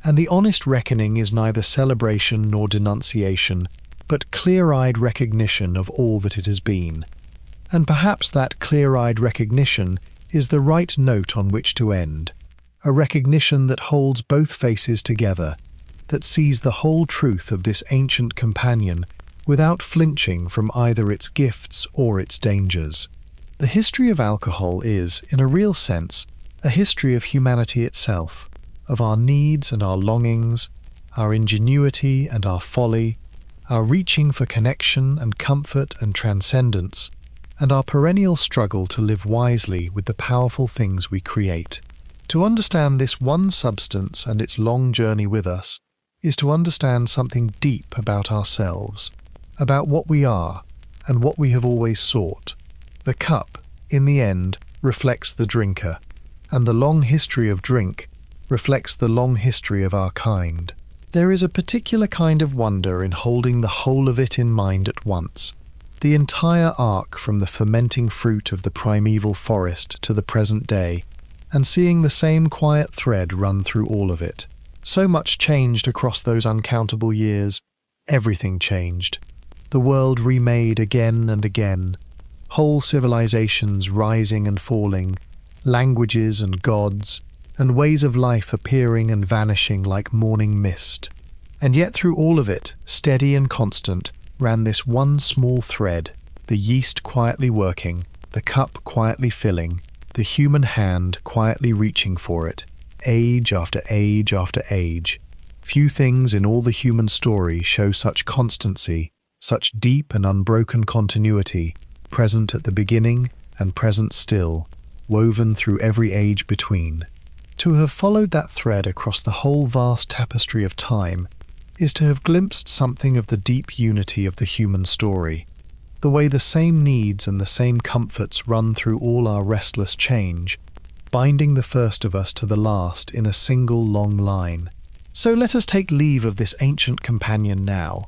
and the honest reckoning is neither celebration nor denunciation, but clear-eyed recognition of all that it has been. And perhaps that clear-eyed recognition is the right note on which to end, a recognition that holds both faces together, that sees the whole truth of this ancient companion without flinching from either its gifts or its dangers. The history of alcohol is, in a real sense, a history of humanity itself, of our needs and our longings, our ingenuity and our folly, our reaching for connection and comfort and transcendence, and our perennial struggle to live wisely with the powerful things we create. To understand this one substance and its long journey with us is to understand something deep about ourselves, about what we are and what we have always sought. The cup, in the end, reflects the drinker, and the long history of drink reflects the long history of our kind. There is a particular kind of wonder in holding the whole of it in mind at once, the entire arc from the fermenting fruit of the primeval forest to the present day, and seeing the same quiet thread run through all of it. So much changed across those uncountable years. Everything changed. The world remade again and again. Whole civilizations rising and falling, languages and gods, and ways of life appearing and vanishing like morning mist. And yet through all of it, steady and constant, ran this one small thread, the yeast quietly working, the cup quietly filling, the human hand quietly reaching for it, age after age after age. Few things in all the human story show such constancy, such deep and unbroken continuity, present at the beginning and present still, woven through every age between. To have followed that thread across the whole vast tapestry of time is to have glimpsed something of the deep unity of the human story, the way the same needs and the same comforts run through all our restless change, binding the first of us to the last in a single long line. So let us take leave of this ancient companion now,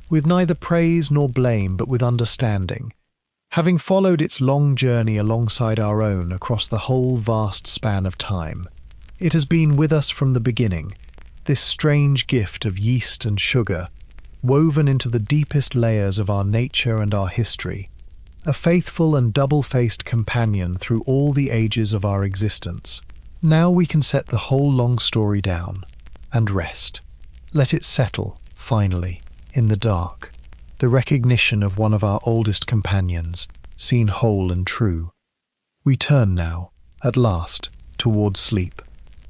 with neither praise nor blame but with understanding, having followed its long journey alongside our own across the whole vast span of time. It has been with us from the beginning, this strange gift of yeast and sugar, woven into the deepest layers of our nature and our history, a faithful and double-faced companion through all the ages of our existence. Now we can set the whole long story down and rest. Let it settle, finally, in the dark, the recognition of one of our oldest companions, seen whole and true. We turn now, at last, towards sleep.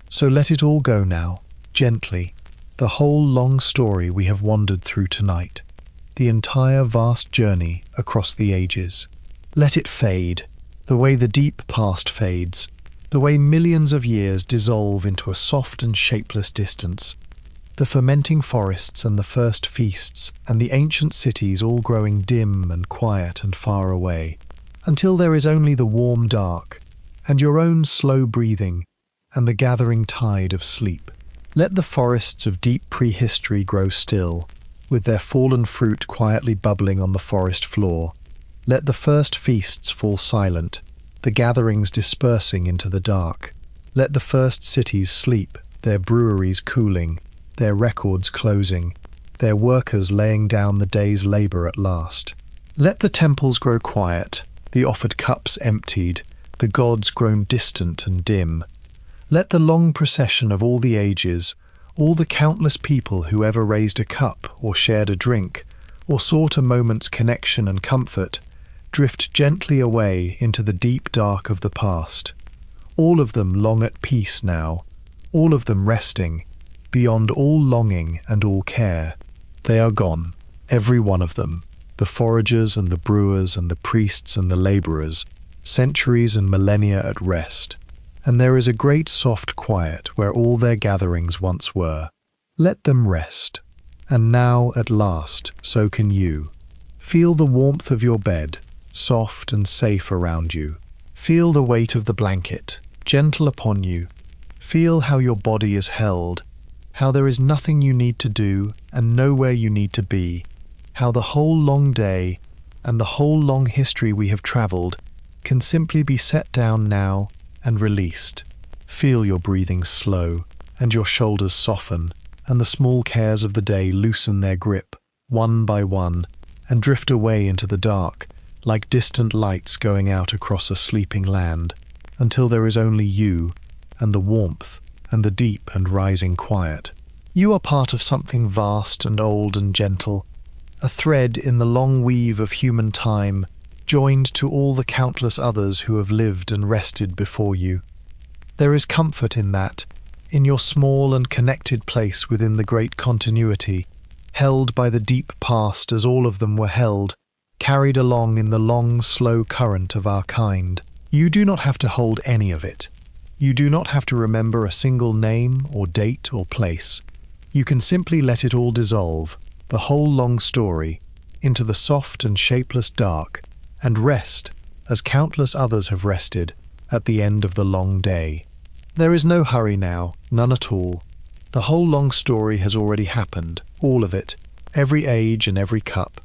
So let it all go now, gently, the whole long story we have wandered through tonight, the entire vast journey across the ages. Let it fade, the way the deep past fades, the way millions of years dissolve into a soft and shapeless distance, the fermenting forests and the first feasts and the ancient cities all growing dim and quiet and far away, until there is only the warm dark, and your own slow breathing, and the gathering tide of sleep. Let the forests of deep prehistory grow still, with their fallen fruit quietly bubbling on the forest floor. Let the first feasts fall silent, the gatherings dispersing into the dark. Let the first cities sleep, their breweries cooling, their records closing, their workers laying down the day's labor at last. Let the temples grow quiet, the offered cups emptied, the gods grown distant and dim. Let the long procession of all the ages, all the countless people who ever raised a cup or shared a drink, or sought a moment's connection and comfort, drift gently away into the deep dark of the past. All of them long at peace now, all of them resting, beyond all longing and all care. They are gone, every one of them, the foragers and the brewers and the priests and the labourers, centuries and millennia at rest. And there is a great soft quiet where all their gatherings once were. Let them rest. And now, at last, so can you. Feel the warmth of your bed, soft and safe around you. Feel the weight of the blanket, gentle upon you. Feel how your body is held, how there is nothing you need to do and nowhere you need to be, how the whole long day and the whole long history we have travelled can simply be set down now and released. Feel your breathing slow and your shoulders soften and the small cares of the day loosen their grip, one by one, and drift away into the dark, like distant lights going out across a sleeping land, until there is only you, and the warmth, and the deep and rising quiet. You are part of something vast and old and gentle, a thread in the long weave of human time, joined to all the countless others who have lived and rested before you. There is comfort in that, in your small and connected place within the great continuity, held by the deep past as all of them were held, carried along in the long, slow current of our kind. You do not have to hold any of it. You do not have to remember a single name or date or place. You can simply let it all dissolve, the whole long story, into the soft and shapeless dark, and rest, as countless others have rested, at the end of the long day. There is no hurry now, none at all. The whole long story has already happened, all of it, every age and every cup,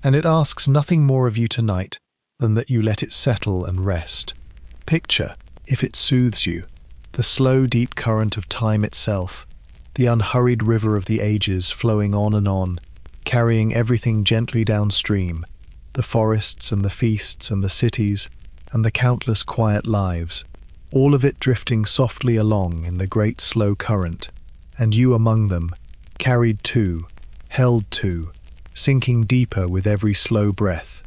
and it asks nothing more of you tonight than that you let it settle and rest. Picture, if it soothes you, the slow deep current of time itself, the unhurried river of the ages flowing on, carrying everything gently downstream, the forests and the feasts and the cities and the countless quiet lives, all of it drifting softly along in the great slow current, and you among them, carried to, held to, sinking deeper with every slow breath.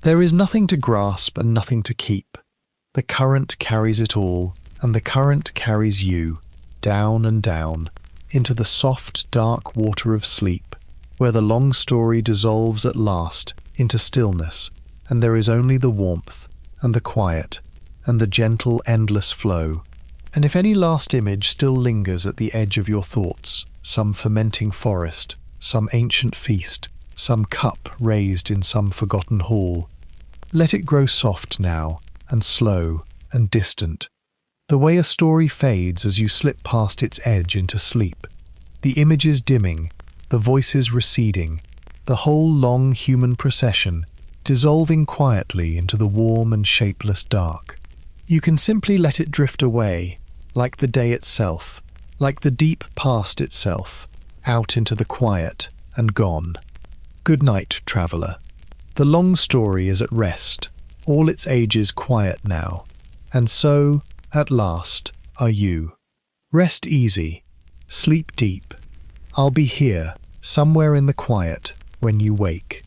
There is nothing to grasp and nothing to keep. The current carries it all, and the current carries you, down and down, into the soft, dark water of sleep, where the long story dissolves at last into stillness, and there is only the warmth, and the quiet, and the gentle, endless flow. And if any last image still lingers at the edge of your thoughts, some fermenting forest, some ancient feast, some cup raised in some forgotten hall, let it grow soft now, and slow, and distant, the way a story fades as you slip past its edge into sleep, the images dimming, the voices receding, the whole long human procession dissolving quietly into the warm and shapeless dark. You can simply let it drift away, like the day itself, like the deep past itself, out into the quiet and gone. Good night, traveller. The long story is at rest, all its ages quiet now, and so, at last, are you. Rest easy, sleep deep. I'll be here, somewhere in the quiet, when you wake.